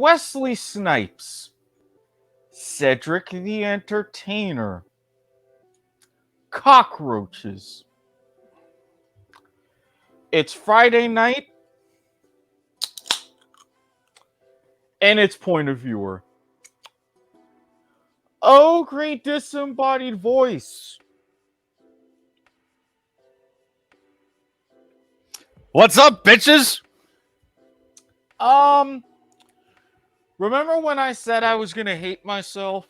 Wesley Snipes, Cedric the Entertainer, cockroaches. It's Friday night, and it's Point of Viewer. Oh, great disembodied voice. What's up, bitches? Remember when I said I was gonna hate myself?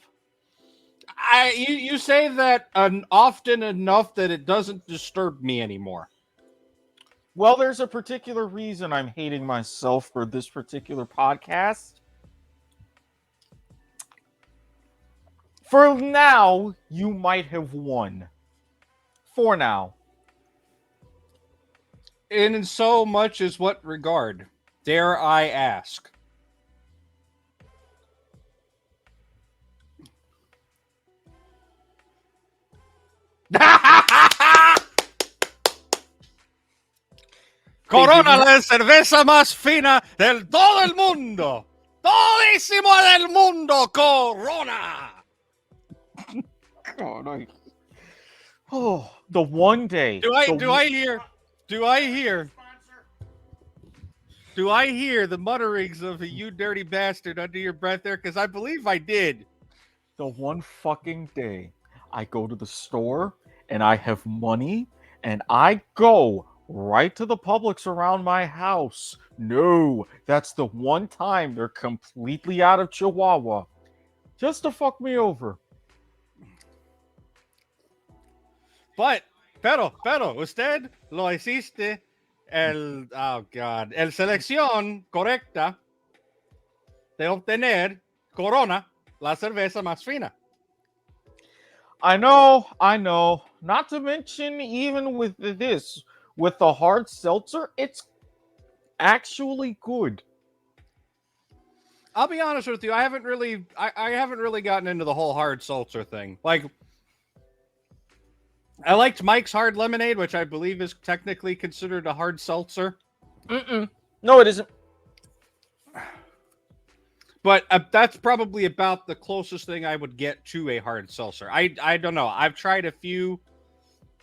You say that often enough that it doesn't disturb me anymore. Well, there's a particular reason I'm hating myself for this particular podcast. For now, you might have won. For now. And in so much as what regard, dare I ask? Corona, la cerveza más fina del todo el mundo. Todísimo del mundo, Corona. God, oh, the one day. Do I hear the mutterings of you dirty bastard under your breath there? Because I believe I did. The one fucking day I go to the store and I have money and I go right to the Publix around my house. No, that's the one time they're completely out of Chihuahua. Just to fuck me over. Pero, usted lo hiciste el selección correcta de obtener Corona, la cerveza más fina. I know. Not to mention, even with this, with the hard seltzer, it's actually good. I'll be honest with you, I haven't really gotten into the whole hard seltzer thing. Like, I liked Mike's Hard Lemonade, which I believe is technically considered a hard seltzer. No, it isn't. But that's probably about the closest thing I would get to a hard seltzer. I don't know. I've tried a few.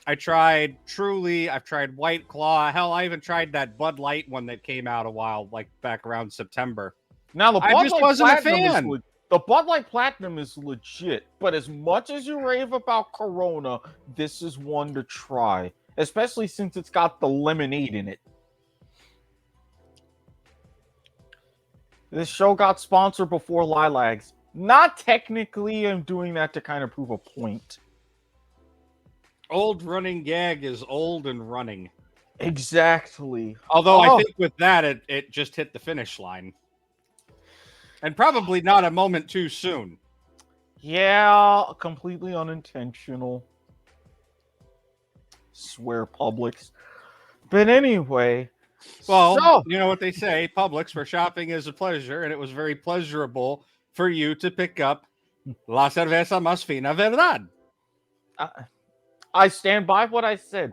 I tried Truly. I've tried White Claw. Hell, I even tried that Bud Light one that came out a while, like back around September. Now, the Bud I just Light wasn't a Platinum fan. The Bud Light Platinum is legit, but as much as you rave about Corona, this is one to try, especially since it's got the lemonade in it. This show got sponsored before Lilacs. Not technically, I'm doing that to kind of prove a point. Old running gag is old and running. Exactly. Although I think with that, it just hit the finish line. And probably not a moment too soon. Yeah, completely unintentional. Swear Publix. But anyway. Well, you know what they say, Publix, where shopping is a pleasure, and it was very pleasurable for you to pick up La Cerveza Más Fina Verdad. I stand by what I said.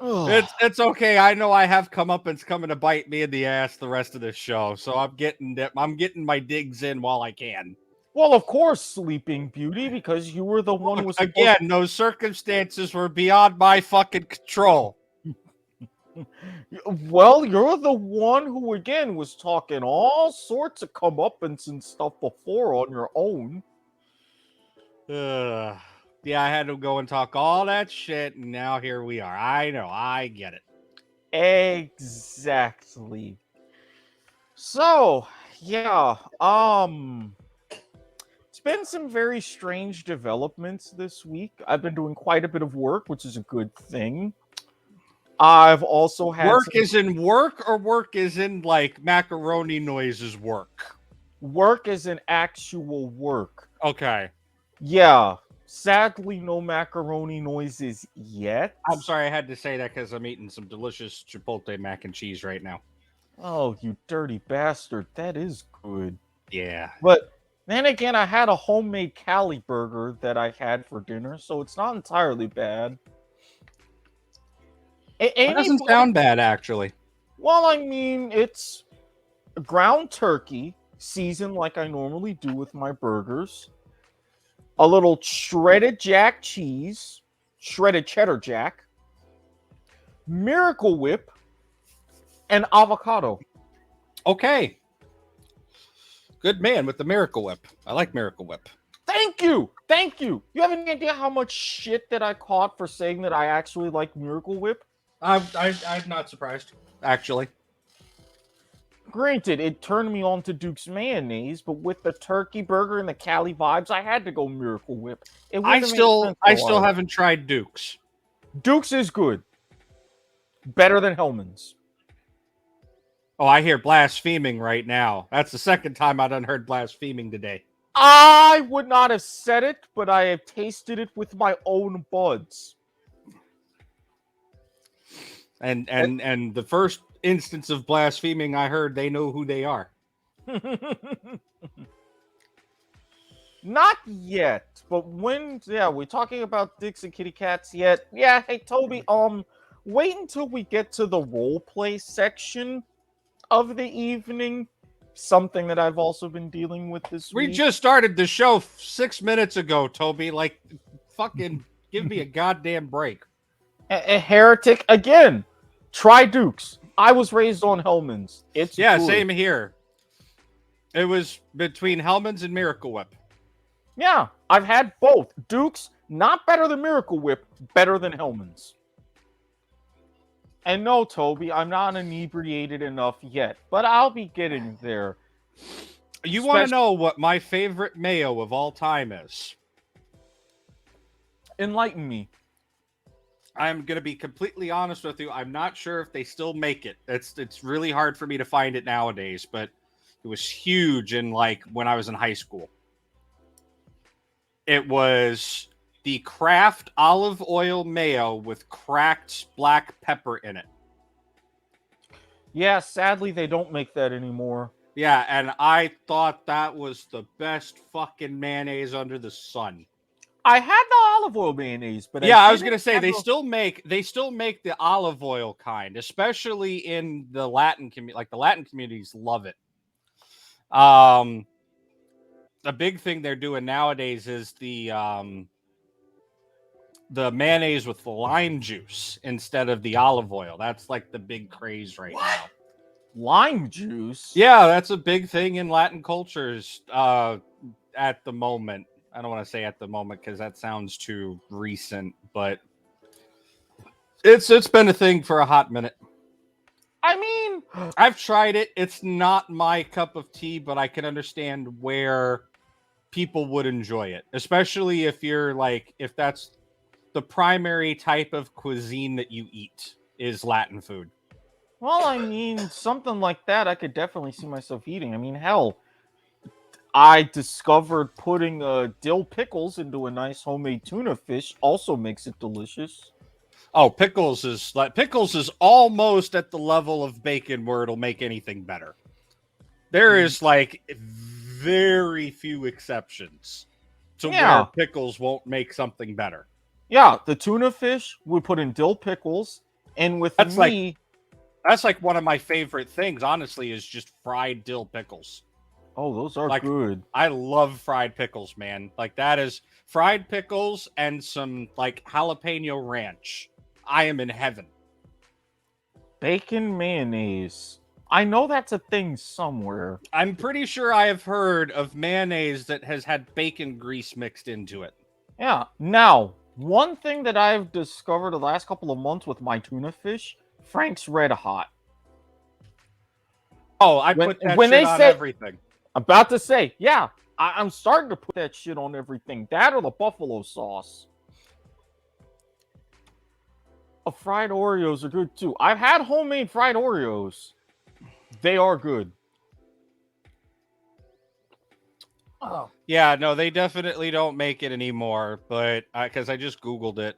It's okay. I know I have comeuppance coming to bite me in the ass the rest of this show, so I'm getting my digs in while I can. Well, of course, Sleeping Beauty, because you were the one who was again. Those circumstances were beyond my fucking control. Well, you're the one who, again, was talking all sorts of comeuppance and stuff before on your own. Yeah, I had to go and talk all that shit, and now here we are. I know, I get it. Exactly. So, yeah, it's been some very strange developments this week. I've been doing quite a bit of work, which is a good thing. I've also had work is in work, or work is in like macaroni noises work? Work is in actual work. Okay. Yeah. Sadly, no macaroni noises yet. I'm sorry I had to say that because I'm eating some delicious Chipotle mac and cheese right now. Oh, you dirty bastard. That is good. Yeah. But then again, I had a homemade Cali burger that I had for dinner, so it's not entirely bad. It doesn't sound bad, actually. Well, I mean, it's ground turkey seasoned like I normally do with my burgers, a little shredded jack cheese, shredded cheddar jack, Miracle Whip, and avocado. Okay. Good man with the Miracle Whip. I like Miracle Whip. Thank you. Thank you. You have any idea how much shit that I caught for saying that I actually like Miracle Whip? I'm not surprised, actually. Granted, it turned me on to Duke's mayonnaise, but with the turkey burger and the Cali vibes, I had to go Miracle Whip. It I wouldn't have made still sense I still otherwise. haven't tried Duke's. Duke's is good. Better than Hellman's. Oh, I hear blaspheming right now. That's the second time I done heard blaspheming today. I would not have said it, but I have tasted it with my own buds. And the first instance of blaspheming I heard, they know who they are. Not yet, but we're talking about dicks and kitty cats yet. Yeah, hey Toby, wait until we get to the role play section of the evening. Something that I've also been dealing with this We week. just started the show 6 minutes ago, Toby. Like, fucking give me a goddamn break. A heretic again. Try Dukes. I was raised on Hellman's. It's Yeah, good. same here. It was between Hellman's and Miracle Whip. Yeah, I've had both. Dukes, not better than Miracle Whip, better than Hellman's. And no, Toby, I'm not inebriated enough yet, but I'll be getting there. You want to know what my favorite mayo of all time is? Enlighten me. I'm going to be completely honest with you. I'm not sure if they still make it. It's really hard for me to find it nowadays, but it was huge in like when I was in high school. It was the Kraft olive oil mayo with cracked black pepper in it. Yeah, sadly, they don't make that anymore. Yeah, and I thought that was the best fucking mayonnaise under the sun. I had the olive oil mayonnaise, but yeah, I was gonna didn't say have they the- still make the olive oil kind, especially in the Latin community. Like the Latin communities love it. A big thing they're doing nowadays is the mayonnaise with the lime juice instead of the olive oil. That's like the big craze right now. lime juice. Yeah, that's a big thing in Latin cultures at the moment. I don't want to say at the moment because that sounds too recent, but it's been a thing for a hot minute. I mean, I've tried it. It's not my cup of tea, but I can understand where people would enjoy it, especially if you're like, if that's the primary type of cuisine that you eat is Latin food. well, I mean, something like that I could definitely see myself eating. I mean, hell, I discovered putting dill pickles into a nice homemade tuna fish also makes it delicious. Oh, pickles is almost at the level of bacon where it'll make anything better. There is like very few exceptions to where pickles won't make something better. Yeah, the tuna fish we put in dill pickles, and with That's me, that's like one of my favorite things, honestly, is just fried dill pickles. oh, those are Like, good. I love fried pickles, man. Like that is fried pickles and some like jalapeno ranch. I am in heaven. Bacon mayonnaise. I know that's a thing somewhere. I'm pretty sure I have heard of mayonnaise that has had bacon grease mixed into it. Yeah. Now, one thing that I've discovered the last couple of months with my tuna fish, Frank's Red Hot. Oh, I put that shit on everything. About to say, yeah, I'm starting to put that shit on everything. That or the buffalo sauce. Fried Oreos are good too. I've had homemade fried Oreos. They are good. Oh. Yeah, no, they definitely don't make it anymore, but because I just Googled it.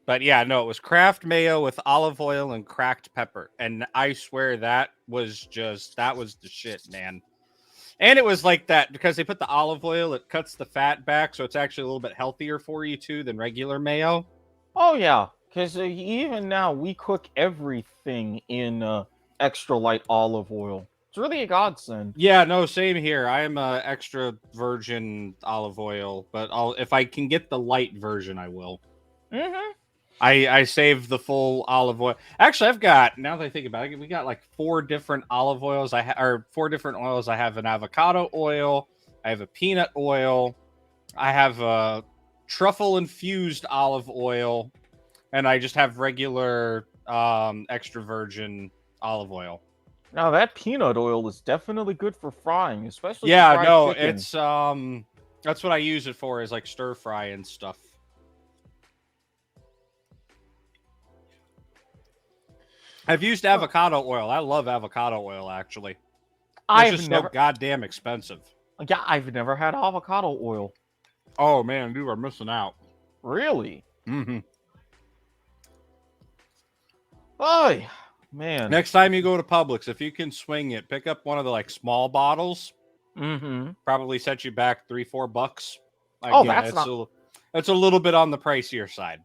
But yeah, no, it was Kraft mayo with olive oil and cracked pepper. And I swear that was the shit, man. And it was like that because they put the olive oil, it cuts the fat back, so it's actually a little bit healthier for you too than regular mayo. Oh yeah, Because even now, we cook everything in extra light olive oil. It's really a godsend. Yeah, no, same here. I am extra virgin olive oil, but if I can get the light version, I will. Mm-hmm. I save the full olive oil. Actually, I've got, now that I think about it, we got like 4 different olive oils. Or 4 different oils. I have an avocado oil. I have a peanut oil. I have a truffle infused olive oil, and I just have regular extra virgin olive oil. Now that peanut oil is definitely good for frying, especially for Yeah, fried no, chicken. it's that's what I use it for, is like stir fry and stuff. I've used avocado oil. I love avocado oil, actually. It's I've just never, so goddamn expensive. yeah, I've never had avocado oil. Oh man, you are missing out. Really? Mm-hmm. Oh, man. Next time you go to Publix, if you can swing it, pick up one of the like small bottles. Mm-hmm. Probably set you back $3-4. Oh, Again, that's not. it's a little bit on the pricier side.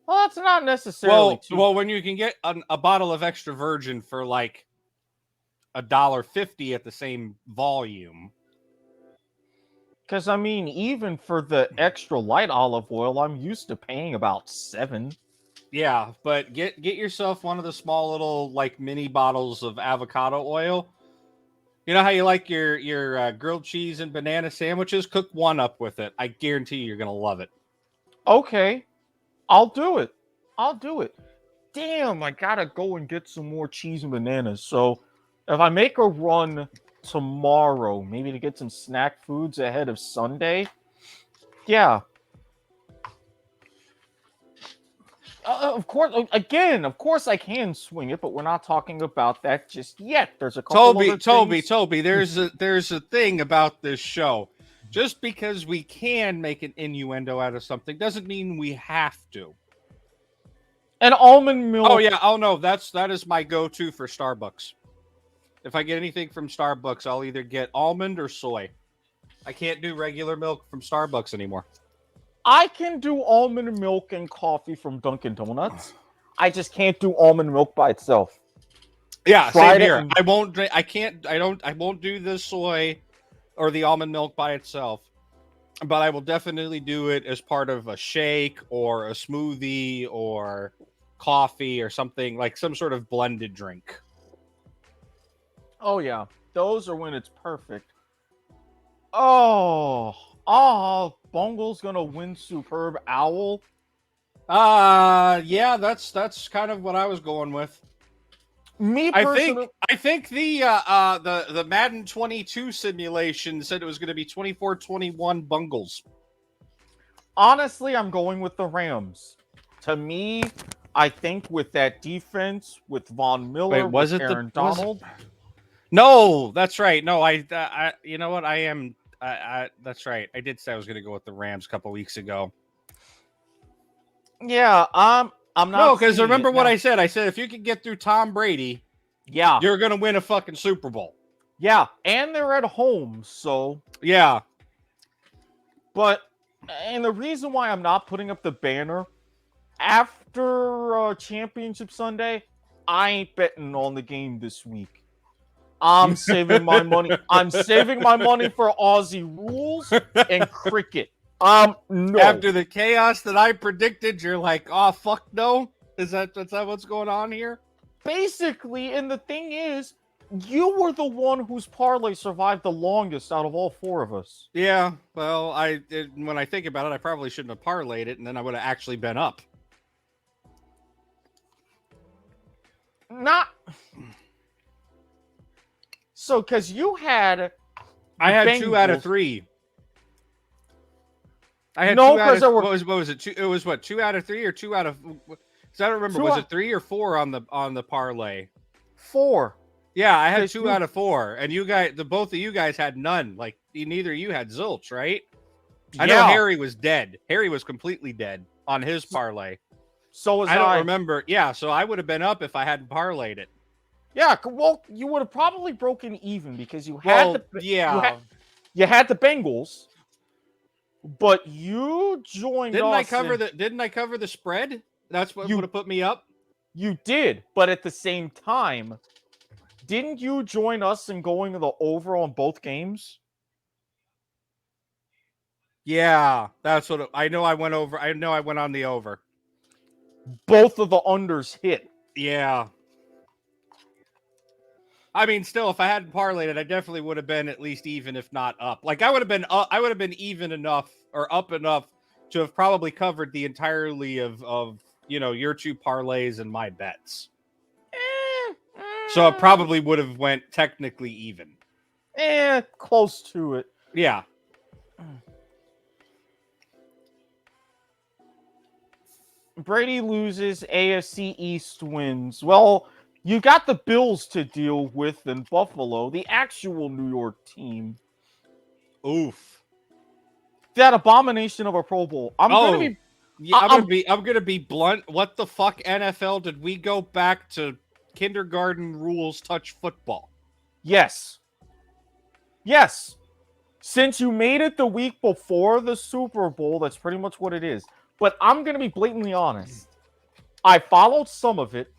Well, that's not necessarily too. Well, when you can get a bottle of extra virgin for like $1.50 at the same volume. Because I mean, even for the extra light olive oil, I'm used to paying about $7. Yeah, but get yourself one of the small little like mini bottles of avocado oil. You know how you like your grilled cheese and banana sandwiches? Cook one up with it. I guarantee you're gonna love it. Okay, I'll do it. I'll do it. Damn, I gotta go and get some more cheese and bananas. So, if I make a run tomorrow, maybe to get some snack foods ahead of Sunday, yeah. Of course, of course I can swing it, but we're not talking about that just yet. There's a couple other things. Toby, there's a thing about this show. Just because we can make an innuendo out of something doesn't mean we have to. And almond milk. Oh yeah, no, that is my go-to for Starbucks. If I get anything from Starbucks, I'll either get almond or soy. I can't do regular milk from Starbucks anymore. I can do almond milk and coffee from Dunkin' Donuts. I just can't do almond milk by itself. Yeah, Tried same it here. and- I won't drink. I won't do the soy or the almond milk by itself. But I will definitely do it as part of a shake or a smoothie or coffee or something, like some sort of blended drink. Oh yeah, those are when it's perfect. Bungle's gonna win Superb Owl. Yeah, that's kind of what I was going with. Me personally, I think the Madden 22 simulation said it was going to be 24-21 Bungles. honestly, I'm going with the Rams. To me, I think with that defense, with Von Miller, Wait, was with it Aaron the was it- Donald. No, that's right. No, I you know what? That's right. I did say I was going to go with the Rams a couple weeks ago. Yeah, I'm not. No, because seeing remember it what now. I said? I said if you could get through Tom Brady, Yeah, you're going to win a fucking Super Bowl. yeah, and they're at home, so. Yeah. But, and the reason why I'm not putting up the banner after Championship Sunday, I ain't betting on the game this week. I'm saving my money. I'm saving my money for Aussie rules and cricket. No. After the chaos that I predicted, you're like, oh fuck no. Is that what's going on here? Basically, and the thing is, you were the one whose parlay survived the longest out of all 4 of us. Yeah. Well, when I think about it, I probably shouldn't have parlayed it, and then I would have actually been up. Not so, because you had. I had Bengals. 2 out of 3. I had No, 2 out 'cause of there were- what was it? It was what, 2 out of 3 or 2 out of? Because I don't remember. 2 Was out- it 3 or 4 on the parlay? 4. Yeah, I had Because 2 you- out of 4, and you guys, both of you guys had none. Like neither of you had zilch, right? I know Harry was dead. Harry was completely dead on his parlay. So was I don't remember. Yeah, so I would have been up if I hadn't parlayed it. Yeah, well, you would have probably broken even because you had Well, yeah. you had the Bengals, but you joined. Didn't us I cover in- Didn't I cover the spread? That's what would have put me up. You did, but at the same time, didn't you join us in going to the over on both games? Yeah, that's what I know. I went over. I know I went on the over. Both of the unders hit. Yeah. I mean, still, if I hadn't parlayed it, I definitely would have been at least even, if not up. Like I would have been up. I would have been even enough or up enough to have probably covered the entirety of your two parlays and my bets. So it probably would have went technically even. Close to it. Yeah. Brady loses, AFC East wins. Well, you got the Bills to deal with in Buffalo, the actual New York team. Oof. That abomination of a Pro Bowl. I'm gonna be blunt. What the fuck, NFL? Did we go back to kindergarten rules touch football? Yes. Yes. Since you made it the week before the Super Bowl, that's pretty much what it is. But I'm going to be blatantly honest. I followed some of it.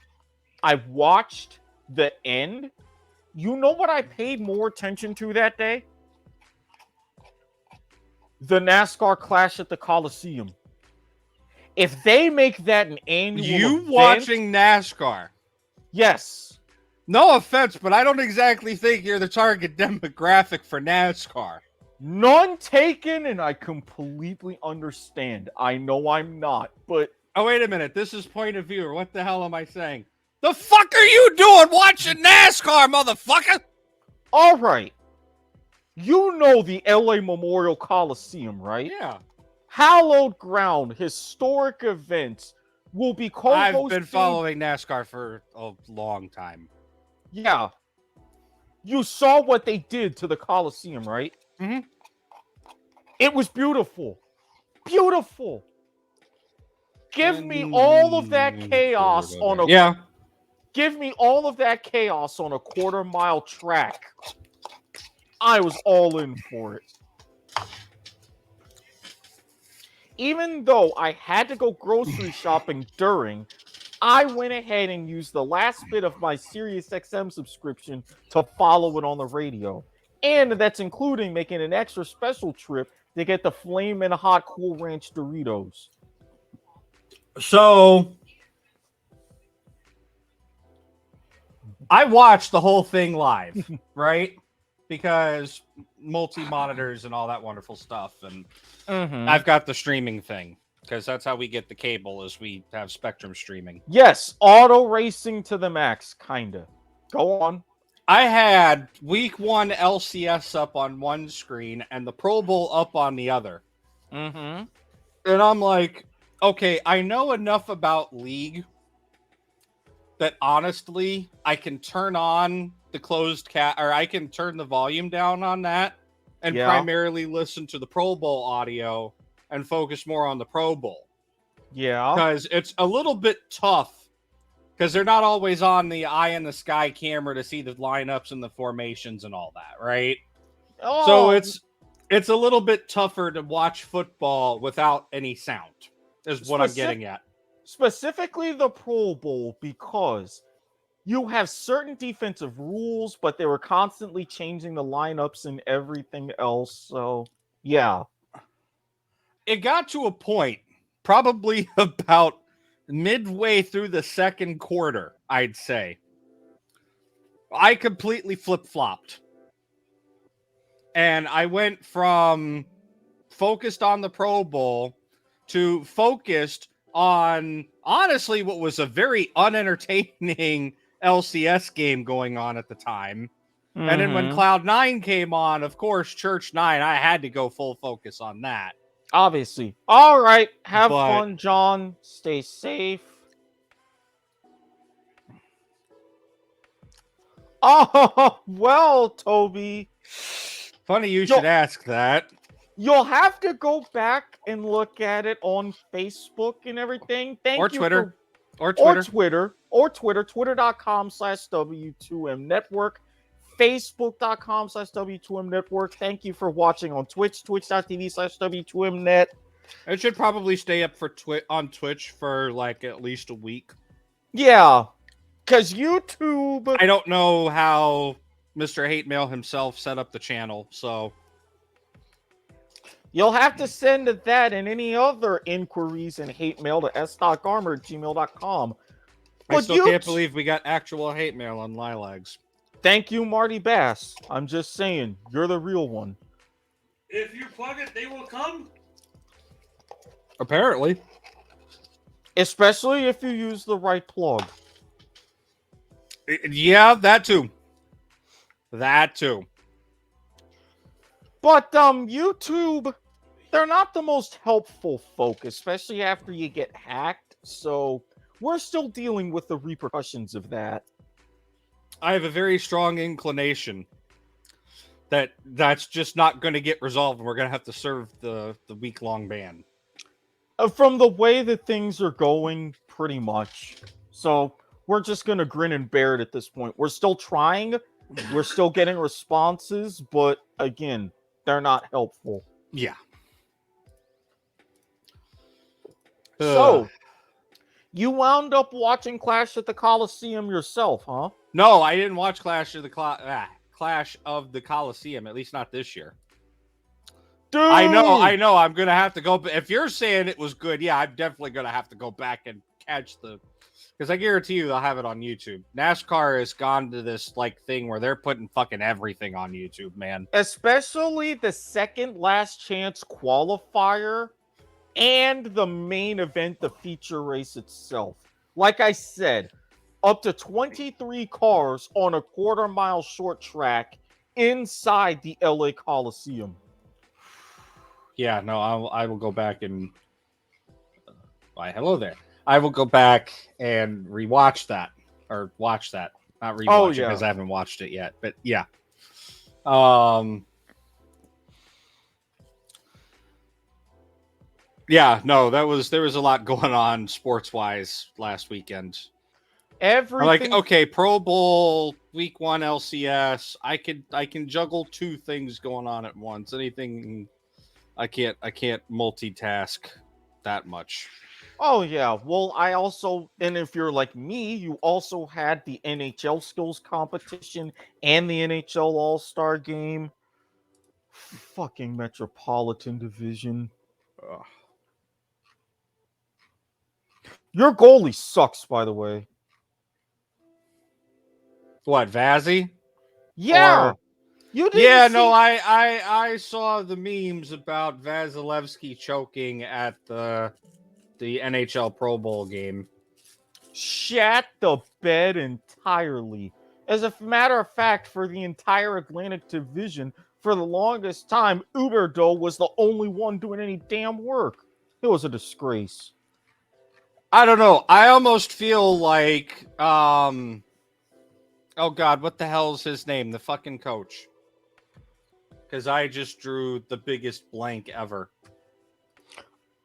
I watched the end. You know what I paid more attention to that day? The NASCAR Clash at the Coliseum. If they make that an annual event, watching NASCAR? Yes. No offense, but I don't exactly think you're the target demographic for NASCAR. None taken, and I completely understand. I know I'm not, but... Oh, wait a minute. This is point of view, or what the hell am I saying? The fuck are you doing watching NASCAR, motherfucker? All right. You know the LA Memorial Coliseum, right? Yeah. Hallowed ground, historic events will be co-hosting... I've been following NASCAR for a long time. Yeah. You saw what they did to the Coliseum, right? Mm-hmm. It was beautiful. Beautiful. Give me all of that chaos on a... Yeah. Give me all of that chaos on a quarter-mile track. I was all in for it. Even though I had to go grocery shopping during, I went ahead and used the last bit of my SiriusXM subscription to follow it on the radio. And that's including making an extra special trip to get the Flamin' Hot Cool Ranch Doritos. So, I watched the whole thing live, right? Because multi-monitors and all that wonderful stuff. And I've got the streaming thing. Because that's how we get the cable, is we have Spectrum streaming. Yes, auto racing to the max, kinda. Go on. I had week 1 LCS up on one screen and the Pro Bowl up on the other. Mm-hmm. And I'm like, okay, I know enough about League that honestly, I can turn on the closed or I can turn the volume down on that and primarily listen to the Pro Bowl audio and focus more on the Pro Bowl. Yeah. Because it's a little bit tough. Because they're not always on the eye in the sky camera to see the lineups and the formations and all that, right? Oh. So it's a little bit tougher to watch football without any sound, is what I'm getting at. Specifically the Pro Bowl, because you have certain defensive rules, but they were constantly changing the lineups and everything else. So, yeah. It got to a point, probably about midway through the second quarter, I'd say, I completely flip-flopped. And I went from focused on the Pro Bowl to focused on, honestly, what was a very unentertaining LCS game going on at the time. Mm-hmm. And then when Cloud9 came on, of course, Church 9, I had to go full focus on that. Obviously. All right. Have fun, John. Stay safe. Oh, well, Toby. Funny you should ask that. You'll have to go back and look at it on Facebook and everything. Or Twitter. Twitter.com/W2M Network. Facebook.com/W2M Network. Thank you for watching on Twitch, twitch.tv/W2M Net. It should probably stay up for on Twitch for like at least a week. Yeah, because YouTube. I don't know how Mr. Hate Mail himself set up the channel, so You'll have to send that and any other inquiries and hate mail to s.garmer@gmail.com. I still can't believe we got actual hate mail on Lilags. Thank you, Marty Bass. I'm just saying, you're the real one. If you plug it, they will come. Apparently. Especially if you use the right plug. Yeah, that too. That too. But YouTube, they're not the most helpful folk, especially after you get hacked. So we're still dealing with the repercussions of that. I have a very strong inclination that that's just not going to get resolved, and we're going to have to serve the week-long ban. From the way that things are going, pretty much. So we're just going to grin and bear it at this point. We're still trying. We're still getting responses, but again, they're not helpful. Yeah. So, you wound up watching Clash at the Coliseum yourself, huh? No, I didn't watch Clash of the Coliseum, at least not this year. Dude! I know. I'm going to have to go. If you're saying it was good, yeah, I'm definitely going to have to go back and catch the... Because I guarantee you they'll have it on YouTube. NASCAR has gone to this like thing where they're putting fucking everything on YouTube, man. Especially the second last chance qualifier and the main event, the feature race itself. Like I said, up to 23 cars on a quarter-mile short track inside the LA Coliseum. Yeah, no, I will go back and... Why, hello there. I will go back and rewatch that. Or watch that. Not rewatch it because I haven't watched it yet. But yeah. Yeah, no, there was a lot going on sports-wise last weekend. Everything. Like, okay, Pro Bowl, Week 1 LCS. I can juggle two things going on at once. Anything I can't multitask that much. Oh, yeah. Well, I also, and if you're like me, you also had the NHL skills competition and the NHL All-Star game. Fucking Metropolitan Division. Ugh. Your goalie sucks, by the way. What, Vazzy? Yeah. You didn't no, I saw the memes about Vasilevsky choking at the NHL Pro Bowl game. Shat the bed entirely. As a matter of fact, for the entire Atlantic Division, for the longest time, Uberdo was the only one doing any damn work. It was a disgrace. I don't know. I almost feel like, oh God, what the hell is his name? The fucking coach. Because I just drew the biggest blank ever.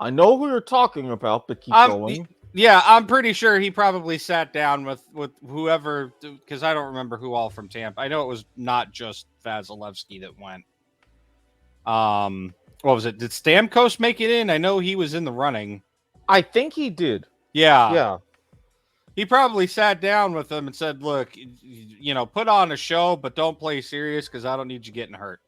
I know who you're talking about, but keep going. Yeah, I'm pretty sure he probably sat down with whoever, because I don't remember who all from Tampa. I know it was not just Vasilevsky that went. What was it? Did Stamkos make it in? I know he was in the running. I think he did. Yeah. He probably sat down with them and said, look, put on a show, but don't play serious because I don't need you getting hurt.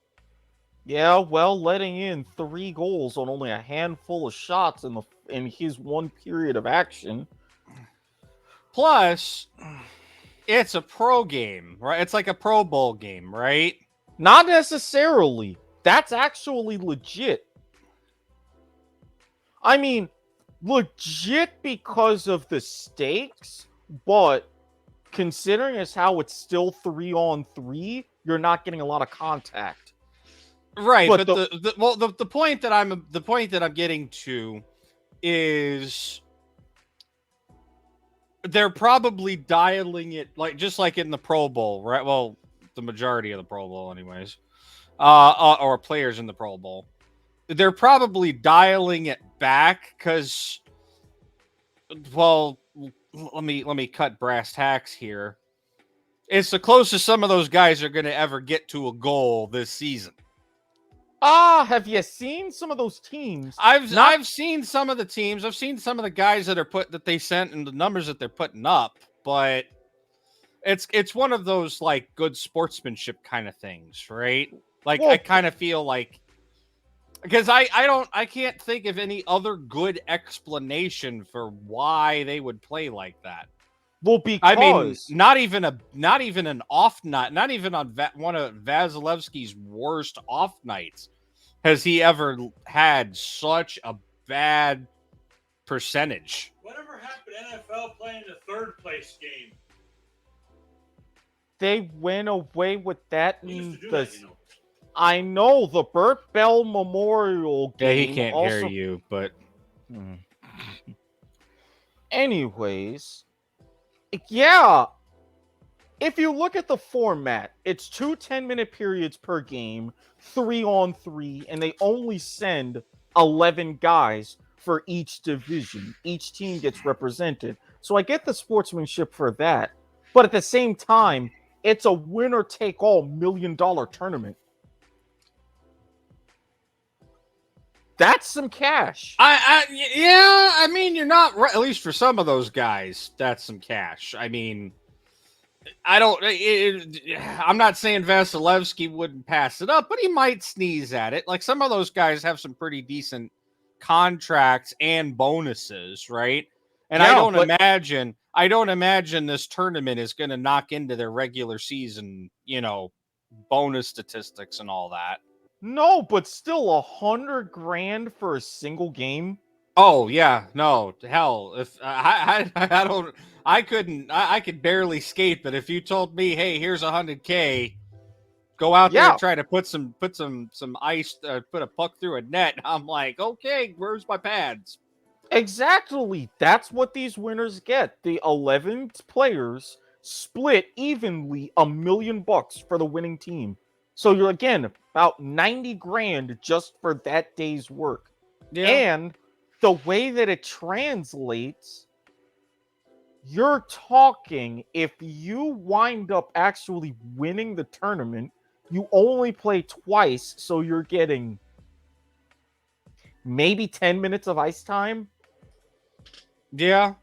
Yeah, well, letting in 3 goals on only a handful of shots in his one period of action. Plus, it's a pro game, right? It's like a Pro Bowl game, right? Not necessarily. That's actually legit. I mean, legit because of the stakes, but considering as how it's still 3-on-3, you're not getting a lot of contact. Right, but the point that I'm getting to is they're probably dialing it just like in the Pro Bowl, right? Well, the majority of the Pro Bowl, anyways, or players in the Pro Bowl, they're probably dialing it back because, well, let me cut brass tacks here. It's the closest some of those guys are going to ever get to a goal this season. Have you seen some of those teams? I've seen some of the teams. I've seen some of the guys that they sent and the numbers that they're putting up, but it's one of those like good sportsmanship kind of things, right? Like I Well, kind of feel like because I can't think of any other good explanation for why they would play like that. well, I mean, because not even an off night, not even on one of Vasilevsky's worst off nights has he ever had such a bad percentage. Whatever happened to NFL playing the third place game? they went away with that. We used to do the- that, you know. I know the Burt Bell Memorial Yeah, game. he can't also, hear you, but anyways, yeah. If you look at the format, it's 2 10-minute periods per game, 3-on-3, and they only send 11 guys for each division. Each team gets represented. So I get the sportsmanship for that. But at the same time, it's a winner-take-all $1 million tournament. That's some cash. I mean, you're not right. At least for some of those guys, that's some cash. I mean, I'm not saying Vasilevsky wouldn't pass it up, but he might sneeze at it. Like some of those guys have some pretty decent contracts and bonuses, right? And Yeah, I don't imagine this tournament is going to knock into their regular season, bonus statistics and all that. No, but still $100 grand for a single game. Oh yeah, no, hell, if I don't, I could barely skate, but if you told me, hey, here's $100K, go out there and try to put some ice, put a puck through a net, I'm like, okay, where's my pads? Exactly. That's what these winners get. The 11 players split evenly $1 million for the winning team. So you're again about 90 grand just for that day's work. Yeah. And the way that it translates, you're talking if you wind up actually winning the tournament, you only play twice, so you're getting maybe 10 minutes of ice time. Yeah.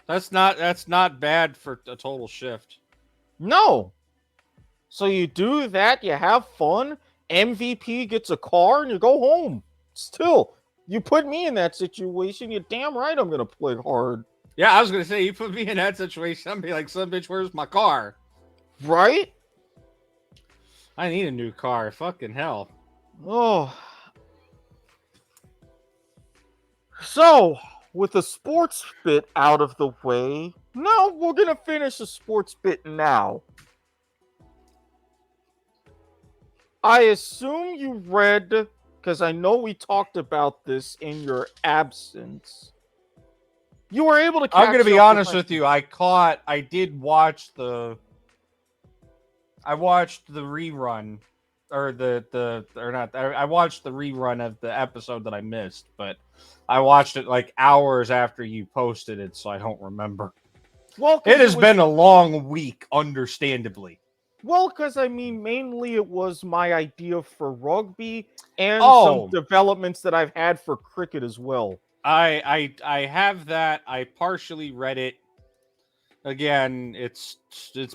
That's not bad for a total shift. No. So you do that, you have fun, MVP gets a car, and you go home. Still, you put me in that situation, you're damn right I'm going to play hard. Yeah, I was going to say, you put me in that situation, I'd be like, son bitch, where's my car? Right? I need a new car. Fucking hell. Oh. So, with the sports bit out of the way, now we're going to finish the sports bit now. I assume you read, because I know we talked about this in your absence. You were able to catch I'm going to be up honest with you. I watched the rerun I watched the rerun of the episode that I missed, but I watched it like hours after you posted it, so I don't remember. Well, it has been a long week, understandably. Well, because I mean, mainly it was my idea for rugby and some developments that I've had for cricket as well. I have that. I partially read it. Again, it's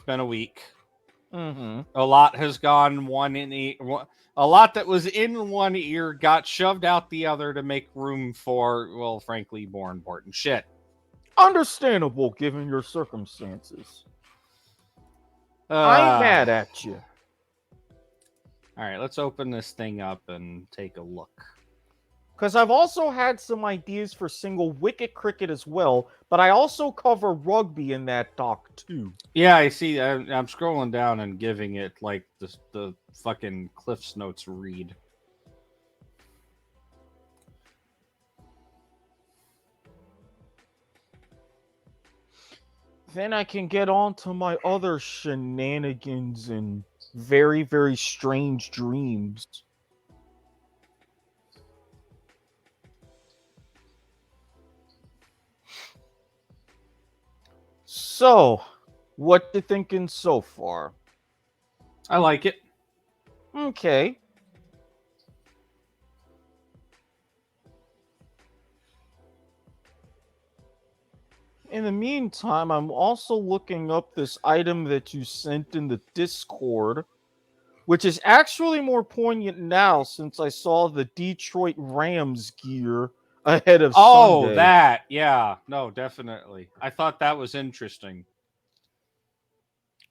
been a week. Mm-hmm. A lot has gone a lot that was in one ear got shoved out the other to make room for, well, frankly, more important shit. Understandable, given your circumstances. I'm mad at you. All right, let's open this thing up and take a look. Because I've also had some ideas for single wicket cricket as well, but I also cover rugby in that doc too. Yeah, I see. I'm scrolling down and giving it like the fucking Cliff's Notes read. Then I can get on to my other shenanigans and very, very strange dreams. So, what you thinking so far? I like it. Okay. In the meantime, I'm also looking up this item that you sent in the Discord, which is actually more poignant now since I saw the Detroit Rams gear ahead of Oh, Sunday. that. Yeah. No, definitely. I thought that was interesting.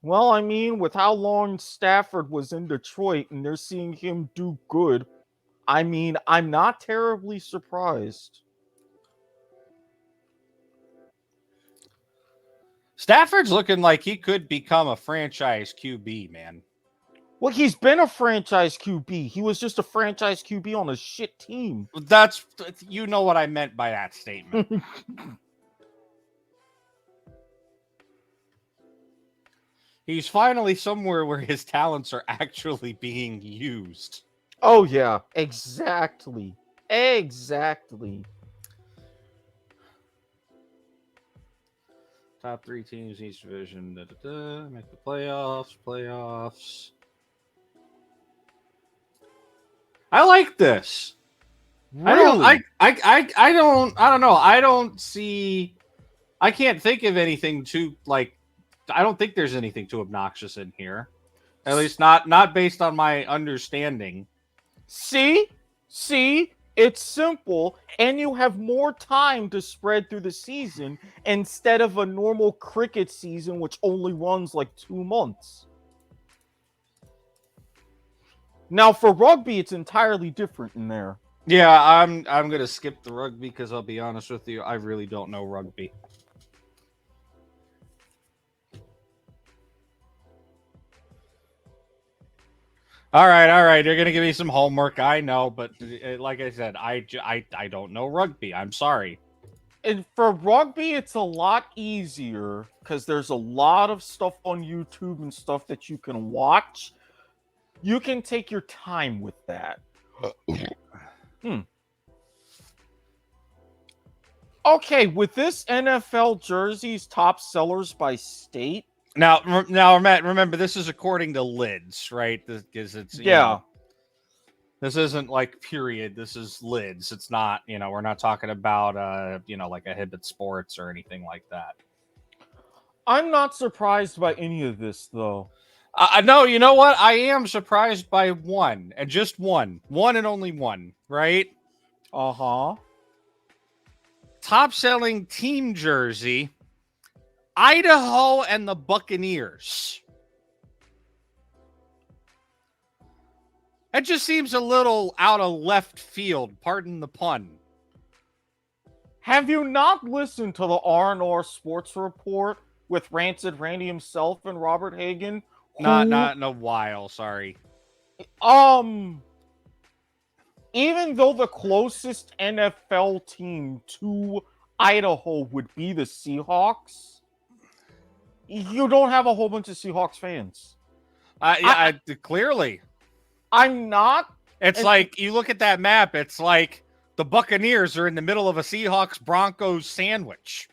Well, I mean, with how long Stafford was in Detroit and they're seeing him do good, I mean, I'm not terribly surprised. Stafford's looking like he could become a franchise QB, man. Well, he's been a franchise QB. He was just a franchise QB on a shit team. That's, you know what I meant by that statement. He's finally somewhere where his talents are actually being used. Oh, yeah, exactly. Exactly. Top 3 teams in each division. Make the playoffs. I like this. Really? I don't know. I don't see. I can't think of anything too like. I don't think there's anything too obnoxious in here. At least not based on my understanding. See? It's simple, and you have more time to spread through the season instead of a normal cricket season, which only runs like 2 months. Now, for rugby, it's entirely different in there. Yeah, I'm gonna skip the rugby because I'll be honest with you, I really don't know rugby. All right. You're gonna give me some homework. I know, but like I said, I don't know rugby. I'm sorry. And for rugby, it's a lot easier because there's a lot of stuff on YouTube and stuff that you can watch. You can take your time with that. Okay, with this NFL jerseys top sellers by state. Now, Matt, remember this is according to lids, right? Because it's this isn't like period. This is lids. It's not, we're not talking about like a Hibbett Sports or anything like that. I'm not surprised by any of this though. No, you know what? I am surprised by one, and just one and only one, right? Uh-huh. Top selling team jersey, Idaho and the Buccaneers. That just seems a little out of left field, pardon the pun. Have you not listened to the R&R Sports Report with Rancid Randy himself and Robert Hagan? Not in a while, sorry. Even though the closest NFL team to Idaho would be the Seahawks, you don't have a whole bunch of Seahawks fans. Clearly. I'm not. It's like, you look at that map, it's like the Buccaneers are in the middle of a Seahawks-Broncos sandwich.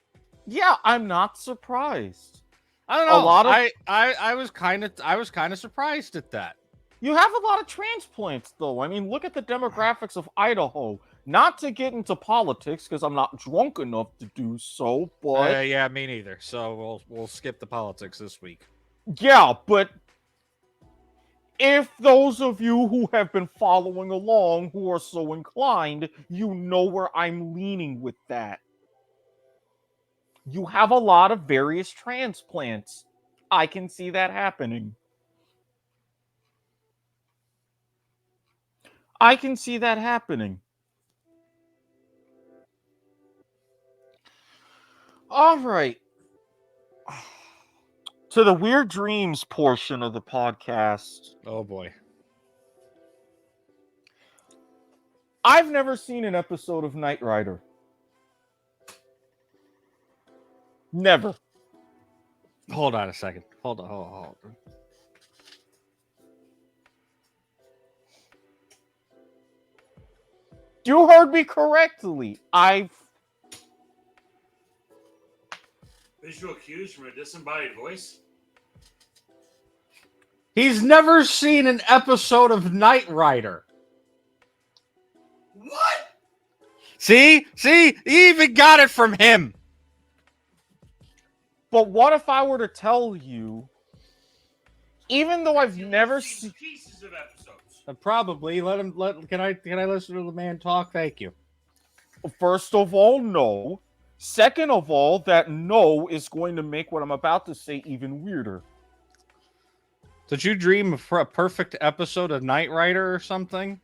Yeah, I'm not surprised. I don't know. I was kind of surprised at that. You have a lot of transplants, though. I mean, look at the demographics of Idaho. Not to get into politics, because I'm not drunk enough to do so, but... yeah, me neither. So we'll skip the politics this week. Yeah, but if those of you who have been following along who are so inclined, you know where I'm leaning with that. You have a lot of various transplants. I can see that happening. I can see that happening. All right. To the Weird Dreams portion of the podcast. Oh, boy. I've never seen an episode of Knight Rider. Never. Hold on a second. Hold on. You heard me correctly. Visual cues from a disembodied voice? He's never seen an episode of Knight Rider. What? See? He even got it from him. But what if I were to tell you, even though I've You've never seen seen... pieces of episodes. Probably. Can I listen to the man talk? Thank you. First of all, no. Second of all, that no is going to make what I'm about to say even weirder. Did you dream for a perfect episode of Knight Rider or something?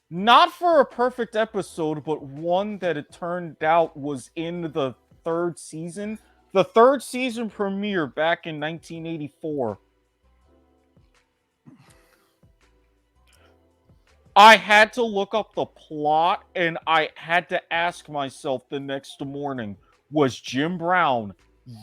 Not for a perfect episode, but one that it turned out was in the third season. The third season premiere back in 1984. I had to look up the plot, and I had to ask myself the next morning, was Jim Brown,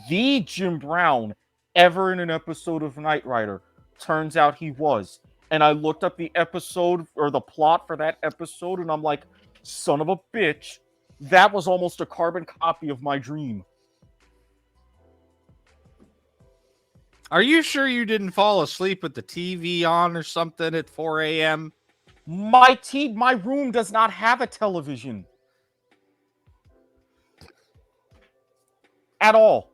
the Jim Brown, ever in an episode of Knight Rider? Turns out he was. And I looked up the episode, or the plot for that episode, and I'm like, son of a bitch, that was almost a carbon copy of my dream. Are you sure you didn't fall asleep with the TV on or something at 4 a.m.? My room does not have a television. At all.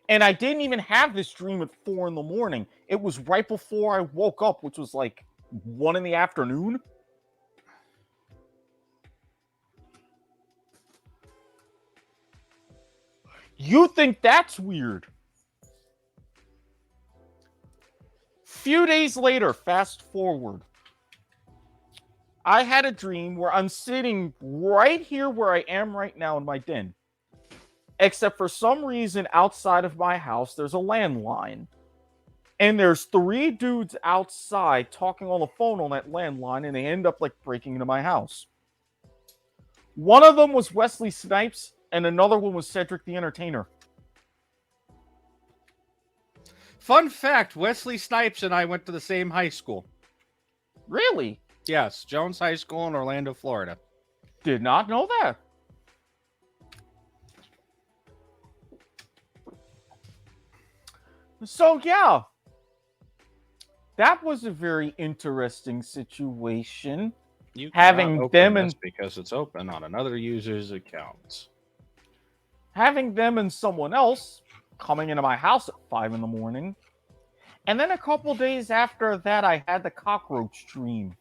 And I didn't even have this dream at 4 in the morning. It was right before I woke up, which was like 1 in the afternoon. You think that's weird? Few days later, fast forward. I had a dream where I'm sitting right here where I am right now in my den. Except for some reason outside of my house, there's a landline. And there's 3 dudes outside talking on the phone on that landline, and they end up like breaking into my house. One of them was Wesley Snipes, and another one was Cedric the Entertainer. Fun fact, Wesley Snipes and I went to the same high school. Really? Yes, Jones High School in Orlando, Florida. Did not know that. So, yeah. That was a very interesting situation. You Having cannot them open and this because it's open on another user's account. having them and someone else coming into my house at 5 in the morning. And then a couple days after that, I had the cockroach dream.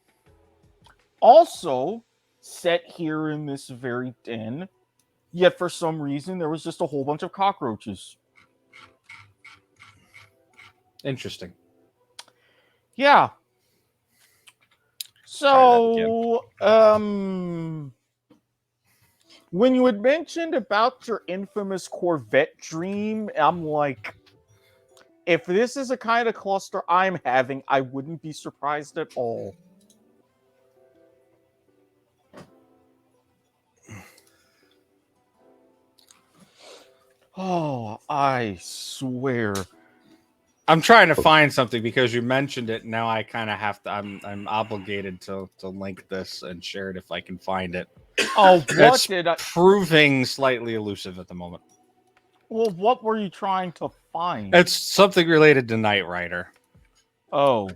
Also, set here in this very den, yet for some reason, there was just a whole bunch of cockroaches. Interesting. Yeah. So, when you had mentioned about your infamous Corvette dream, I'm like, if this is a kind of cluster I'm having, I wouldn't be surprised at all. Oh, I swear. I'm trying to find something because you mentioned it. Now I kind of have to. I'm obligated to link this and share it if I can find it. Oh, what It's did I... proving slightly elusive at the moment. Well, what were you trying to find? It's something related to Knight Rider. Oh.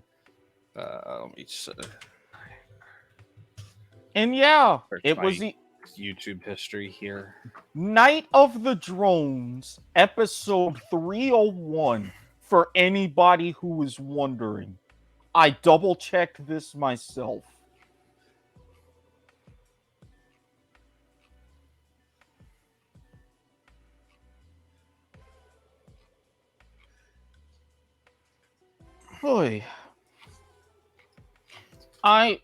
Let me see. And yeah, Search it my was the YouTube history here. Night of the Drones, episode 301, for anybody who was wondering. I double-checked this myself. Boy. I'm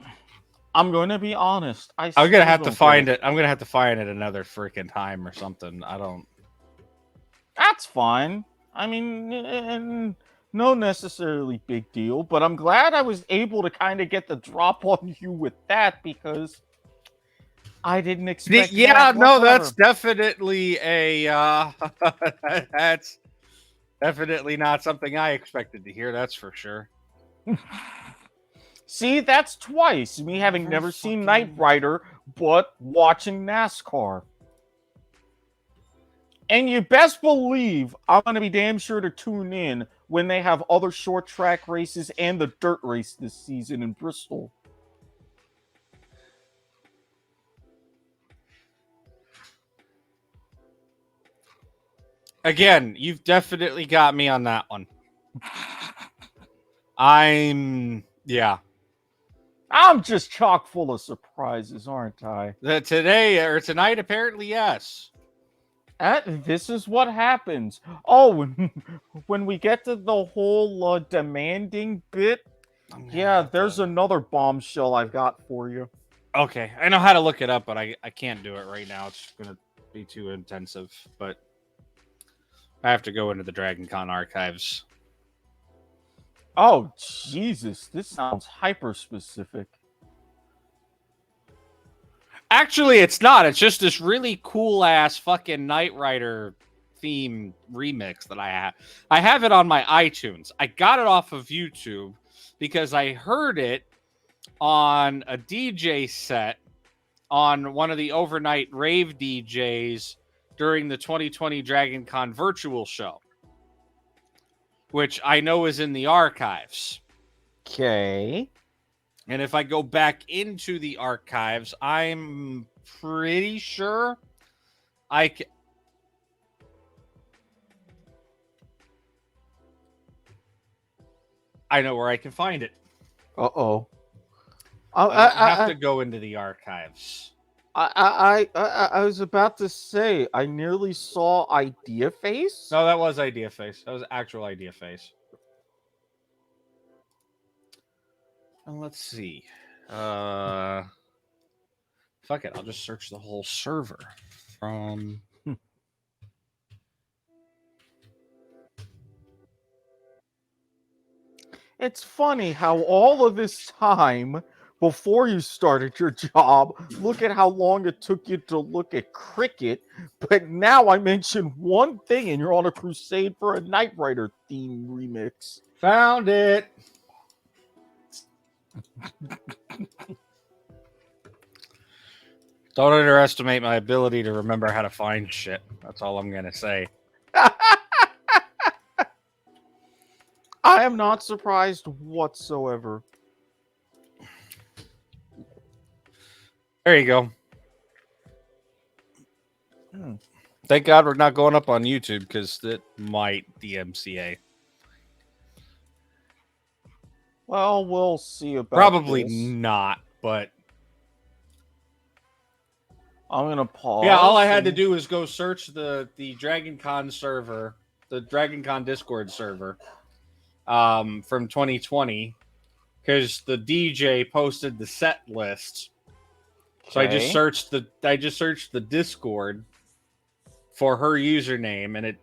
going to be honest. I'm gonna have to find it. I'm gonna have to find it another freaking time or something. I don't. That's fine. I mean, no necessarily big deal, but I'm glad I was able to kind of get the drop on you with that because I didn't expect. Yeah, that no, whatsoever. that's definitely a. That's definitely not something I expected to hear. That's for sure. See, that's twice. Me having never seen Knight Rider, but watching NASCAR. And you best believe I'm going to be damn sure to tune in when they have other short track races and the dirt race this season in Bristol. Again, you've definitely got me on that one. I'm just chock full of surprises, aren't I? Today or tonight, apparently, yes. This is what happens. Oh, when we get to the whole demanding bit, yeah, there's another bombshell I've got for you. Okay, I know how to look it up, but I can't do it right now. It's going to be too intensive, but I have to go into the Dragon Con archives. Oh, Jesus, this sounds hyper-specific. Actually, it's not. It's just this really cool-ass fucking Knight Rider theme remix that I have. I have it on my iTunes. I got it off of YouTube because I heard it on a DJ set on one of the overnight rave DJs during the 2020 Dragon Con virtual show, which I know is in the archives. Okay. And if I go back into the archives, I'm pretty sure I know where I can find it. Uh-oh. I have to go into the archives. I was about to say, I nearly saw Idea Face. No, that was Idea Face. That was actual Idea Face. And let's see. Fuck it. I'll just search the whole server from. It's funny how all of this time before you started your job, look at how long it took you to look at cricket, but now I mention one thing and you're on a crusade for a Knight Rider theme remix. Found it. Don't underestimate my ability to remember how to find shit. That's all I'm going to say. I am not surprised whatsoever. There you go. Thank God we're not going up on YouTube because it might DMCA. Well, we'll see about Probably this. not, but I'm gonna pause. yeah, all I had to do was go search the Dragon Con server, the Dragon Con Discord server, from 2020, because the DJ posted the set list. So I just searched the Discord for her username, and it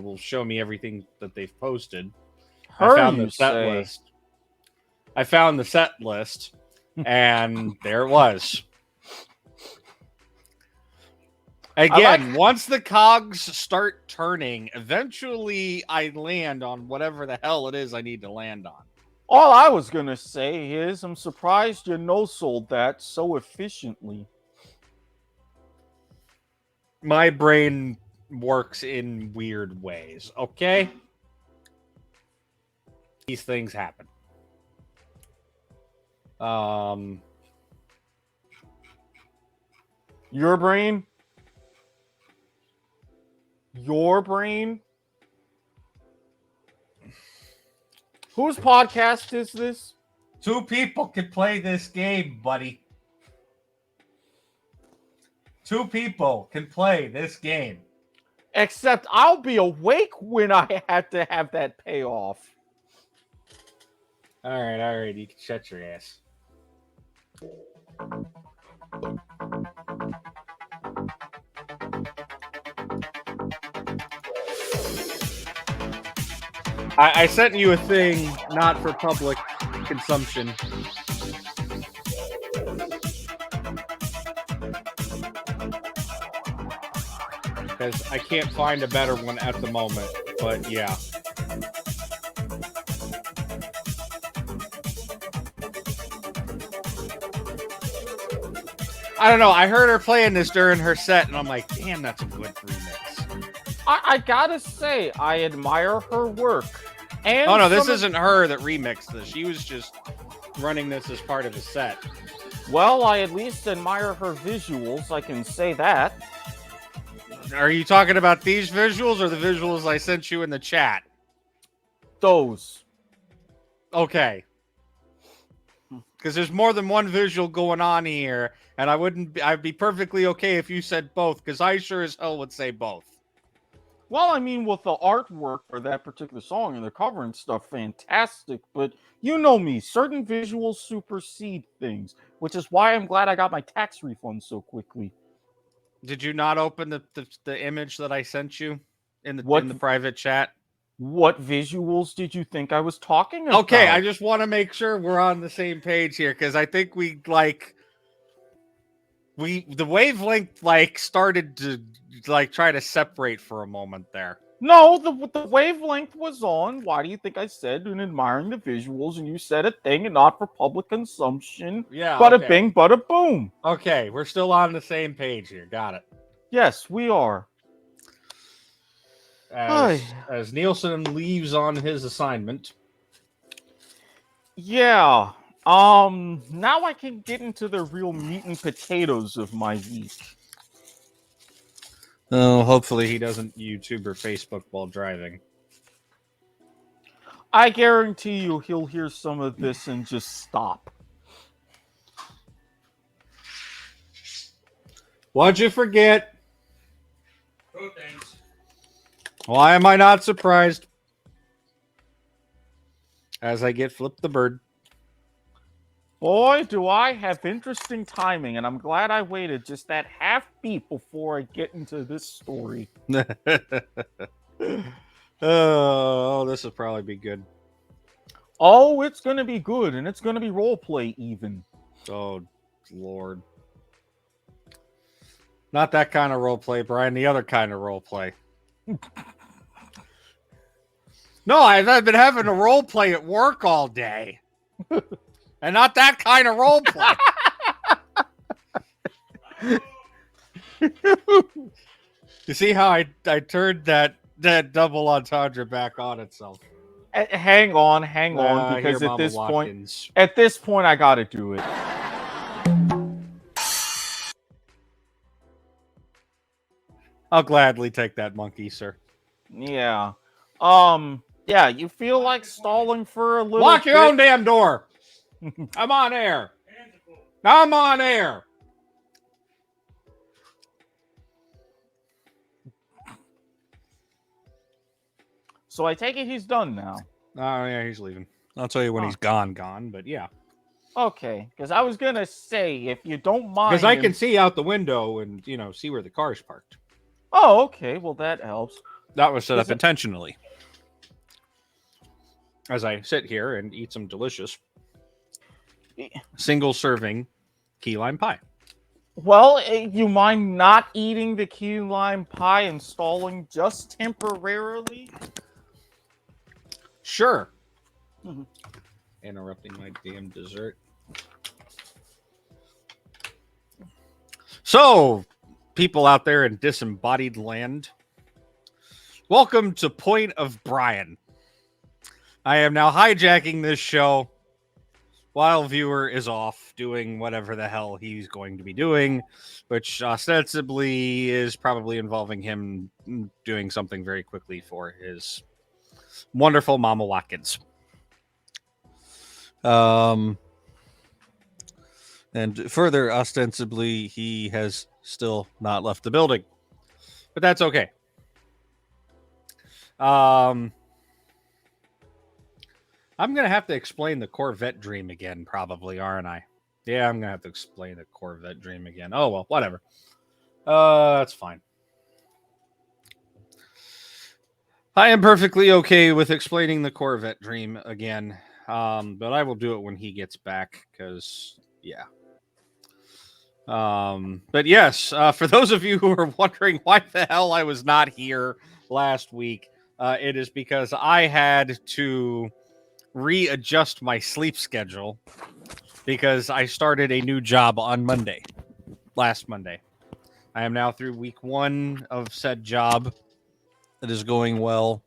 will show me everything that they've posted. I found the set list, and there it was. Again, once the cogs start turning, eventually I land on whatever the hell it is I need to land on. All I was gonna say is I'm surprised you no-sold that so efficiently. My brain works in weird ways, okay? These things happen. Your brain? Your brain? Whose podcast is this? 2 people can play this game, buddy. 2 people can play this game. Except I'll be awake when I had to have that payoff. All right. You can shut your ass. I sent you a thing not for public consumption. Because I can't find a better one at the moment, but yeah. I don't know. I heard her playing this during her set, and I'm like, damn, that's a good remix. I gotta say, I admire her work. And Oh no, this isn't her that remixed this. She was just running this as part of the set. Well, I at least admire her visuals, I can say that. Are you talking about these visuals or the visuals I sent you in the chat? Those. Okay. Because there's more than one visual going on here, and I'd be perfectly okay if you said both, because I sure as hell would say both. Well, I mean, with the artwork for that particular song and the cover and stuff, fantastic. But you know me, certain visuals supersede things, which is why I'm glad I got my tax refund so quickly. Did you not open the image that I sent you in the private chat? What visuals did you think I was talking about? Okay, I just want to make sure we're on the same page here, because I think the wavelength started to try to separate for a moment there. No, the wavelength was on. Why do you think I said in admiring the visuals, and you said a thing and not for public consumption? Yeah. Bada Okay. bing, bada boom. Okay, we're still on the same page here. Got it. Yes, we are. As Nielsen leaves on his assignment. Yeah. Now I can get into the real meat and potatoes of my week. Oh, hopefully he doesn't YouTube or Facebook while driving. I guarantee you he'll hear some of this and just stop. What'd you forget? Oh, thanks. Why am I not surprised? As I get Flip the Bird. Boy, do I have interesting timing, and I'm glad I waited just that half beat before I get into this story. Oh, this will probably be good. Oh, it's going to be good, and it's going to be roleplay even. Oh, Lord. Not that kind of roleplay, Brian. The other kind of roleplay. No, I've been having a roleplay at work all day. And not that kind of roleplay. You see how I turned that double entendre back on itself. Hang on, because at this point, I got to do it. I'll gladly take that monkey, sir. Yeah. Yeah, you feel like stalling for a little Lock bit? your own damn door. I'm on air. I'm on air. So I take it he's done now. Oh, yeah, he's leaving. I'll tell you when he's gone, but yeah. Okay, because I was going to say, if you don't mind... Because I can see out the window and, see where the car's parked. Oh, okay. Well, that helps. That was set up intentionally. As I sit here and eat some delicious single serving key lime pie. Well, you mind not eating the key lime pie and stalling just temporarily? Sure. Interrupting my damn dessert. So, people out there in disembodied land, welcome to Point of Brian. I am now hijacking this show while viewer is off doing whatever the hell he's going to be doing, which ostensibly is probably involving him doing something very quickly for his wonderful Mama Watkins. And further, ostensibly, he has still not left the building, but that's okay. I'm going to have to explain the Corvette dream again, probably, aren't I? Yeah, I'm going to have to explain the Corvette dream again. Oh, well, whatever. That's fine. I am perfectly okay with explaining the Corvette dream again, but I will do it when he gets back, because, yeah. But yes, for those of you who are wondering why the hell I was not here last week, it is because I had to readjust my sleep schedule because I started a new job on Monday. last Monday. I am now through week 1 of said job. It is going well.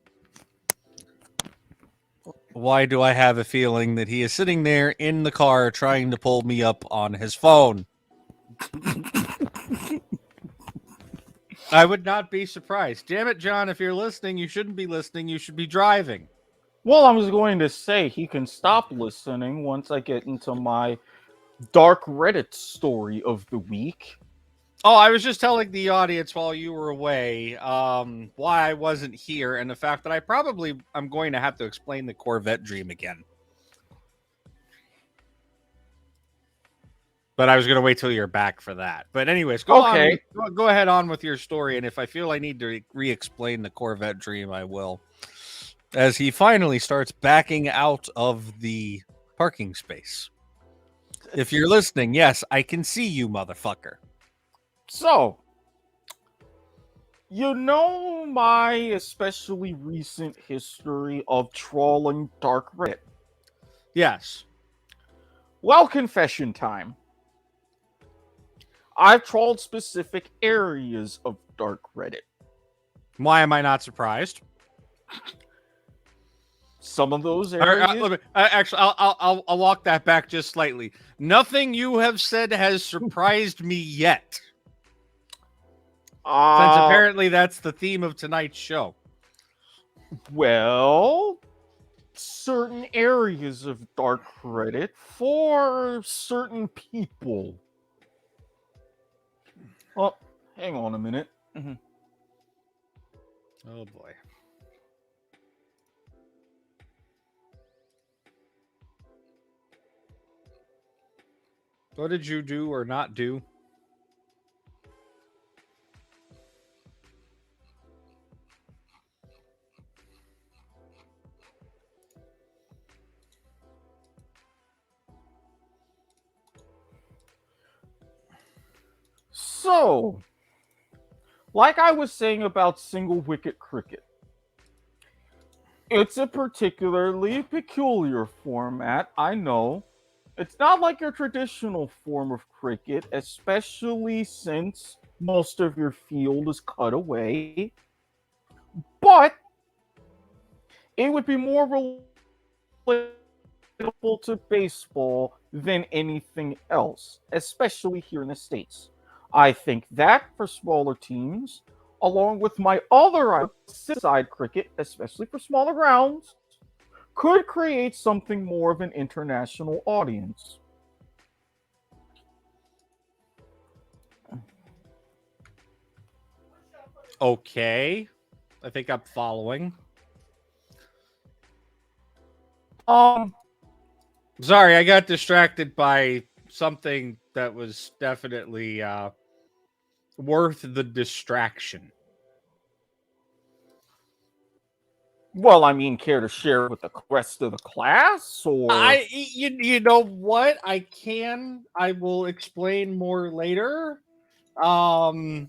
Why do I have a feeling that he is sitting there in the car trying to pull me up on his phone? I would not be surprised. Damn it, John, if you're listening, you shouldn't be listening. You should be driving. Well, I was going to say he can stop listening once I get into my dark Reddit story of the week. Oh, I was just telling the audience while you were away why I wasn't here and the fact that I'm going to have to explain the Corvette dream again. But I was going to wait till you're back for that. But anyways, go ahead on with your story, and if I feel I need to re-explain the Corvette dream, I will. As he finally starts backing out of the parking space. If you're listening, yes, I can see you, motherfucker. So, you know my especially recent history of trawling dark Reddit. Yes. Well, confession time. I've trawled specific areas of dark Reddit. Why am I not surprised? Some of those areas. Actually, I'll walk that back just slightly. Nothing you have said has surprised me yet. Since apparently that's the theme of tonight's show. Well, certain areas of dark Reddit for certain people. Oh, hang on a minute. Oh boy. What did you do or not do? So, like I was saying about single wicket cricket, it's a particularly peculiar format, I know. It's not like your traditional form of cricket, especially since most of your field is cut away. But it would be more relatable to baseball than anything else, especially here in the States. I think that for smaller teams, along with my other side cricket, especially for smaller grounds, could create something more of an international audience. Okay. I think I'm following. Sorry, I got distracted by something that was definitely worth the distraction. Well, I mean, care to share with the rest of the class, or You know what? I will explain more later. Again,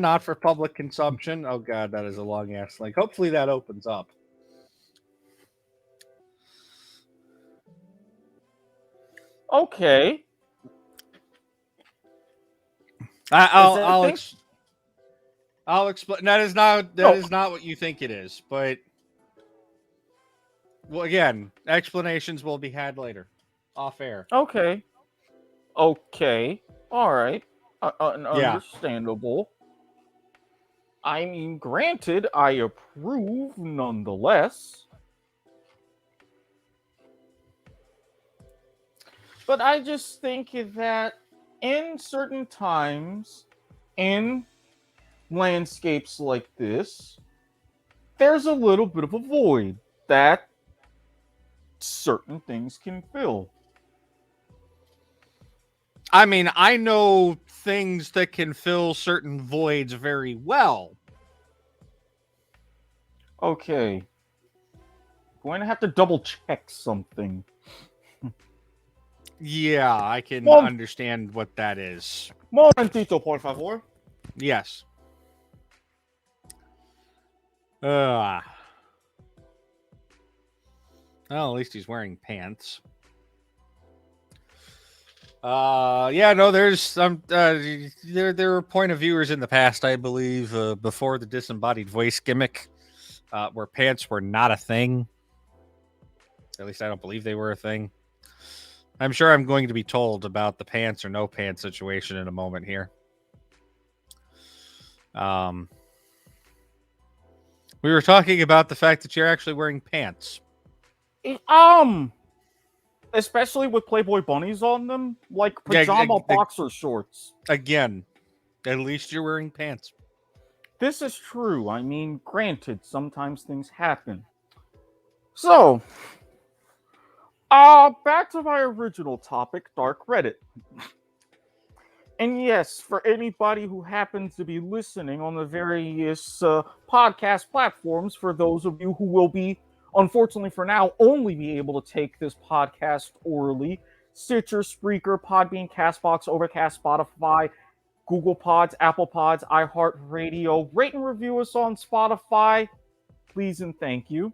not for public consumption. Oh god, that is a long ass link. Hopefully that opens up. okay? I'll explain. That is not what you think it is. But well, again, explanations will be had later, off air. Okay, all right, understandable. I mean, granted, I approve nonetheless. But I just think that in certain times, in landscapes like this, there's a little bit of a void that certain things can fill. I mean, I know things that can fill certain voids very well. Okay. Going to have to double check something. Yeah, I can understand what that is. Momentito, por favor. Yes. Well, at least he's wearing pants. Yeah, no, there's some there were point of viewers in the past, I believe, before the disembodied voice gimmick, where pants were not a thing. At least I don't believe they were a thing. I'm sure I'm going to be told about the pants or no pants situation in a moment here. We were talking about the fact that you're actually wearing pants. Especially with Playboy bunnies on them, like Yeah, pajama boxer shorts. Again, at least you're wearing pants. This is true. I mean, granted, sometimes things happen. So, back to my original topic, Dark Reddit. And yes, for anybody who happens to be listening on the various podcast platforms, for those of you who will be, unfortunately for now, only be able to take this podcast orally, Stitcher, Spreaker, Podbean, Castbox, Overcast, Spotify, Google Pods, Apple Pods, iHeartRadio. Rate and review us on Spotify, please and thank you.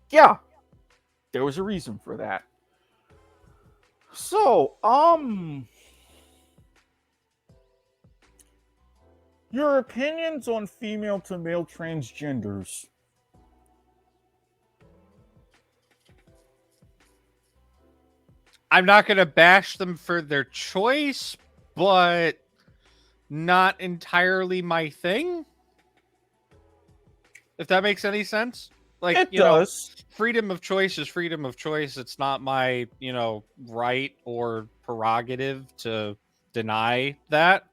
Yeah, there was a reason for that. So, your opinions on female to male transgenders. I'm not going to bash them for their choice, but not entirely my thing. If that makes any sense. Like, It does. Freedom of choice is freedom of choice. It's not my, right or prerogative to deny that.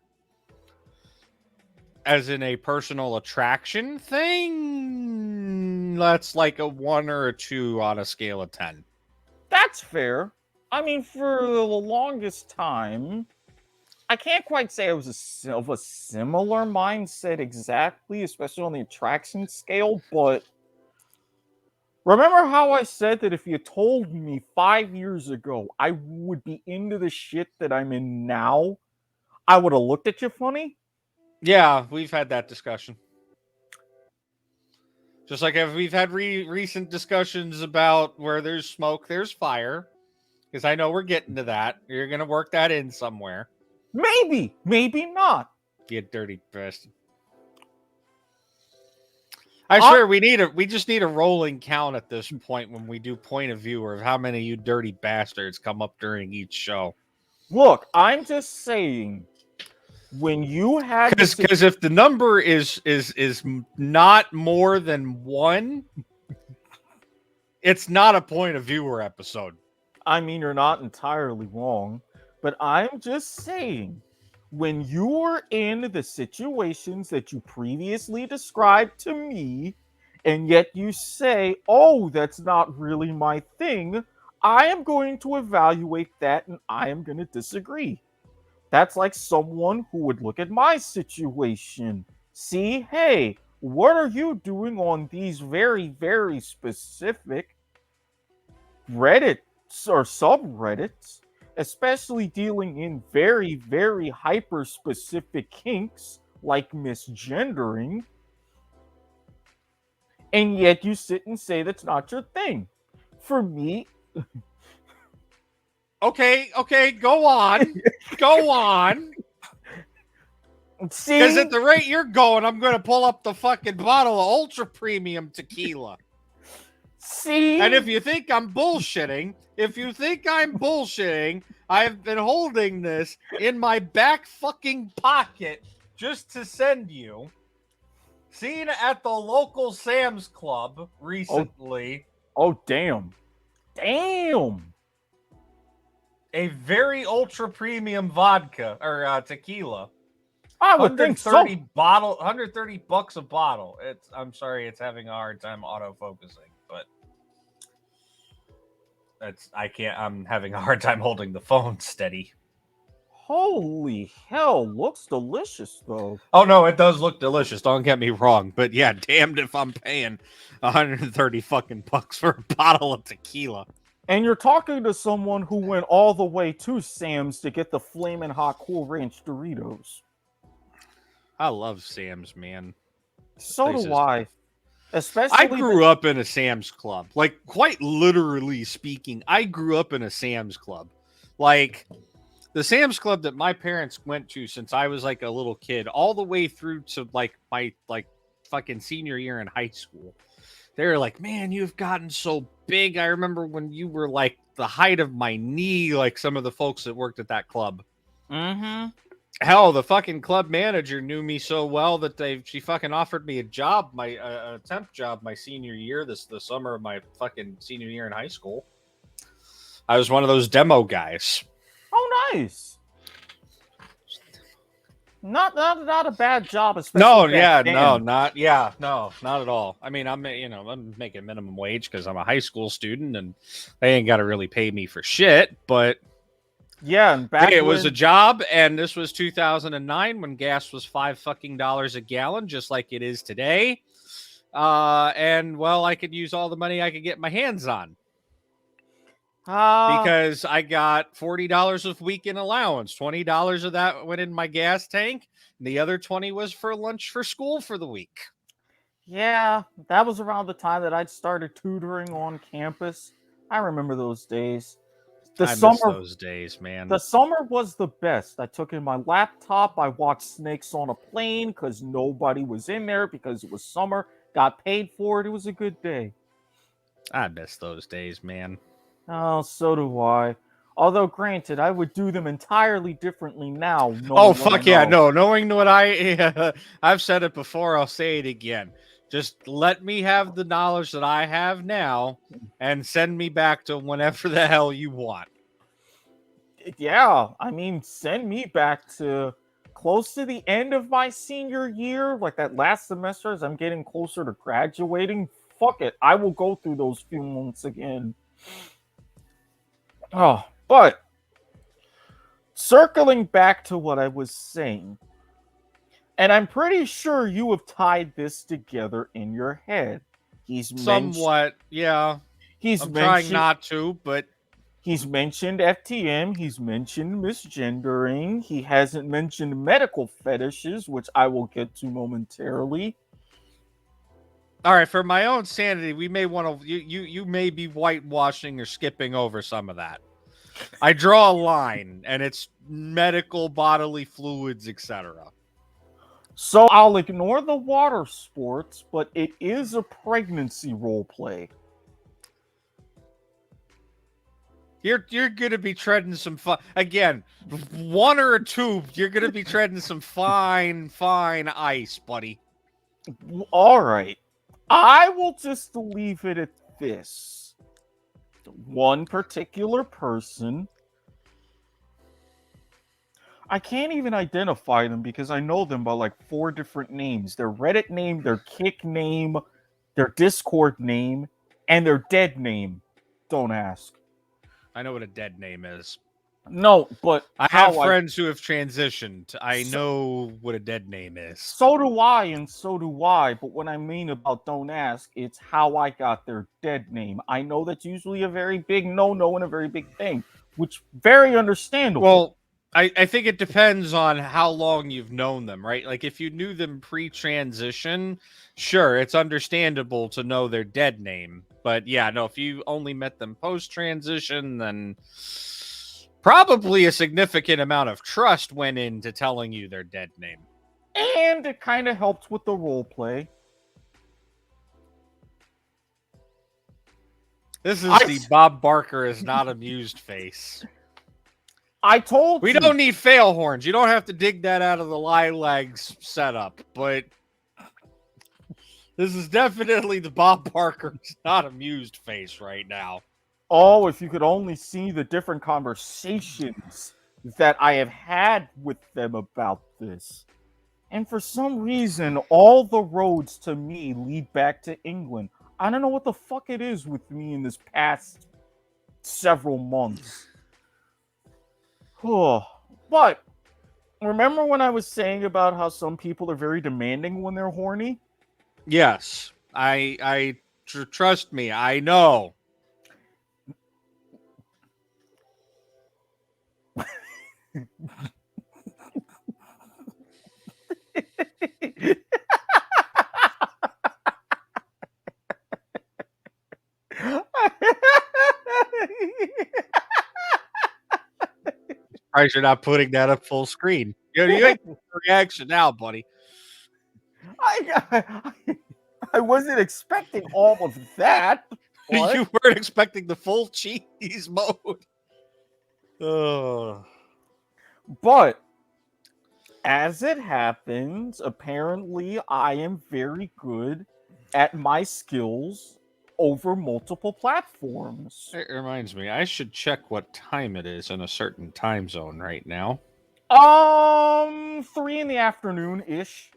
As in a personal attraction thing, that's like a 1 or a 2 on a scale of 10. That's fair. I mean, for the longest time, I can't quite say I was of a similar mindset exactly, especially on the attraction scale, but remember how I said that if you told me 5 years ago I would be into the shit that I'm in now, I would have looked at you funny? Yeah, we've had that discussion. Just like if we've had recent discussions about where there's smoke, there's fire. Because I know we're getting to that. You're going to work that in somewhere. Maybe, maybe not. You dirty bastard. I swear we just need a rolling count at this point when we do point of view of how many you dirty bastards come up during each show. Look, I'm just saying, when you had because if the number is not more than 1, it's not a point of viewer episode. I mean, you're not entirely wrong, but I'm just saying, when you're in the situations that you previously described to me, and yet you say, oh, that's not really my thing, I am going to evaluate that and I am going to disagree. That's like someone who would look at my situation. See, hey, what are you doing on these very, very specific Reddit or subreddits, especially dealing in very, very hyper specific kinks like misgendering, and yet you sit and say that's not your thing. For me, okay, go on. Go on. See? Because at the rate you're going, I'm going to pull up the fucking bottle of ultra premium tequila. See? And if you think I'm bullshitting, I've been holding this in my back fucking pocket just to send you. Seen at the local Sam's Club recently. Oh damn. Damn. A very ultra premium vodka or tequila. I would think so. $130 a bottle. I'm sorry, it's having a hard time auto-focusing, but I'm having a hard time holding the phone steady. Holy hell, looks delicious though. Oh no, it does look delicious, don't get me wrong, but yeah, damned if I'm paying 130 fucking bucks for a bottle of tequila. And you're talking to someone who went all the way to Sam's to get the Flamin' Hot Cool Ranch Doritos. I love Sam's, man. So do I. I Especially grew up in a Sam's Club. Like, quite literally speaking, I grew up in a Sam's Club. Like, the Sam's Club that my parents went to since I was like a little kid, all the way through to like my fucking senior year in high school. They were like, man, you've gotten so big. I remember when you were like the height of my knee, like some of the folks that worked at that club. Mm-hmm. Hell, the fucking club manager knew me so well that she fucking offered me a job, my a temp job, my senior year, the summer of my fucking senior year in high school. I was one of those demo guys. Oh, nice. Not a bad job, No, especially back yeah, then. not at all. I mean, I'm making minimum wage because I'm a high school student, and they ain't got to really pay me for shit. But Yeah, and back hey, it was a when job, and this was 2009 when gas was $5 a gallon, just like it is today. And well, I could use all the money I could get my hands on because I got $40 of weekend allowance. $20 of that went in my gas tank, and the other 20 was for lunch for school for the week. yeah, that was around the time that I'd started tutoring on campus. I remember those days. The I miss summer those days, man. the summer was the best. I took in my laptop, I watched Snakes on a Plane because nobody was in there because it was summer, got paid for it. It was a good day. I miss those days, man. Oh, so do I. Although, granted, I would do them entirely differently now, Oh knowing what I fuck yeah, know. no. Knowing what I've said it before, I'll say it again. Just let me have the knowledge that I have now and send me back to whenever the hell you want. Yeah, I mean, send me back to close to the end of my senior year, like that last semester as I'm getting closer to graduating. Fuck it, I will go through those few months again. Oh, but circling back to what I was saying, and I'm pretty sure you have tied this together in your head. He's mentioned Somewhat, yeah. he's I'm trying mentioned not to, but he's mentioned FTM, he's mentioned misgendering, he hasn't mentioned medical fetishes, which I will get to momentarily. all right, for my own sanity, we may want to you may be whitewashing or skipping over some of that. I draw a line and it's medical bodily fluids, etc. So I'll ignore the water sports, but it is a pregnancy role play. You're gonna be treading some fine again. One or a two, you're gonna be treading some fine ice, buddy. All right. I will just leave it at this. One particular person. I can't even identify them because I know them by like 4 different names. Their Reddit name, their Kick name, their Discord name, and their dead name. Don't ask. I know what a dead name is. No, but I have how I friends who have transitioned. I so, know what a dead name is. so do I, and so do I. But what I mean about don't ask, it's how I got their dead name. I know that's usually a very big no-no and a very big thing, which very understandable. Well, I think it depends on how long you've known them, right? Like if you knew them pre-transition, sure, it's understandable to know their dead name. But yeah, no, if you only met them post-transition, then probably a significant amount of trust went into telling you their dead name. And it kind of helps with the role play. This is the Bob Barker is not amused face. I told We you. don't need fail horns. You don't have to dig that out of the Lilags setup, but this is definitely the Bob Barker's not amused face right now. Oh, if you could only see the different conversations that I have had with them about this. And for some reason, all the roads to me lead back to England. I don't know what the fuck it is with me in this past several months. But remember when I was saying about how some people are very demanding when they're horny? Yes, trust me, I know. surprised you're not putting that up full screen. You ain't got a reaction now, buddy. I wasn't expecting all of that. What? You weren't expecting the full cheese mode. Oh. But as it happens, apparently I am very good at my skills over multiple platforms. It reminds me, I should check what time it is in a certain time zone right now. 3 in the afternoon ish.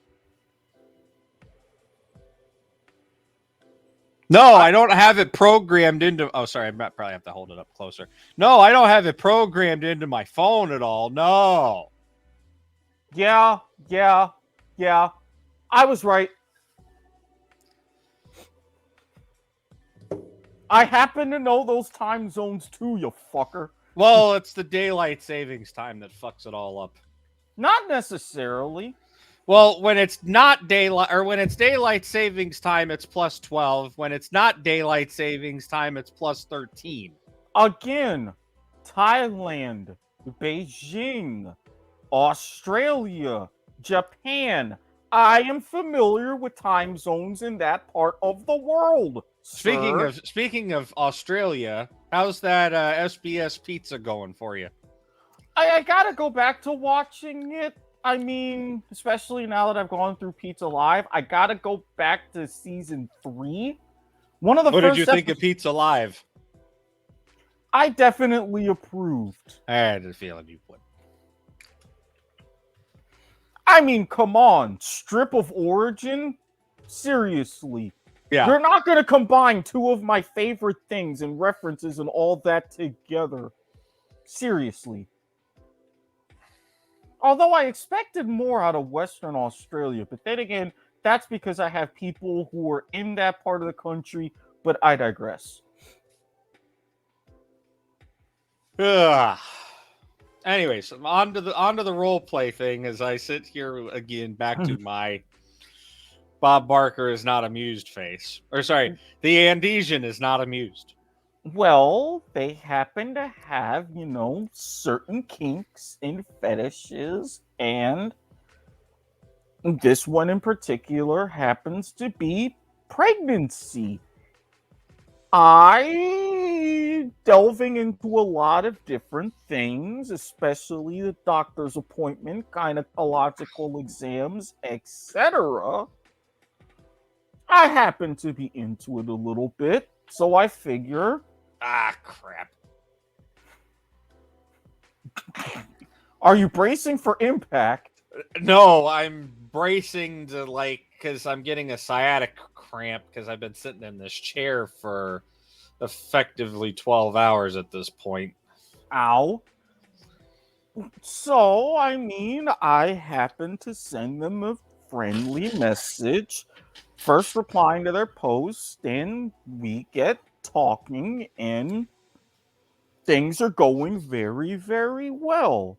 No, I don't have it programmed into. Oh, sorry, I probably have to hold it up closer. No, I don't have it programmed into my phone at all. No. Yeah. I was right. I happen to know those time zones too, you fucker. Well, it's the daylight savings time that fucks it all up. Not necessarily. Well, when it's not daylight, or when it's daylight savings time, it's plus 12. When it's not daylight savings time, it's plus 13. Again, Thailand, Beijing, Australia, Japan. I am familiar with time zones in that part of the world. Speaking of Australia, how's that SBS pizza going for you? I gotta go back to watching it. I mean, especially now that I've gone through Pizza Live, I gotta go back to season 3. One of the What first did you think of Pizza Live? I definitely approved. I had a feeling you would. I mean, come on, Strip of Origin? Seriously. Yeah. You're not going to combine two of my favorite things and references and all that together. Seriously. Although I expected more out of Western Australia, but then again, that's because I have people who are in that part of the country, but I digress. Ugh. Anyways, on to the role play thing as I sit here again back to my Bob Barker is not amused face. Or sorry, the Andesian is not amused. Well, they happen to have, certain kinks and fetishes, and this one in particular happens to be pregnancy. Delving into a lot of different things, especially the doctor's appointment, gynecological exams, etc. I happen to be into it a little bit, so I figure... Ah, crap. Are you bracing for impact? No, I'm bracing to, because I'm getting a sciatic cramp because I've been sitting in this chair for effectively 12 hours at this point. Ow. So, I happen to send them a friendly message, first replying to their post, and we get talking, and things are going very, very well.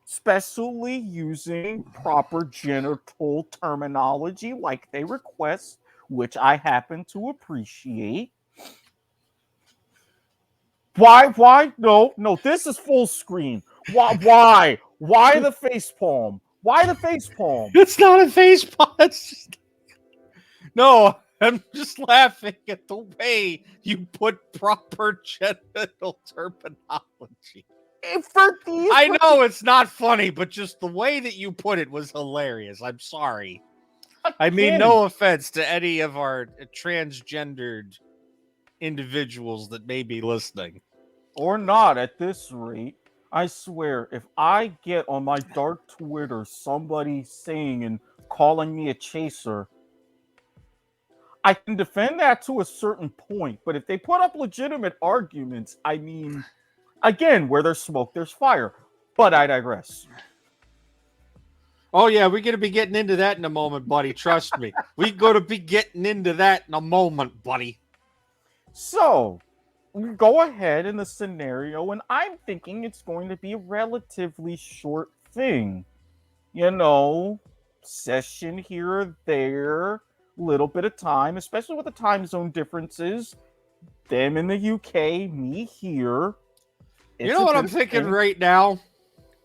Especially using proper genital terminology like they request, which I happen to appreciate. Why? No, this is full screen. Why? Why the facepalm? Why the facepalm? It's not a facepalm. It's just... No, I'm just laughing at the way you put proper genital terminology. I know it's not funny, but just the way that you put it was hilarious. I'm sorry. I mean, no offense to any of our transgendered individuals that may be listening. Or not at this rate. I swear, if I get on my dark Twitter somebody saying and calling me a chaser, I can defend that to a certain point. But if they put up legitimate arguments, again, where there's smoke, there's fire. But I digress. Oh, yeah, we're going to be getting into that in a moment, buddy. Trust me. We're going to be getting into that in a moment, buddy. So, we go ahead in the scenario, and I'm thinking it's going to be a relatively short thing. Session here or there, little bit of time, especially with the time zone differences. Them in the UK, me here. You know what I'm thinking right now?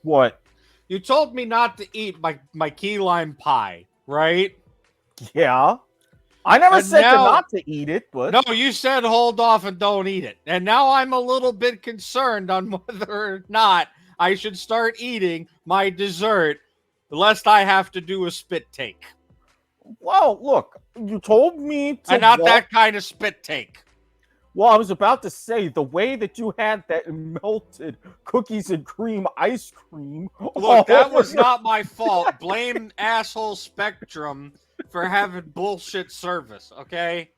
What? You told me not to eat my key lime pie, right? Yeah. I never And said now- not to eat it, but No, you said hold off and don't eat it. And now I'm a little bit concerned on whether or not I should start eating my dessert, lest I have to do a spit take. well, look, you told me to And not walk. that kind of spit take. Well, I was about to say the way that you had that melted cookies and cream ice cream. Look, that over was your- not my fault. Blame asshole Spectrum for having bullshit service, okay?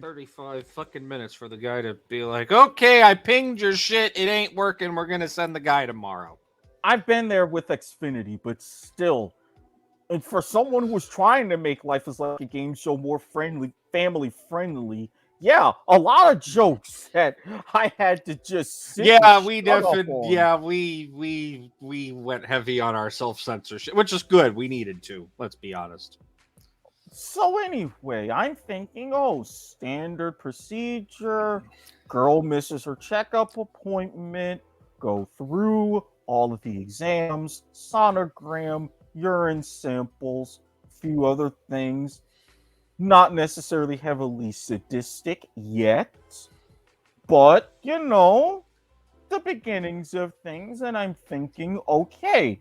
35 fucking minutes for the guy to be like, okay, I pinged your shit. It ain't working. We're going to send the guy tomorrow. I've been there with Xfinity, but still, and for someone who was trying to make Life is Like a Game Show more friendly, family friendly, yeah, a lot of jokes that I had to just sit Yeah, and we shut up definitely, on. yeah, we went heavy on our self-censorship, which is good. We needed to, let's be honest. So anyway, I'm thinking, oh, standard procedure. Girl misses her checkup appointment. Go through all of the exams, sonogram, urine samples, few other things. Not necessarily heavily sadistic yet, but you know, the beginnings of things. And I'm thinking, okay,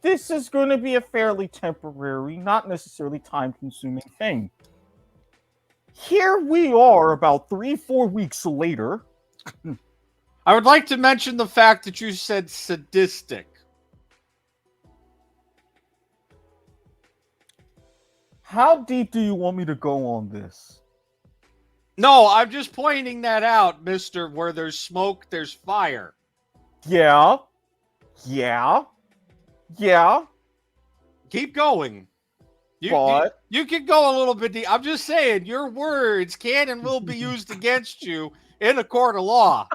this is going to be a fairly temporary, not necessarily time consuming thing. Here we are about 3-4 weeks later. I would like to mention the fact that you said sadistic. How deep do you want me to go on this? No, I'm just pointing that out, mister. Where there's smoke, there's fire. Yeah. Keep going. But You can go a little bit deep. I'm just saying, your words can and will be used against you in a court of law.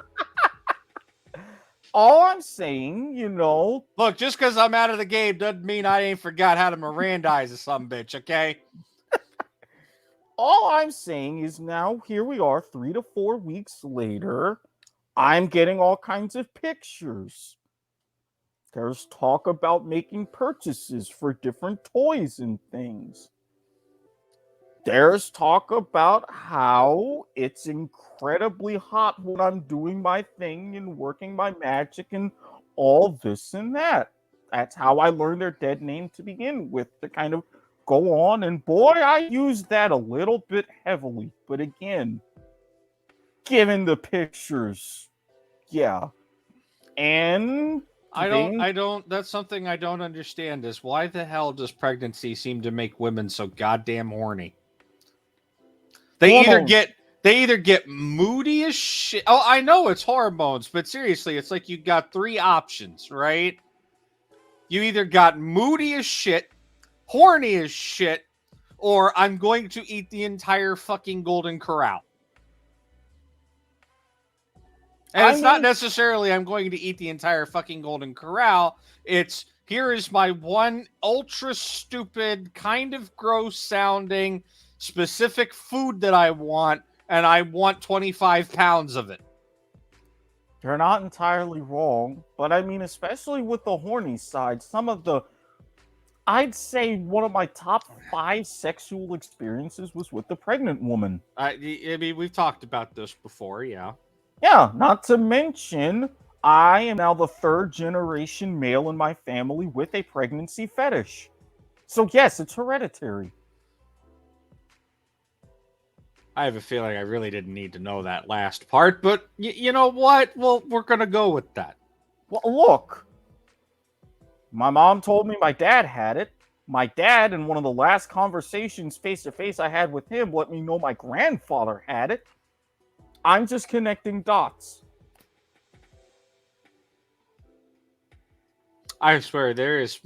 all I'm saying, you know, Look, just because I'm out of the game doesn't mean I ain't forgot how to Mirandize a sumbitch, okay? all I'm saying is now here we are 3 to 4 weeks later. I'm getting all kinds of pictures. There's talk about making purchases for different toys and things. There's talk about how it's incredibly hot when I'm doing my thing and working my magic and all this and that. That's how I learned their dead name to begin with, to kind of go on. And boy, I used that a little bit heavily. But again, given the pictures, yeah. And That's something I don't understand is why the hell does pregnancy seem to make women so goddamn horny? They either get moody as shit. Oh, I know it's hormones, but seriously, it's like you got three options, right? You either got moody as shit, horny as shit, or I'm going to eat the entire fucking Golden Corral. And it's not necessarily I'm going to eat the entire fucking Golden Corral. It's here is my one ultra stupid, kind of gross sounding, specific food that I want, and I want 25 pounds of it. they're not entirely wrong, but I mean, especially with the horny side, I'd say one of my top 5 sexual experiences was with the pregnant woman. I mean, we've talked about this before, yeah. Yeah, not to mention, I am now the 3rd generation male in my family with a pregnancy fetish. So yes, it's hereditary. I have a feeling I really didn't need to know that last part, but you know what? Well, we're going to go with that. Well, look, my mom told me my dad had it. My dad, in one of the last conversations face-to-face I had with him, let me know my grandfather had it. I'm just connecting dots. I swear, there is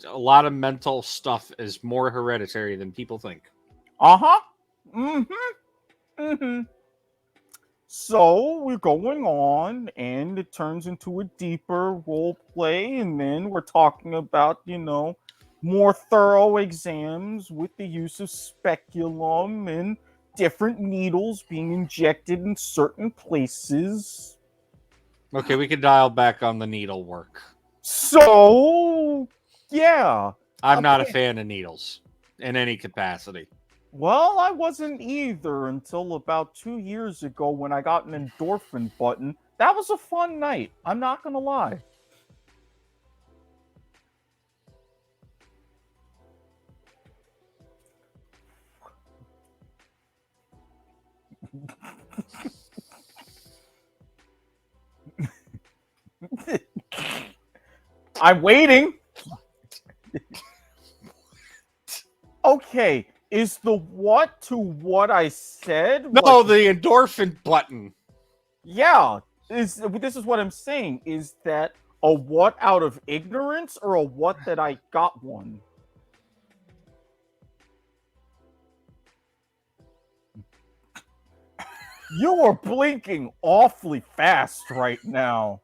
a lot of mental stuff is more hereditary than people think. Uh-huh. So we're going on, and it turns into a deeper role play, and then we're talking about, you know, more thorough exams with the use of speculum and different needles being injected in certain places. Okay, we can dial back on the needlework. So, yeah. I'm not a fan of needles in any capacity. Well, I wasn't either until about 2 years ago when I got an endorphin button. That was a fun night. I'm not gonna lie. I'm waiting. Okay, is the what to what I said? No, Like, the endorphin button. yeah, this is what I'm saying. Is that a what out of ignorance or a what that I got one? You are blinking awfully fast right now.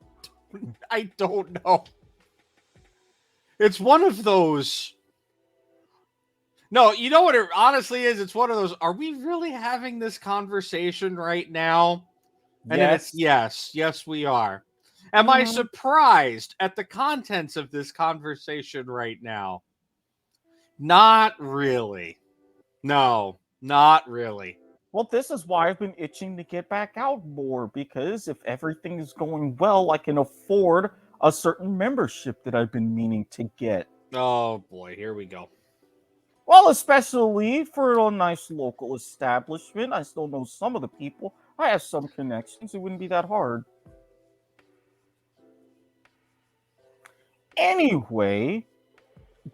I don't know. It's one of those. No, you know what it honestly is? It's one of those. Are we really having this conversation right now? And then it's yes, we are. Am I surprised at the contents of this conversation right now? Not really. No, not really. Well, this is why I've been itching to get back out more, because if everything is going well, I can afford a certain membership that I've been meaning to get. Oh boy, here we go. Well, especially for a nice local establishment. I still know some of the people. I have some connections. It wouldn't be that hard. Anyway,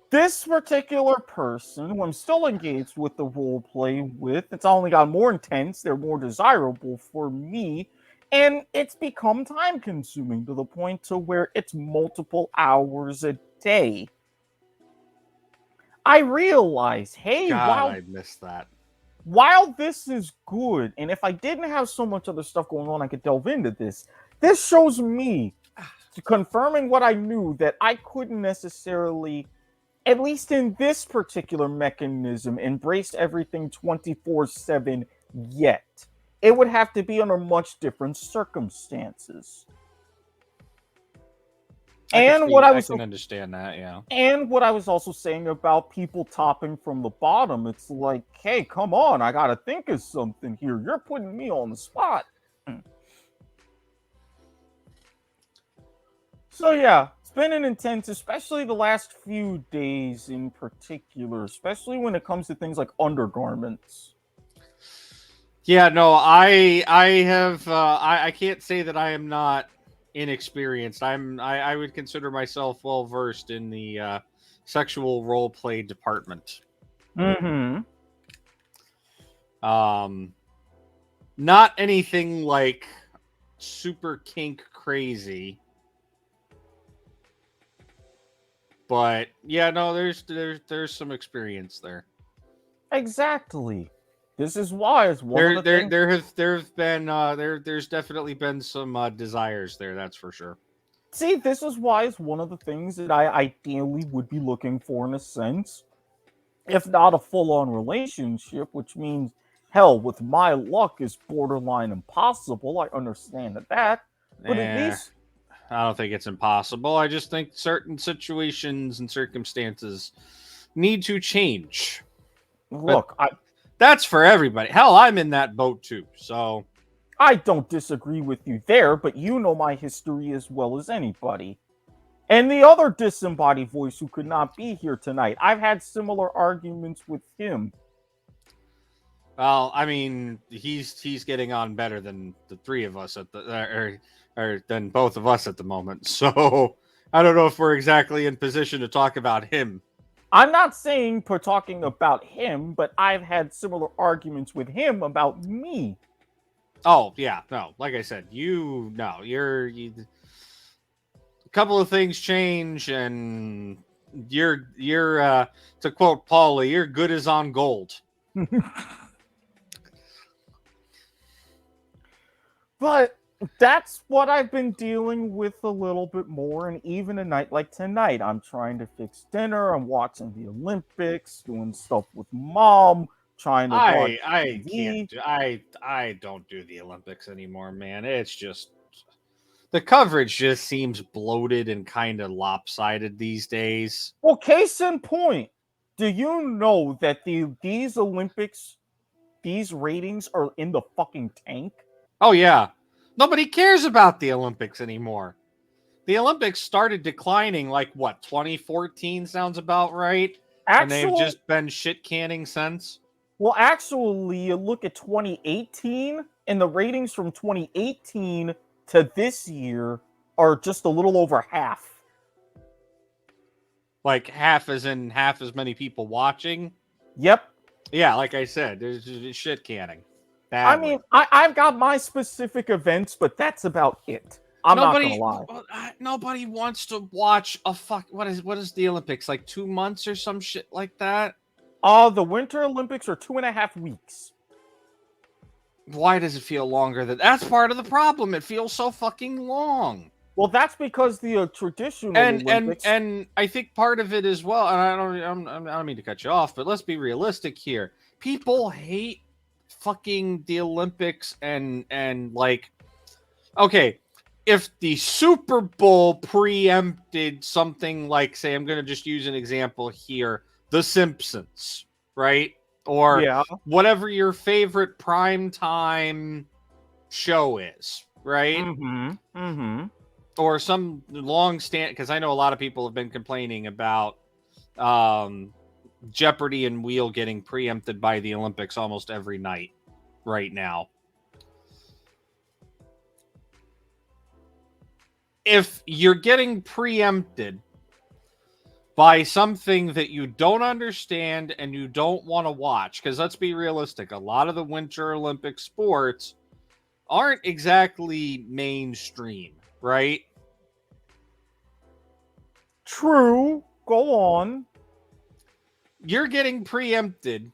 this particular person, who I'm still engaged with the role play with, it's only got more intense. They're more desirable for me. And it's become time consuming to the point to where it's multiple hours a day. I realize, hey, God, I missed that. while this is good, and if I didn't have so much other stuff going on, I could delve into this. This shows me, confirming what I knew, that I couldn't necessarily, at least in this particular mechanism, embrace everything 24/7 yet. It would have to be under much different circumstances. I can understand that, yeah. And what I was also saying about people topping from the bottom, it's like, hey, come on, I gotta think of something here. You're putting me on the spot. So yeah, it's been an intense, especially the last few days in particular, especially when it comes to things like undergarments. Yeah, no, I can't say that I am not inexperienced. I would consider myself well versed in the sexual role play department. Mm-hmm. Not anything like super kink crazy. But yeah, no, there's some experience there. Exactly. This is why it's one of the things. There's definitely been some desires there, that's for sure. See, this is why it's one of the things that I ideally would be looking for in a sense. If not a full-on relationship, which means, hell, with my luck is borderline impossible. I understand that. But at least I don't think it's impossible. I just think certain situations and circumstances need to change. Look, that's for everybody. Hell, I'm in that boat too. So I don't disagree with you there, but you know my history as well as anybody. And the other disembodied voice who could not be here tonight, I've had similar arguments with him. Well, I mean, he's getting on better than the three of us at the or than both of us at the moment. So I don't know if we're exactly in position to talk about him. I'm not saying for talking about him, but I've had similar arguments with him about me. Oh yeah, no, like I said, you're a couple of things change, and you're to quote Paulie, you're good as on gold. But that's what I've been dealing with a little bit more, and even a night like tonight, I'm trying to fix dinner, I'm watching the Olympics, doing stuff with mom, trying to watch I TV. can't do, I don't do the Olympics anymore, man. It's just The coverage just seems bloated and kind of lopsided these days. Well, case in point, do you know that these Olympics, these ratings are in the fucking tank? Oh, yeah. Nobody cares about the Olympics anymore. The Olympics started declining like, what, 2014 sounds about right? And they've just been shit canning since? Well, actually, you look at 2018, and the ratings from 2018 to this year are just a little over half. Like half as many people watching? Yep. Yeah, like I said, there's just shit canning. I mean, I've got my specific events, but that's about it. I'm not gonna lie. Nobody wants to watch a what is the Olympics, like 2 months or some shit like that? The Winter Olympics are 2.5 weeks. Why does it feel longer? That's part of the problem. It feels so fucking long. Well, that's because the traditional Olympics... and I think part of it as well. And I don't mean to cut you off, but let's be realistic here. People hate fucking the Olympics and like, okay, if the Super Bowl preempted something like, say, I'm going to just use an example here, The Simpsons, right? Or whatever your favorite primetime show is, right? Mm-hmm. Mm-hmm. Or some long stand, because I know a lot of people have been complaining about Jeopardy and Wheel getting preempted by the Olympics almost every night right now. If you're getting preempted by something that you don't understand and you don't want to watch, because let's be realistic, a lot of the Winter Olympic sports aren't exactly mainstream, right? True. Go on. You're getting preempted.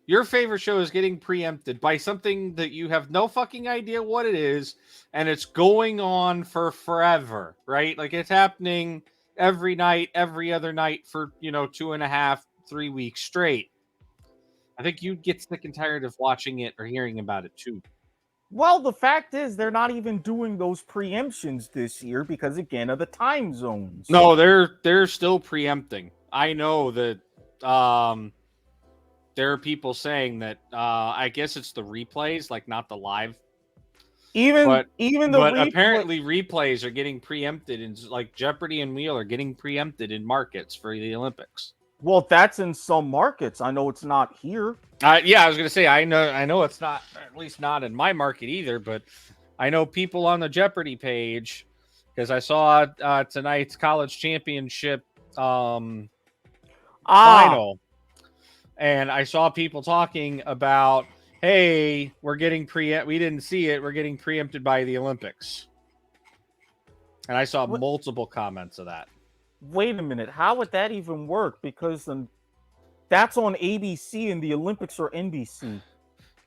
Your favorite show is getting preempted by something that you have no fucking idea what it is, and it's going on for forever, right? Like it's happening every night, every other night for, 2.5, 3 weeks straight. I think you'd get sick and tired of watching it or hearing about it too. Well, the fact is they're not even doing those preemptions this year because, again, of the time zones. No, they're still preempting. I know that there are people saying that I guess it's the replays, like not the live. But apparently replays are getting preempted, and like Jeopardy and Wheel are getting preempted in markets for the Olympics. Well, that's in some markets. I know it's not here. Yeah, I was gonna say I know it's not, at least not in my market either. But I know people on the Jeopardy page, because I saw tonight's college championship final, and I saw people talking about, hey, we didn't see it. We're getting preempted by the Olympics. And I saw multiple comments of that. Wait a minute. How would that even work? Because that's on ABC and the Olympics are NBC.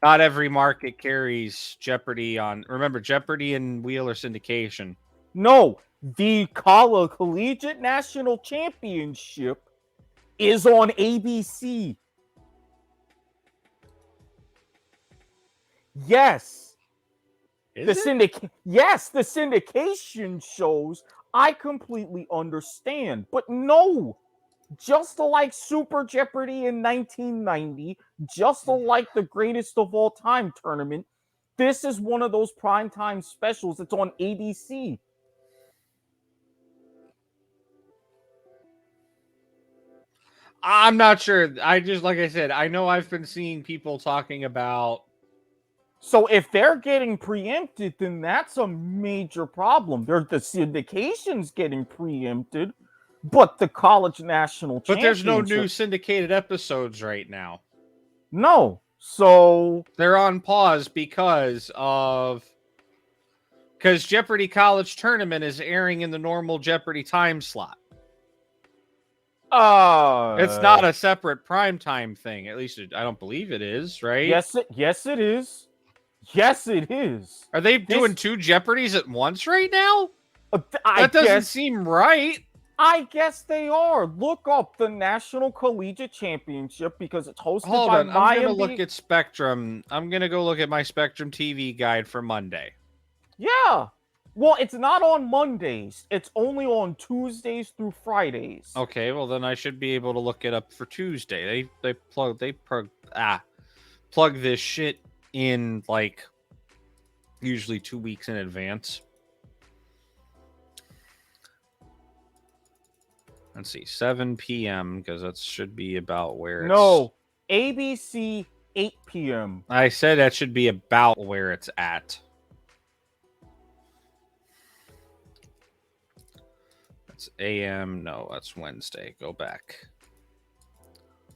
Not every market carries Jeopardy on. Remember, Jeopardy and Wheel are syndication. No, the Collegiate National Championship is on ABC. Yes. Yes, the syndication shows. I completely understand. But no, just like Super Jeopardy in 1990, just like the Greatest of All Time tournament, this is one of those primetime specials that's on ABC. I'm not sure. Like I said, I know I've been seeing people talking about. So if they're getting preempted, then that's a major problem. The syndication's getting preempted, but the college national championship... But there's no new syndicated episodes right now. No. So... They're on pause because Jeopardy College Tournament is airing in the normal Jeopardy time slot. It's not a separate primetime thing. At least I don't believe it is, right? Yes, it is. Yes, it is. Are they doing two Jeopardies at once right now? That doesn't seem right. I guess they are. Look up the National Collegiate Championship because it's hosted by I'm going to look at Spectrum. I'm going to go look at my Spectrum TV guide for Monday. Yeah. Well, it's not on Mondays. It's only on Tuesdays through Fridays. Okay, well then I should be able to look it up for Tuesday. They plug this shit in like usually 2 weeks in advance. Let's see, 7 p.m. because that should be about where No, ABC 8 p.m. I said that should be about where it's at. That's AM. No, that's Wednesday. Go back.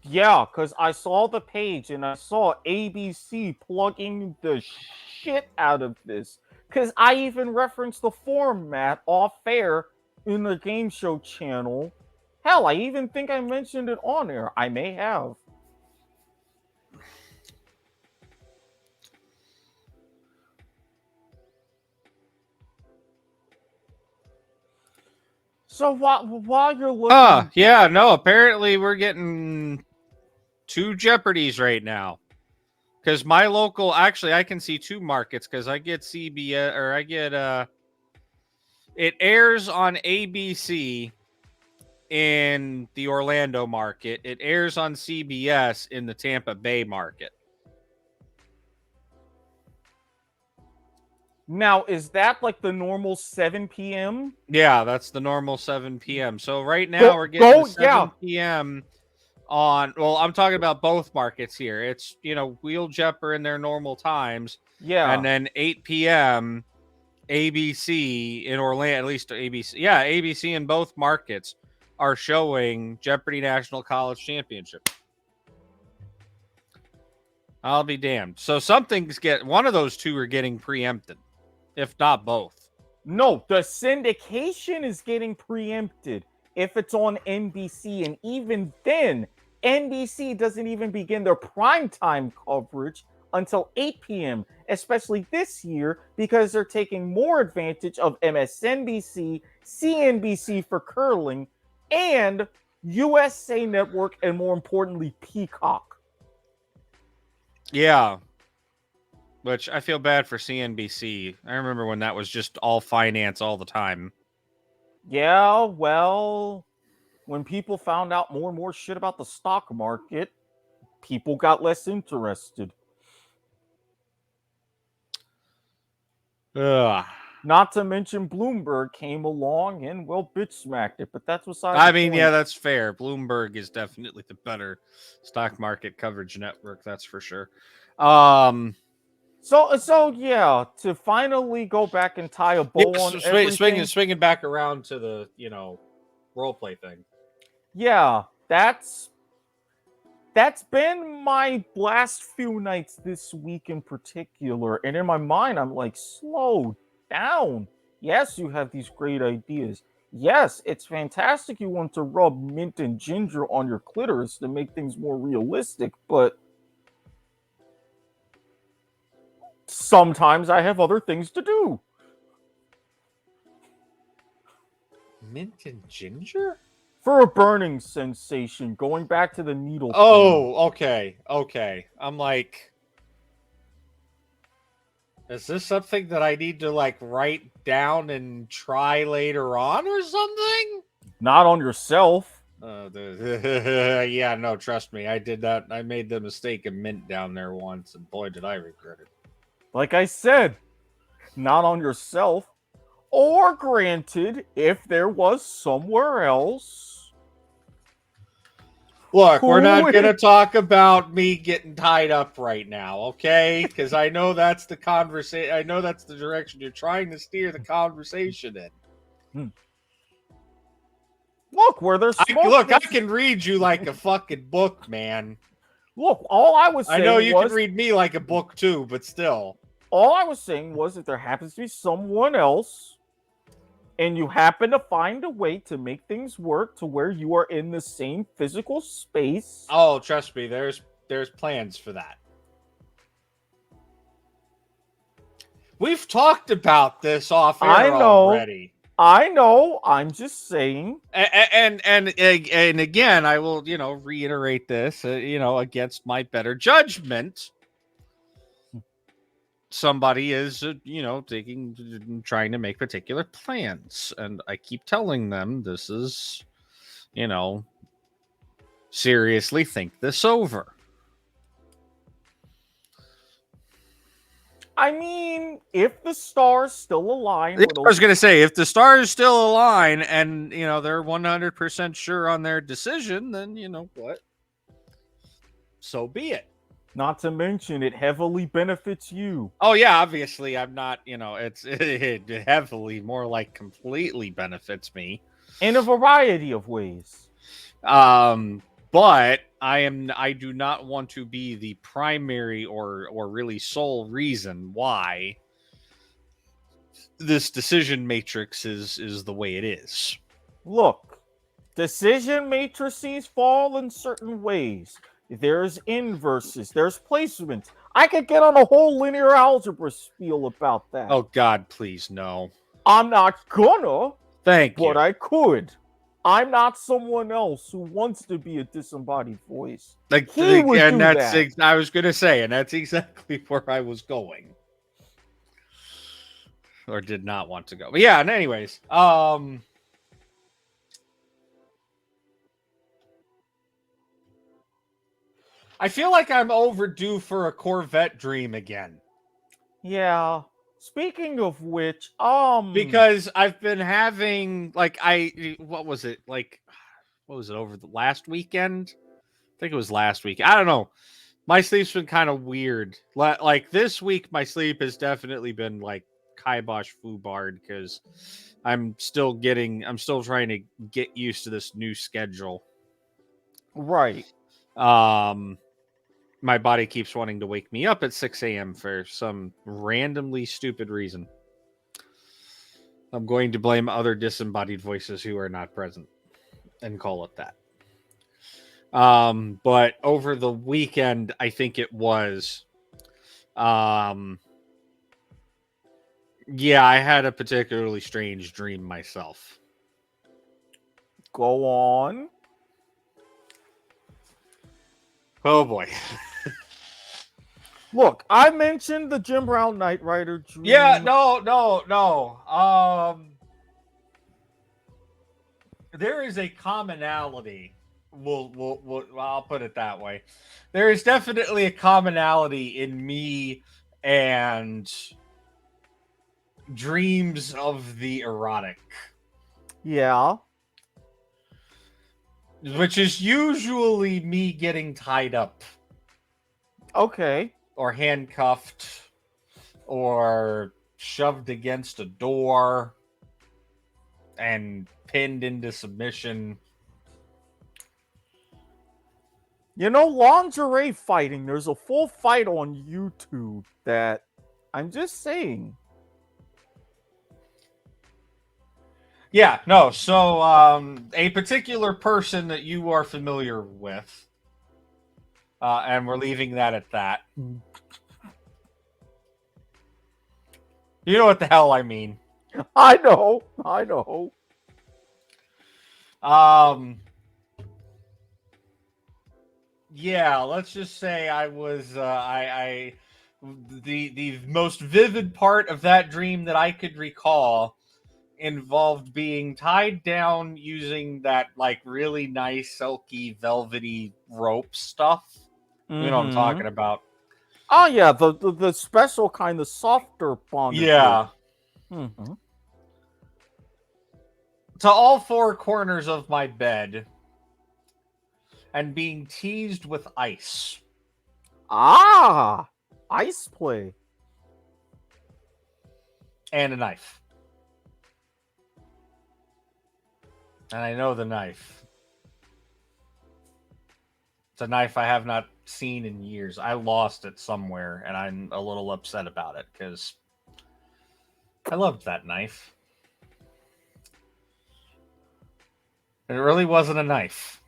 Yeah, because I saw the page and I saw ABC plugging the shit out of this. Because I even referenced the format off air in the game show channel. Hell, I even think I mentioned it on air. I may have. So while you're looking, Yeah, no. Apparently, we're getting 2 Jeopardies right now. Because my local, actually, I can see 2 markets because I get CBS or I get it airs on ABC in the Orlando market. It airs on CBS in the Tampa Bay market. now is that like the normal 7 p.m.? Yeah, that's the normal 7 p.m. So right now we're getting 7 p.m. on, well, I'm talking about both markets here. It's, Wheel Jepper in their normal times. Yeah. And then 8 p.m. ABC in Orlando, at least ABC. Yeah, ABC in both markets are showing Jeopardy National College Championship. I'll be damned. So one of those 2 are getting preempted, if not both. No, the syndication is getting preempted if it's on NBC. And even then, NBC doesn't even begin their primetime coverage until 8 p.m., especially this year, because they're taking more advantage of MSNBC, CNBC for curling, and USA Network, and more importantly, Peacock. Yeah. Which I feel bad for CNBC. I remember when that was just all finance all the time. Yeah, well, when people found out more and more shit about the stock market, people got less interested. Ugh. Not to mention Bloomberg came along and, well, bitch smacked it, but that's beside I the mean, point. yeah, that's fair. Bloomberg is definitely the better stock market coverage network, that's for sure. So yeah, to finally go back and tie a bow on everything. Swinging back around to the, role play thing. Yeah, that's been my last few nights this week in particular. And in my mind, I'm like, slow down. Yes, you have these great ideas. Yes, it's fantastic you want to rub mint and ginger on your clitoris to make things more realistic, but sometimes I have other things to do. Mint and ginger? For a burning sensation, going back to the needle thing. Okay. I'm like, is this something that I need to like write down and try later on or something? Not on yourself. Yeah, no, trust me. I did that. I made the mistake of mint down there once, and boy, did I regret it. Like I said, not on yourself. Or granted, if there was somewhere else. Look, we're not going to talk about me getting tied up right now, okay? Because I know that's the conversation. I know that's the direction you're trying to steer the conversation in. Look, where there's smoke. I can read you like a fucking book, man. Look, all I was saying I know you can read me like a book too, but still. All I was saying was that there happens to be someone else, and you happen to find a way to make things work to where you are in the same physical space. Oh, trust me, there's plans for that. We've talked about this off air already. I know. I'm just saying. And again, I will, reiterate this, against my better judgment. somebody is, trying to make particular plans, and I keep telling them this is, seriously think this over. I mean, if the stars still align, I was going to say, if the stars still align and, they're 100% sure on their decision, then you know what? So be it. Not to mention, it heavily benefits you. Oh, yeah, obviously, I'm not, it heavily, more like completely benefits me. In a variety of ways. But I do not want to be the primary or really sole reason why this decision matrix is the way it is. Look, decision matrices fall in certain ways. There's inverses, there's placements. I could get on a whole linear algebra spiel about that. Oh, God, please, no. I'm not gonna. Thank you. But I could. I'm not someone else who wants to be a disembodied voice. Like, He would and do that's that. I was gonna say, and that's exactly where I was going, or did not want to go. But yeah, and anyways, I feel like I'm overdue for a Corvette dream again. Yeah. Speaking of which, because I've been having what was it over the last weekend? I think it was last week. I don't know. My sleep's been kind of weird. Like this week, my sleep has definitely been like kibosh foobarred because I'm still trying to get used to this new schedule. right. My body keeps wanting to wake me up at 6 a.m. for some randomly stupid reason. I'm going to blame other disembodied voices who are not present and call it that. But over the weekend, I think it was, yeah, I had a particularly strange dream myself. Go on. Oh boy. Look, I mentioned the Jim Brown Knight Rider dream. Yeah, no. There is a commonality. I'll put it that way. There is definitely a commonality in me and dreams of the erotic. Yeah. Which is usually me getting tied up. Okay. Or handcuffed. Or shoved against a door. And pinned into submission. You know, lingerie fighting, there's a full fight on YouTube that I'm just saying. Yeah, no, so a particular person that you are familiar with, and we're leaving that at that. You know what the hell I mean. I know. Yeah, let's just say I was the most vivid part of that dream that I could recall involved being tied down using that like really nice silky velvety rope stuff. You know what I'm talking about. Oh yeah, the special kind of softer bondage. Yeah. Mm-hmm. To all four corners of my bed and being teased with ice. Ah, ice play. And a knife. And I know the knife. It's a knife I have not seen in years. I lost it somewhere, and I'm a little upset about it because I loved that knife. It really wasn't a knife.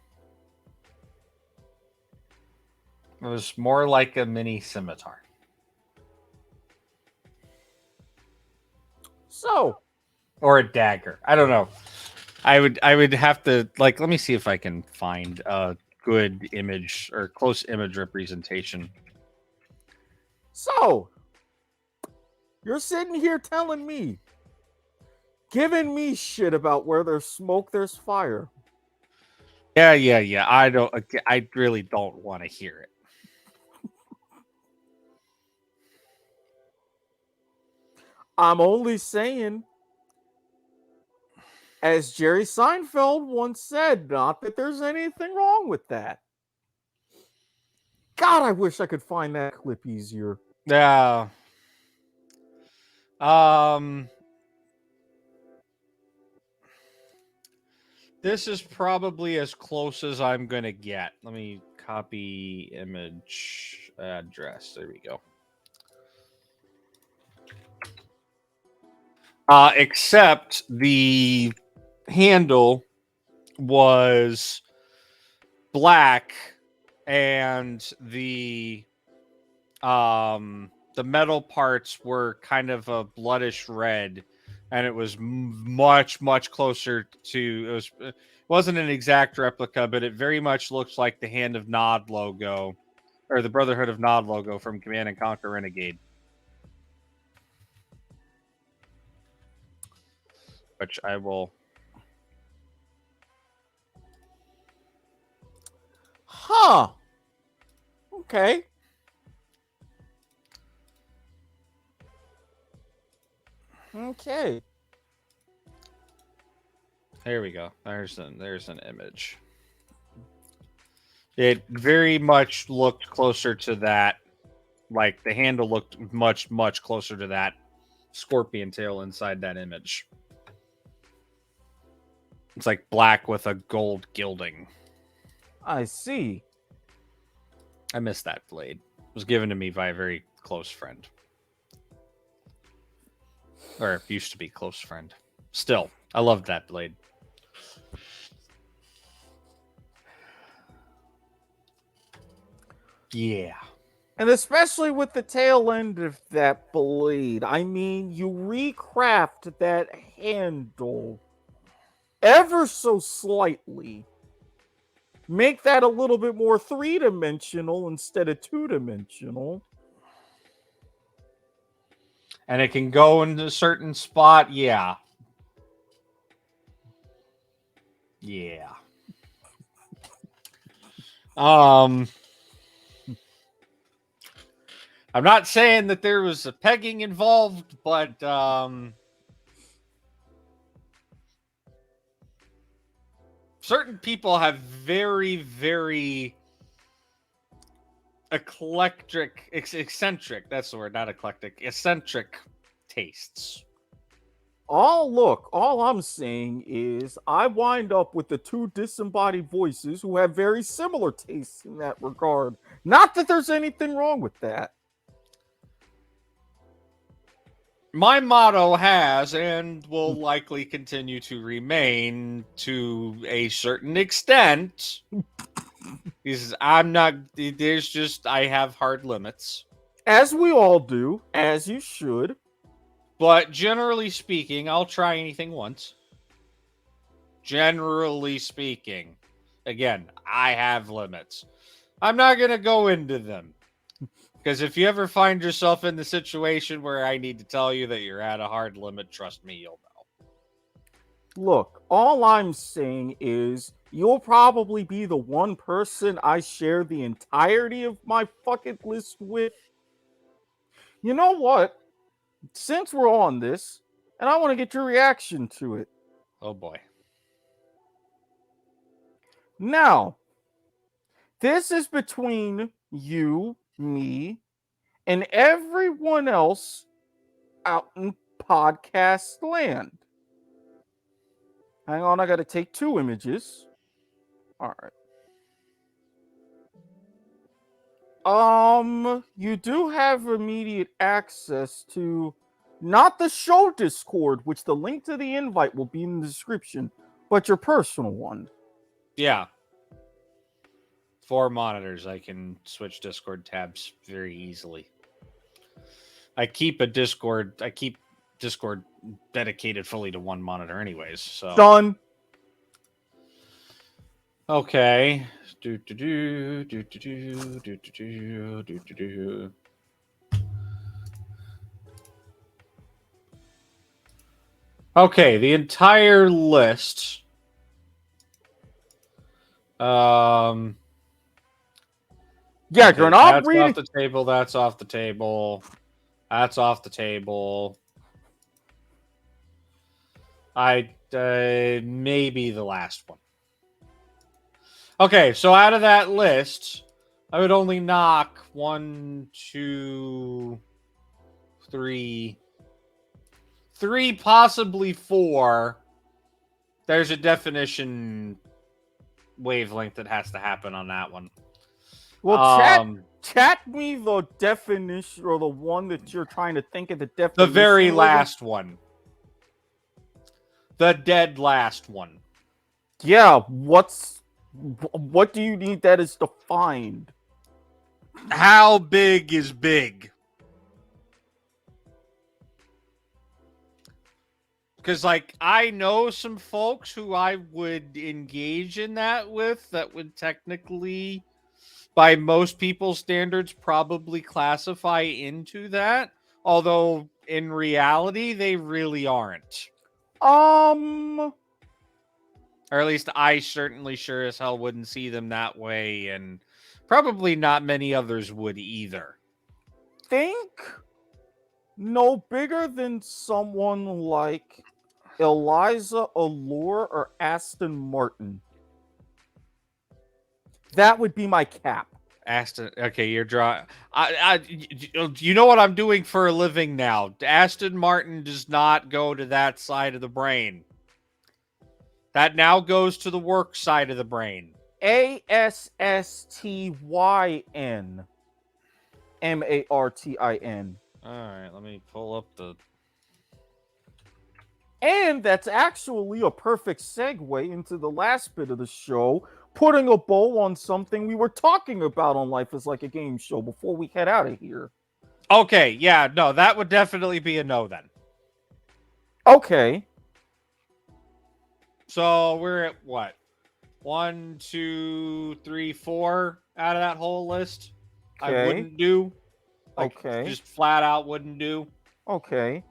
It was more like a mini scimitar. So, or a dagger. I don't know. I would have to let me see if I can find a good image or close image representation. So, You're sitting here telling me, giving me shit about where there's smoke, there's fire. Yeah. I really don't want to hear it. I'm only saying, as Jerry Seinfeld once said, not that there's anything wrong with that. God, I wish I could find that clip easier. Yeah. This is probably as close as I'm gonna get. Let me copy image address. There we go. Except the handle was black and the metal parts were kind of a bloodish red, and it was much closer to it wasn't an exact replica, but it very much looks like the Hand of Nod logo or the Brotherhood of Nod logo from Command and Conquer Renegade, which I will. Huh. Okay. Okay. Here we go. There's an image. It very much looked closer to that. Like the handle looked much closer to that scorpion tail inside that image. It's like black with a gold gilding. I see. I missed that blade. It was given to me by a very close friend. Or used to be close friend. Still, I loved that blade. Yeah. And especially with the tail end of that blade. I mean, you recraft that handle ever so slightly. Make that a little bit more three-dimensional instead of two-dimensional. And it can go into a certain spot. Yeah. Yeah. I'm not saying that there was a pegging involved, but certain people have very eccentric, that's the word, not eclectic, eccentric tastes. All I'm saying is I wind up with the two disembodied voices who have very similar tastes in that regard. Not that there's anything wrong with that. My motto has and will likely continue to remain to a certain extent is I have hard limits. As we all do, as you should. But generally speaking, I'll try anything once. Generally speaking. Again, I have limits. I'm not going to go into them. Because if you ever find yourself in the situation where I need to tell you that you're at a hard limit, trust me, you'll know. Look, all I'm saying is you'll probably be the one person I share the entirety of my fucking list with. You know what? Since we're on this, and I want to get your reaction to it. Oh boy. Now, this is between you, me, and everyone else out in podcast land. Hang on, I got to take two images. All right. You do have immediate access to not the show Discord, which the link to the invite will be in the description, but your personal one. Yeah. 4 monitors. I can switch Discord tabs very easily. I keep Discord dedicated fully to one monitor anyways, so. Done. Okay. Okay, the entire list. Yeah, Okay, you're not that's reading. off the table. That's off the table. That's off the table. Maybe the last one. Okay, so out of that list, I would only knock 1, 2, 3, possibly 4. There's a definition wavelength that has to happen on that one. Well, chat me the definition or the one that you're trying to think of the definition. The very with. last one. The dead last one. Yeah, what do you need that is defined? How big is big? Because, like, I know some folks who I would engage in that with that would technically, by most people's standards, probably classify into that. Although, in reality, they really aren't. Or at least I certainly sure as hell wouldn't see them that way, and probably not many others would either. Think no bigger than someone like Eliza Allure or Aston Martin. That would be my cap. Aston, okay, you're drawing. You know what I'm doing for a living now. Aston Martin does not go to that side of the brain. That now goes to the work side of the brain. ASSTYN MARTIN. All right, let me pull up the. And that's actually a perfect segue into the last bit of the show, putting a bow on something we were talking about on Life is Like a Game Show before we head out of here. Okay, yeah, no, that would definitely be a no then. Okay. So we're at what? 1, 2, 3, 4 out of that whole list. Okay. I wouldn't do. Like, okay. Just flat out wouldn't do. Okay.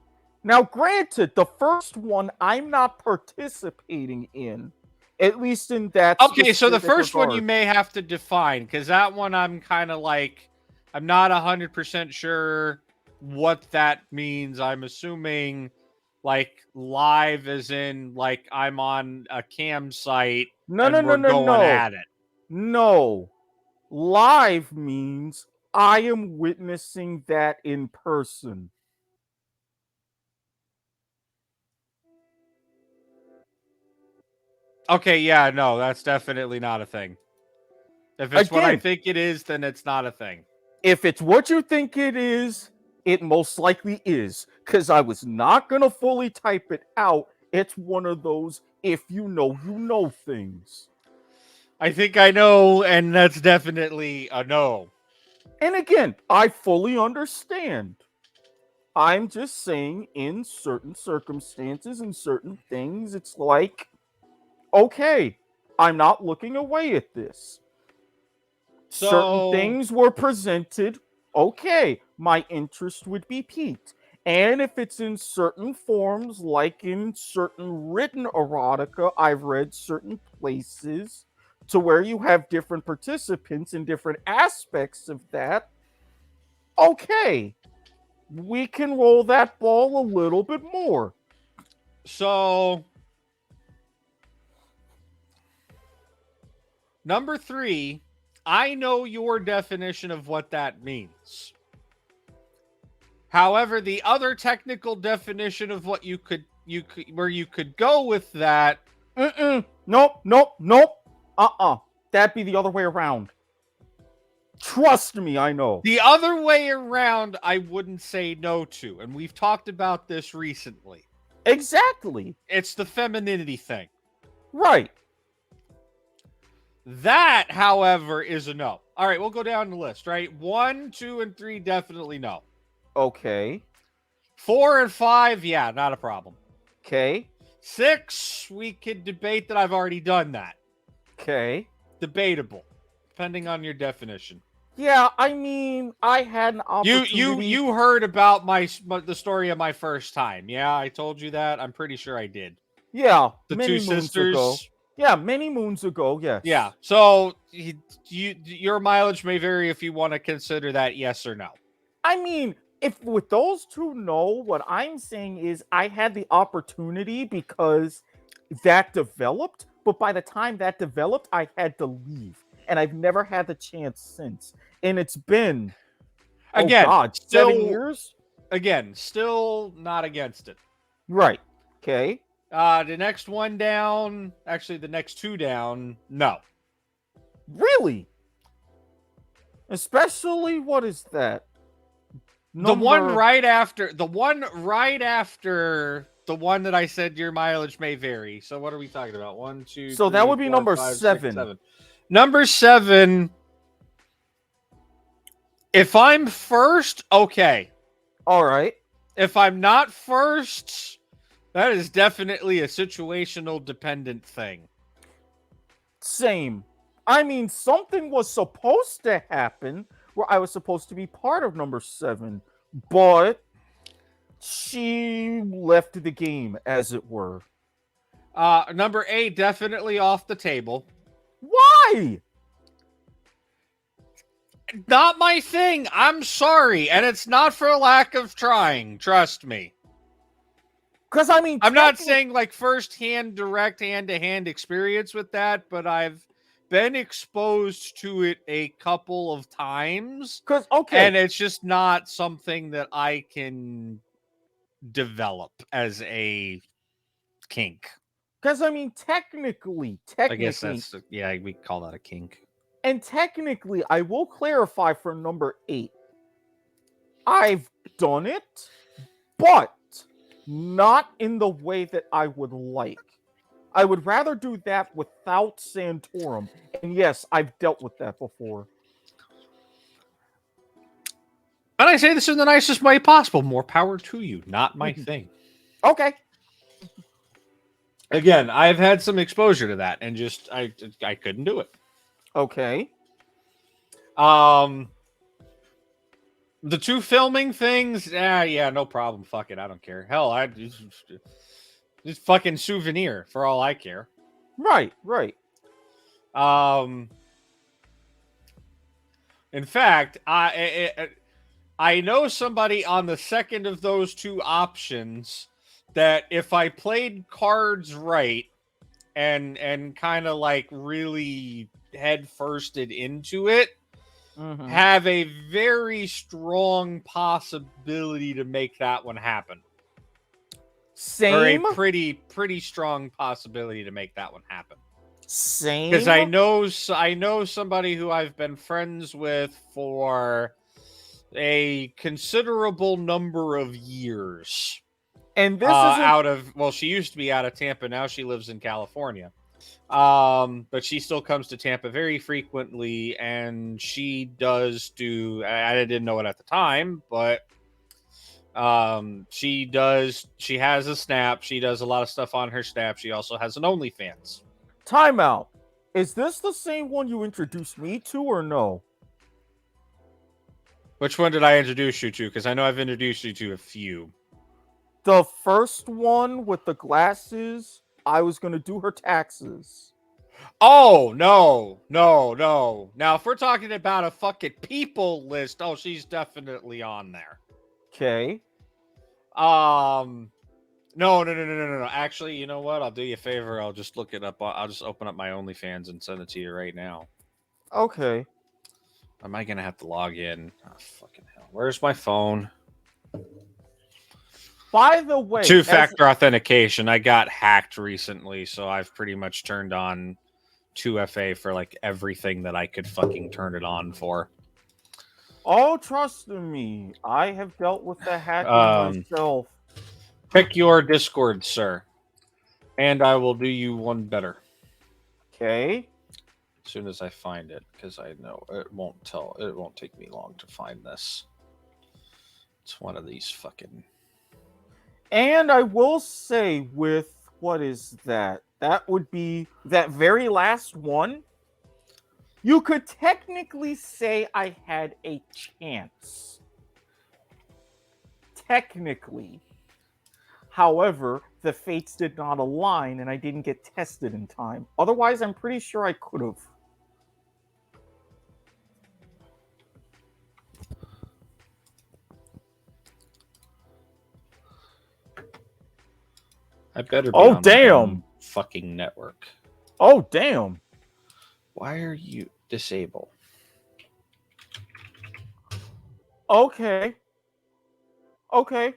Now, granted, the first one I'm not participating in, at least in that. Okay, so the first regard. one you may have to define, because that one I'm kind of like, I'm not 100% sure what that means. I'm assuming like live as in like I'm on a cam site no. at it. No. Live means I am witnessing that in person. Okay, yeah, no, that's definitely not a thing. If it's what I think it is, then it's not a thing. If it's what you think it is, it most likely is. Because I was not going to fully type it out. It's one of those, if you know things. I think I know, and that's definitely a no. And again, I fully understand. I'm just saying, in certain circumstances and certain things, it's like, okay, I'm not looking away at this. Certain things were presented, okay, my interest would be piqued. And if it's in certain forms, like in certain written erotica, I've read certain places to where you have different participants in different aspects of that. Okay, we can roll that ball a little bit more. So, number 3, I know your definition of what that means. However, the other technical definition of what you could go with that. Nope. That'd be the other way around. Trust me, I know. The other way around, I wouldn't say no to. And we've talked about this recently. Exactly. It's the femininity thing. Right. That, however, is a no. All right, we'll go down the list, right? 1, 2, and 3, definitely no. Okay. 4 and 5, yeah, not a problem. Okay. 6, we could debate that I've already done that. Okay. Debatable, depending on your definition. Yeah, I mean, I had an opportunity. You heard about the story of my first time. Yeah, I told you that. I'm pretty sure I did. Yeah, The many two moons ago. sisters. Yeah, many moons ago. Yes. Yeah. So your mileage may vary if you want to consider that yes or no. I mean, if with those two, no. What I'm saying is, I had the opportunity because that developed. But by the time that developed, I had to leave, and I've never had the chance since. And it's been, oh Again, God, 7 years. still not against it. Right. Okay. The next one down, actually the next two down, no. Really? Especially, what is that? The one right after the one that I said your mileage may vary. So what are we talking about? 1, 2, So 3, that would be 4, number 5, 6, 7. 7. Number 7. If I'm first, okay. All right. If I'm not first, that is definitely a situational dependent thing. Same. I mean, something was supposed to happen where I was supposed to be part of number 7, but she left the game, as it were. Number 8, definitely off the table. Why? Not my thing. I'm sorry. And it's not for lack of trying. Trust me. Because, I mean, I'm not saying like first-hand, direct hand-to-hand experience with that, but I've been exposed to it a couple of times. Because, okay. And it's just not something that I can develop as a kink. Because, I mean, technically. I guess that's, yeah, we call that a kink. And technically, I will clarify for number 8. I've done it, but not in the way that I would like. I would rather do that without Santorum. And yes, I've dealt with that before. And I say this in the nicest way possible. More power to you. Not my thing. Okay. Again, I've had some exposure to that, and just I couldn't do it. Okay. The two filming things, yeah, no problem. Fuck it, I don't care. Hell, I just fucking souvenir for all I care. Right. In fact, I know somebody on the second of those two options that if I played cards right and kind of like really head firsted into it, have a very strong possibility to make that one happen. Same. Or a pretty strong possibility to make that one happen. Same. Because I know somebody who I've been friends with for a considerable number of years. And this is she used to be out of Tampa. Now she lives in California. But she still comes to Tampa very frequently, and she does do, I didn't know it at the time, but she has a Snap. She does a lot of stuff on her Snap. She also has an OnlyFans. Timeout. Is this the same one you introduced me to, or no? Which one did I introduce you to? Because I know I've introduced you to a few. The first one with the glasses, I was going to do her taxes. Oh, no. Now, if we're talking about a fucking people list, oh, she's definitely on there. Okay. No. Actually, you know what? I'll do you a favor. I'll just look it up. I'll just open up my OnlyFans and send it to you right now. Okay. Am I going to have to log in? Oh, fucking hell. Where's my phone? By the way, two-factor authentication. I got hacked recently, so I've pretty much turned on 2FA for like everything that I could fucking turn it on for. Oh, trust me, I have dealt with the hacking myself. Pick your Discord, sir, and I will do you one better. Okay. As soon as I find it, because I know it won't take me long to find this. It's one of these fucking. And I will say, what is that? That would be that very last one. You could technically say I had a chance. Technically. However, the fates did not align and I didn't get tested in time. Otherwise, I'm pretty sure I could have. I better be Oh, on my damn. own fucking network. Oh, damn. Why are you disable? Okay. Okay.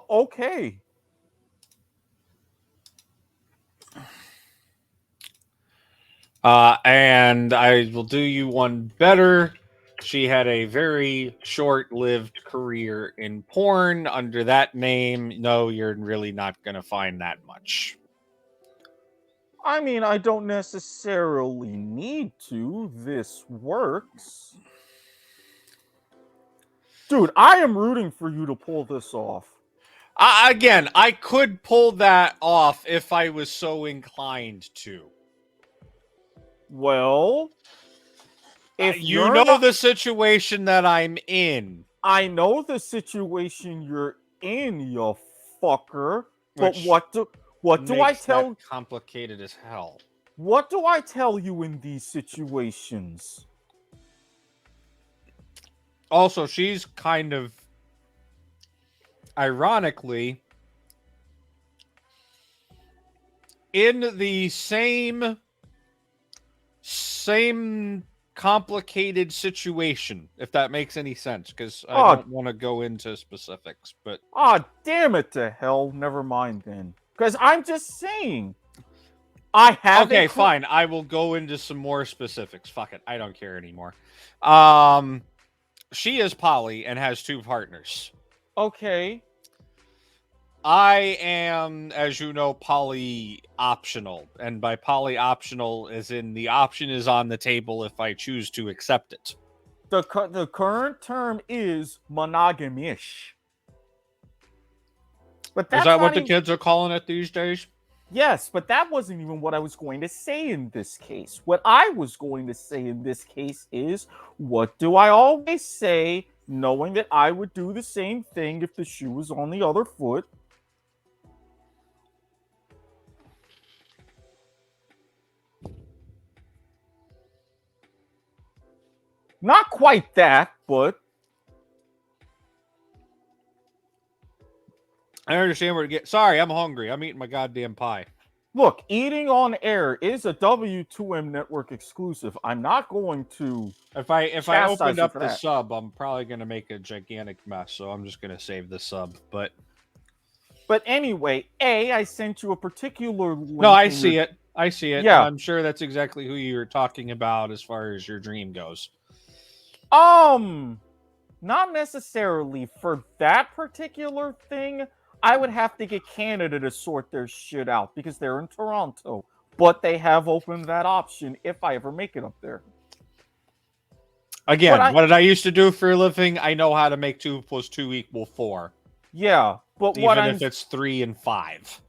Okay. And I will do you one better. She had a very short-lived career in porn under that name. No, you're really not going to find that much. I mean, I don't necessarily need to. This works. Dude, I am rooting for you to pull this off. Again, I could pull that off if I was so inclined to. Well, if you know the situation that I'm in. I know the situation you're in, you fucker. But Which what do I tell? That complicated as hell. What do I tell you in these situations? Also, she's kind of ironically in the same complicated situation, if that makes any sense, because I don't want to go into specifics, but damn it to hell, never mind then. Because I'm just saying, I have fine, I will go into some more specifics. Fuck it, I don't care anymore. She is poly and has 2 partners. Okay. I am, as you know, poly optional. And by poly optional, as in the option is on the table if I choose to accept it. The current term is monogamish. But is that what the kids are calling it these days? Yes, but that wasn't even what I was going to say in this case. What I was going to say in this case is, what do I always say, knowing that I would do the same thing if the shoe was on the other foot? Not quite that, but I understand where to get. Sorry, I'm hungry. I'm eating my goddamn pie. Look, eating on air is a W2M network exclusive. I'm not going to. If I opened up the sub, I'm probably going to make a gigantic mess. So I'm just going to save the sub. But anyway, I sent you a particular link. No, I see it. I see it. Yeah, I'm sure that's exactly who you're talking about as far as your dream goes. Not necessarily for that particular thing. I would have to get Canada to sort their shit out because they're in Toronto. But they have opened that option if I ever make it up there. Again, what did I used to do for a living? I know how to make 2 + 2 = 4. Yeah, but even if it's 3 and 5.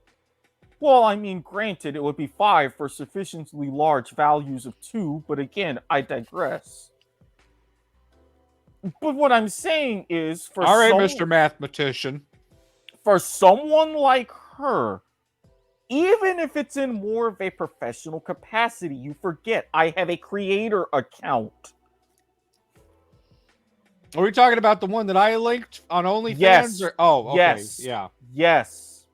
Well, I mean, granted, it would be 5 for sufficiently large values of 2, but again, I digress. But what I'm saying is, all right, Mr. Mathematician. For someone like her, even if it's in more of a professional capacity, you forget I have a creator account. Are we talking about the one that I linked on OnlyFans? Yes. Oh, okay. Yes. Yeah. Yes.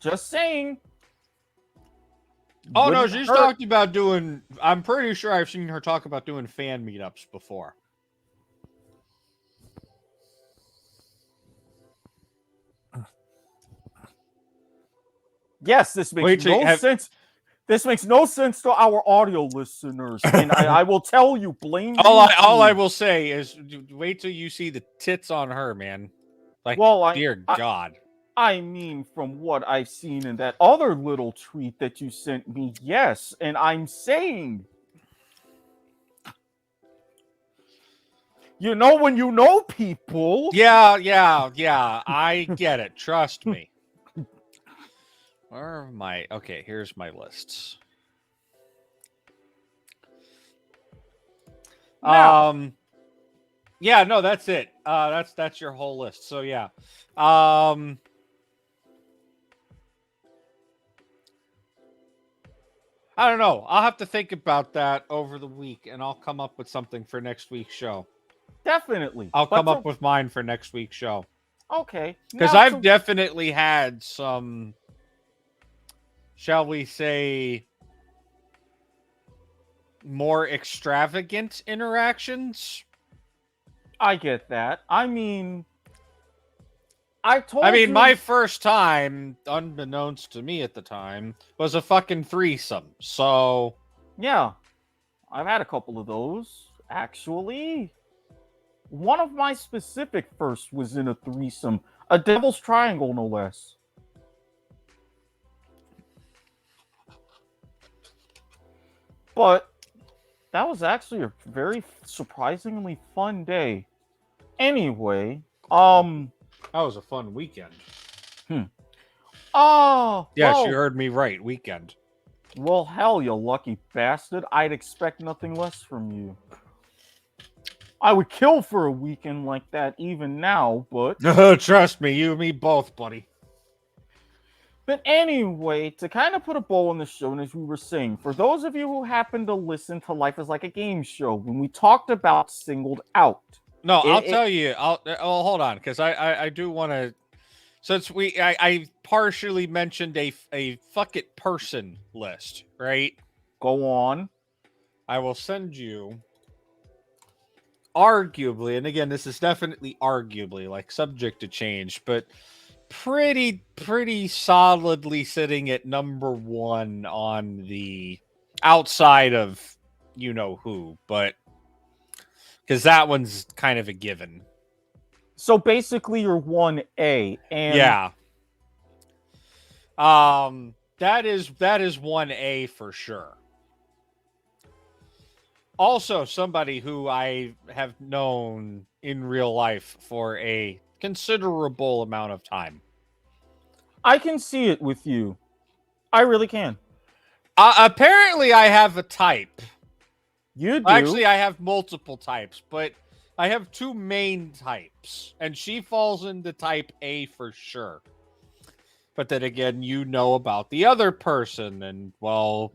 Just saying. Oh, no, she's talked about doing... I'm pretty sure I've seen her talk about doing fan meetups before. Yes, this makes no sense. This makes no sense to our audio listeners, and I will tell you, blame all I will say is, wait till you see the tits on her, man. Like, dear God. I mean, from what I've seen in that other little tweet that you sent me, yes, and I'm saying, you know when you know people. Yeah, I get it. Trust me. Where are my... Okay, here's my lists. Now, Yeah, no, that's it. That's your whole list. So yeah. I don't know. I'll have to think about that over the week, and I'll come up with something for next week's show. definitely. I'll But come up with mine for next week's show. okay. Because Now I've to definitely had some, shall we say, more extravagant interactions. I get that. I mean, I I told mean, you. my first time, unbeknownst to me at the time, was a fucking threesome. So, Yeah, I've had a couple of those actually. One of my specific firsts was in a threesome, a devil's triangle, no less. But that was actually a very surprisingly fun day. Anyway, that was a fun weekend. Yes, you well, heard me right. Weekend. well, hell, you lucky bastard. I'd expect nothing less from you. I would kill for a weekend like that even now, but Trust me, you and me both, buddy. But anyway, to kind of put a bow on the show, and as we were saying, for those of you who happen to listen to Life is Like a Game Show, when we talked about Singled Out, No, I'll it- tell you. Hold on, because I do want to. Since I partially mentioned a fuck it person list, right? go on. I will send you. Arguably, and again, this is definitely arguably, like subject to change, but pretty solidly sitting at number one on the outside of you know who, but because that one's kind of a given. So basically, you're 1A, and Yeah. That is 1A for sure. Also, somebody who I have known in real life for a considerable amount of time. I can see it with you. I really can. Apparently, I have a type. You do. Actually, I have multiple types, but I have two main types, and she falls into type A for sure. But then again, you know about the other person, and well,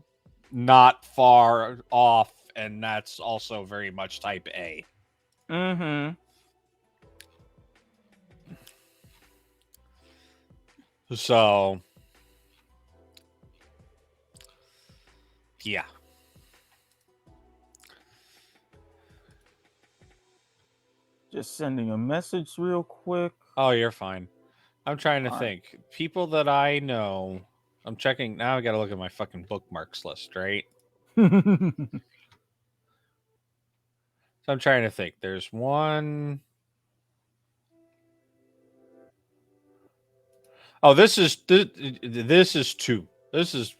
not far off, and that's also very much type A. Mm-hmm. So, yeah. Just sending a message real quick. Oh, you're fine. I'm trying to All right. think. People that I know. I'm checking now. I got to look at my fucking bookmarks list, right? So I'm trying to think. There's one. Oh, this is two. This is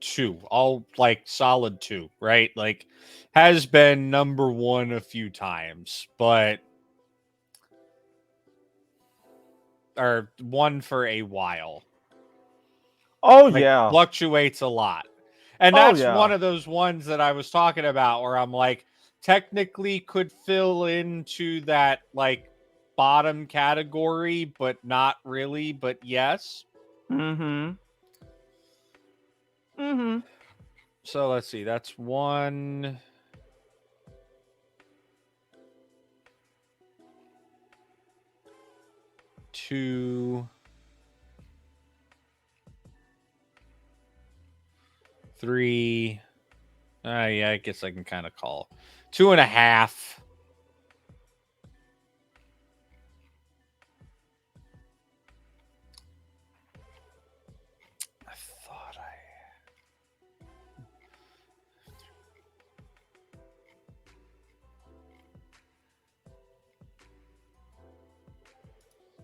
two. All like solid two, right? Like has been number one a few times, but or one for a while. Oh Like yeah. fluctuates a lot. And Oh that's yeah. one of those ones that I was talking about where I'm like technically could fill into that like bottom category, but not really, but yes. Mm-hmm. Mm-hmm. So let's see. That's one. Two. Three. Yeah, I guess I can kind of call. 2.5. I thought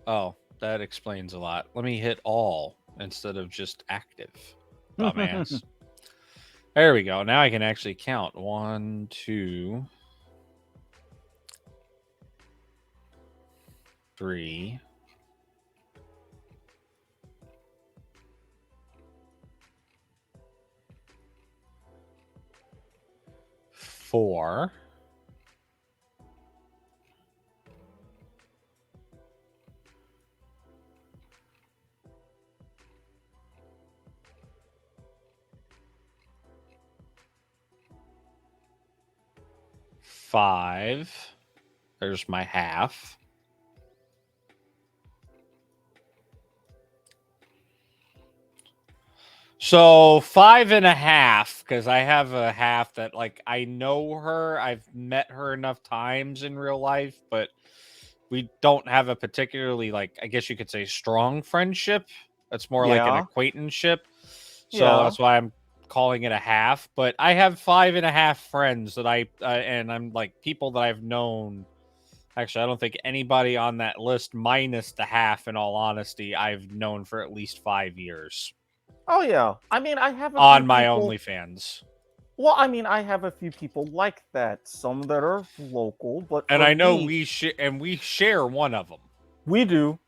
Oh, that explains a lot. Let me hit all instead of just active. Dumbass. There we go. Now I can actually count. 1, 2, 3. 4. 5. There's my half. So 5.5, because I have a half that, like, I know her. I've met her enough times in real life, but we don't have a particularly, like, I guess you could say, strong friendship. It's more like an Yeah. acquaintanceship. So Yeah. that's why I'm calling it a half. But I have 5.5 friends that and I'm like people that I've known. Actually, I don't think anybody on that list, minus the half, in all honesty, I've known for at least 5 years Oh yeah. I mean, I have a few on my people. OnlyFans. Well, I mean, I have a few people like that. Some that are local, but And for I know me, we share one of them. we do.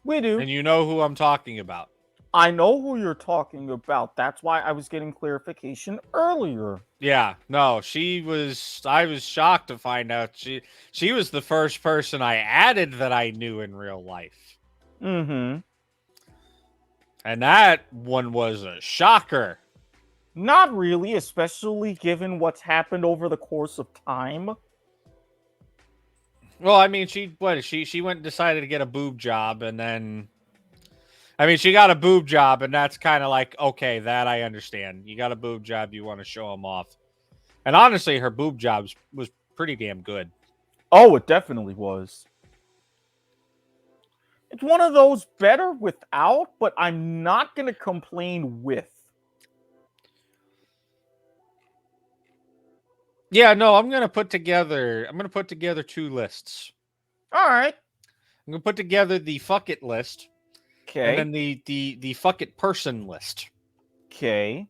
We do. And you know who I'm talking about. I know who you're talking about. That's why I was getting clarification earlier. Yeah, no, I was shocked to find out she was the first person I added that I knew in real life. Mm-hmm. And that one was a shocker. Not really, especially given what's happened over the course of time. Well, I mean, she went and decided to get a boob job, and then I mean, she got a boob job, and that's kind of like, okay, that I understand. You got a boob job, you want to show them off. And honestly, her boob jobs was pretty damn good. Oh, it definitely was. It's one of those better without, but I'm not going to complain with. Yeah, no, I'm gonna put together 2 lists. All right. I'm gonna put together the fuck it list, and Okay. then the fuck it person list. Okay.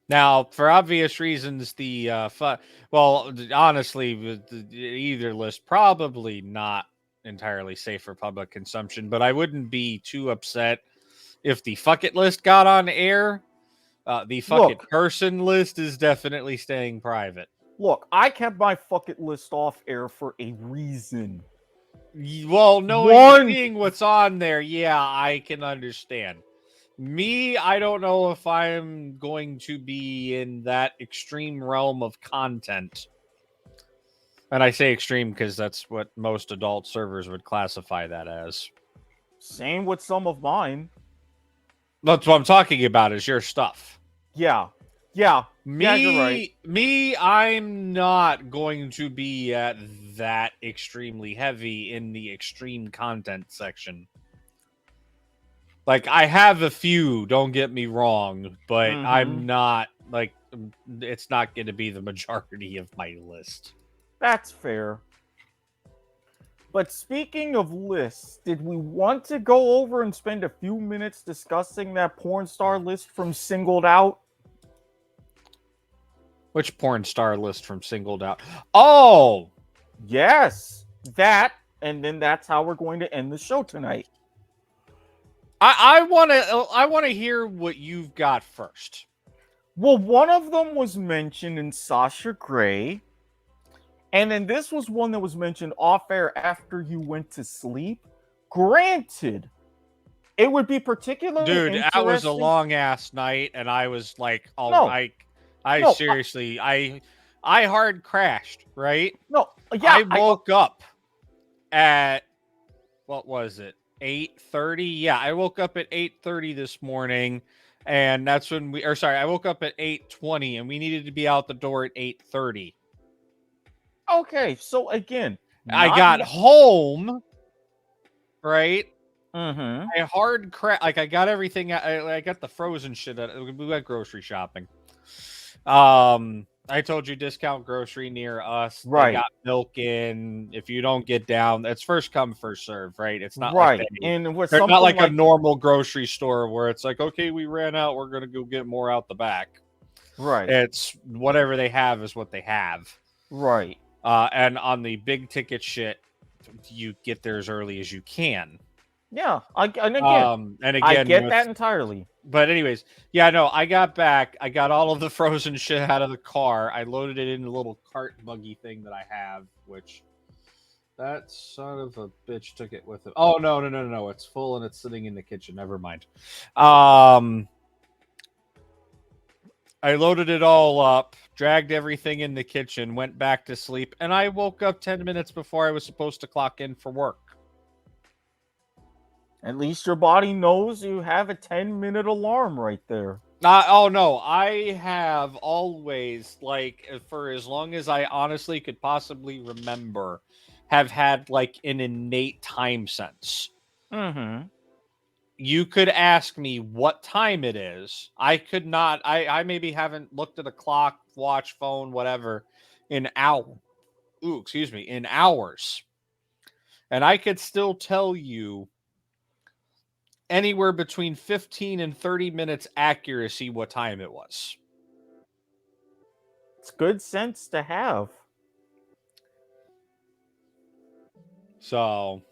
Now, for obvious reasons, well, honestly, either list probably not entirely safe for public consumption, but I wouldn't be too upset if the fuck it list got on air. The fuck it Look. person list is definitely staying private. Look, I kept my fuck it list off air for a reason. Well, seeing what's on there, yeah, I can understand. Me, I don't know if I'm going to be in that extreme realm of content. And I say extreme because that's what most adult servers would classify that as. Same with some of mine. That's what I'm talking about, is your stuff. Yeah. Yeah. Me, you're right. I'm not going to be at that extremely heavy in the extreme content section. Like, I have a few, don't get me wrong, but I'm not, like, it's not going to be the majority of my list. That's fair. But speaking of lists, did we want to go over and spend a few minutes discussing that porn star list from Singled Out? Which porn star list from Singled Out? Oh! Yes, that, and then that's how we're going to end the show tonight. I want to hear what you've got first. Well, one of them was mentioned in Sasha Grey, and then this was one that was mentioned off air after you went to sleep. Granted, it would be particularly interesting. That was a long ass night, and I was like, oh, No. Seriously, I hard crashed, right? No, yeah, I woke up at, what was it, 8:30? Yeah, I woke up at 8:30 this morning, and that's when I woke up at 8:20, and we needed to be out the door at 8:30. Okay, so again, I got home, right? Mm-hmm. I hard crash, like, I got everything. I got the frozen shit. We went grocery shopping. I told you, discount grocery near us. Right. They got milk in. If you don't get down, it's first come, first serve, right? It's not right. Like And with they're not like a normal grocery store where it's like, okay, we ran out, we're gonna go get more out the back. Right. It's whatever they have is what they have. Right. And on the big ticket shit, you get there as early as you can. Yeah. I get that entirely. But anyways, yeah, no, I got back. I got all of the frozen shit out of the car. I loaded it in a little cart buggy thing that I have, which that son of a bitch took it with it. Oh, no. It's full and it's sitting in the kitchen. Never mind. I loaded it all up, dragged everything in the kitchen, went back to sleep, and I woke up 10 minutes before I was supposed to clock in for work. At least your body knows you have a 10-minute alarm right there. Oh no, I have always, like, for as long as I honestly could possibly remember, have had like an innate time sense. Mm-hmm. You could ask me what time it is. I could not. I maybe haven't looked at a clock, watch, phone, whatever, in in hours, and I could still tell you anywhere between 15 and 30 minutes accuracy what time it was. It's good sense to have. So,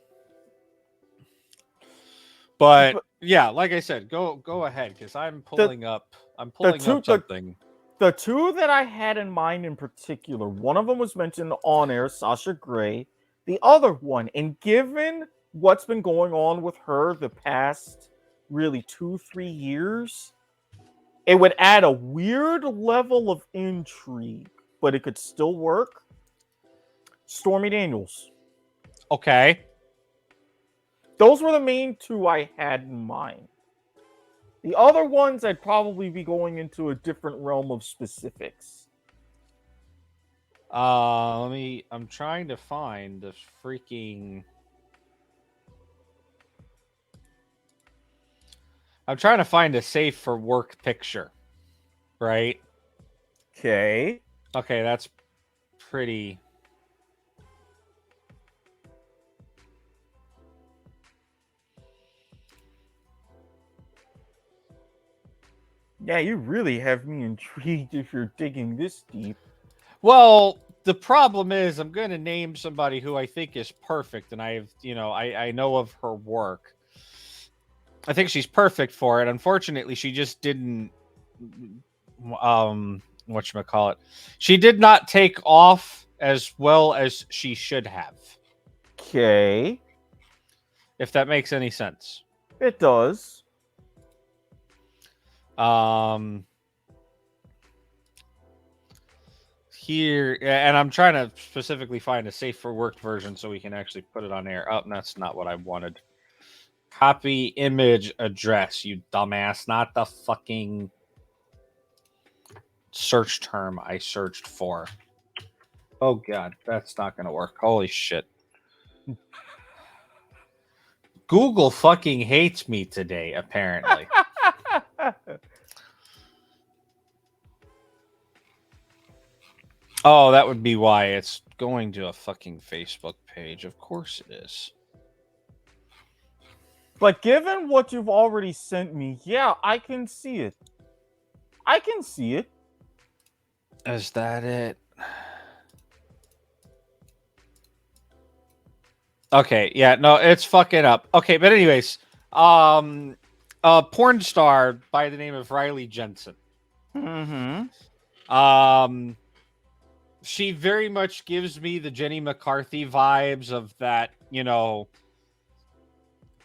but But yeah, like I said, go ahead because I'm pulling up something. The two that I had in mind in particular, one of them was mentioned on air, Sasha Grey. The other one, and given what's been going on with her the past really 2-3 years, it would add a weird level of intrigue, but it could still work. Stormy Daniels. Okay. Those were the main two I had in mind. The other ones, I'd probably be going into a different realm of specifics. I'm trying to find this freaking. I'm trying to find a safe for work picture. Right? Okay. Okay, that's pretty. Yeah, you really have me intrigued if you're digging this deep. Well, the problem is I'm going to name somebody who I think is perfect, and I know of her work. I think she's perfect for it. Unfortunately, she just didn't whatchamacallit. She did not take off as well as she should have. Okay. If that makes any sense. It does. Here, and I'm trying to specifically find a safe for work version so we can actually put it on air. Oh, that's not what I wanted. Copy image address, you dumbass. Not the fucking search term I searched for. Oh, God, that's not going to work. Holy shit. Google fucking hates me today, apparently. Oh, that would be why it's going to a fucking Facebook page. Of course it is. But given what you've already sent me, yeah, I can see it. I can see it. Is that it? Okay, yeah, no, it's fucking up. Okay, but anyways, a porn star by the name of Riley Jensen. Mm-hmm. She very much gives me the Jenny McCarthy vibes of that,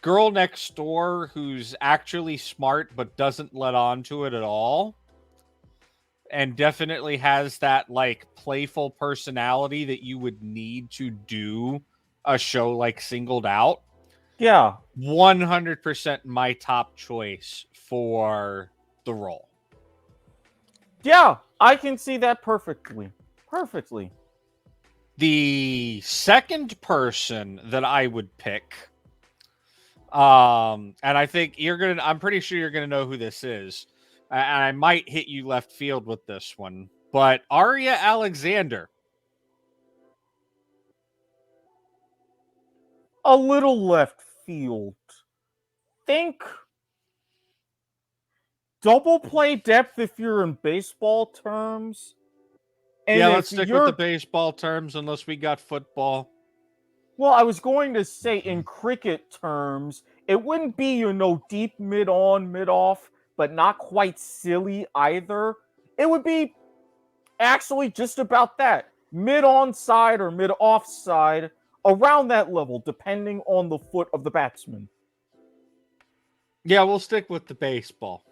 girl next door who's actually smart but doesn't let on to it at all. And definitely has that, like, playful personality that you would need to do a show like Singled Out. Yeah. 100% my top choice for the role. Yeah, I can see that perfectly. Perfectly. The second person that I would pick, and I think I'm pretty sure you're gonna know who this is. And I might hit you left field with this one, but Aria Alexander. A little left field. Think double play depth if you're in baseball terms. And yeah, let's stick with the baseball terms unless we got football. Well, I was going to say in cricket terms, it wouldn't be, deep mid-on, mid-off, but not quite silly either. It would be actually just about that. Mid-on side or mid-off side, around that level, depending on the foot of the batsman. Yeah, we'll stick with the baseball.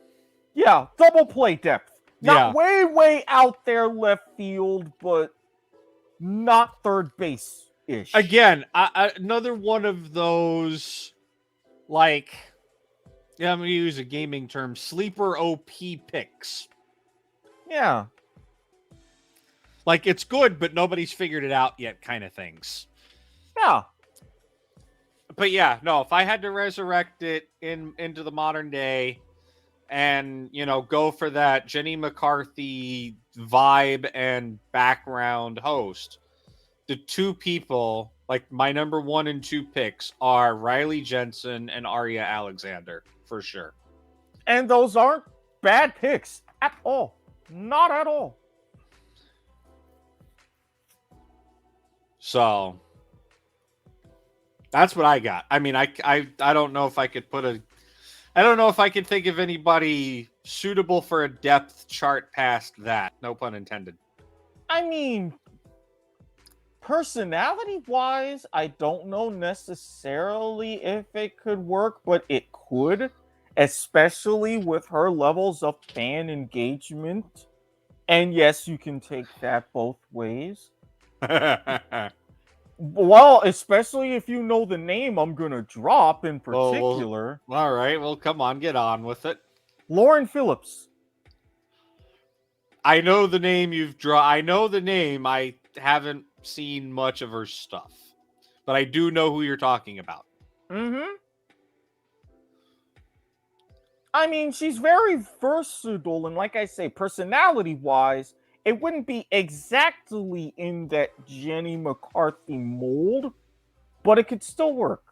Yeah, double play depth. Not way out there left field, but not third base-ish. Again, another one of those, like, yeah, I'm going to use a gaming term, sleeper OP picks. Yeah. Like, it's good, but nobody's figured it out yet kind of things. Yeah. But yeah, no, if I had to resurrect it into the modern day and, you know, go for that Jenny McCarthy vibe and background host, the two people, like my number 1 and 2 picks are Riley Jensen and Arya Alexander, for sure. And those aren't bad picks at all. Not at all. So that's what I got. I mean, I don't know if I could I don't know if I could think of anybody suitable for a depth chart past that. No pun intended. I mean, personality-wise, I don't know necessarily if it could work, but it could, especially with her levels of fan engagement. And yes, you can take that both ways. Well, especially if you know the name I'm gonna drop in particular. All right, well, come on, get on with it. Lauren Phillips. I know the name I know the name. I haven't seen much of her stuff, but I do know who you're talking about. Mm-hmm. I mean, she's very versatile, and like I say, personality-wise, it wouldn't be exactly in that Jenny McCarthy mold, but it could still work.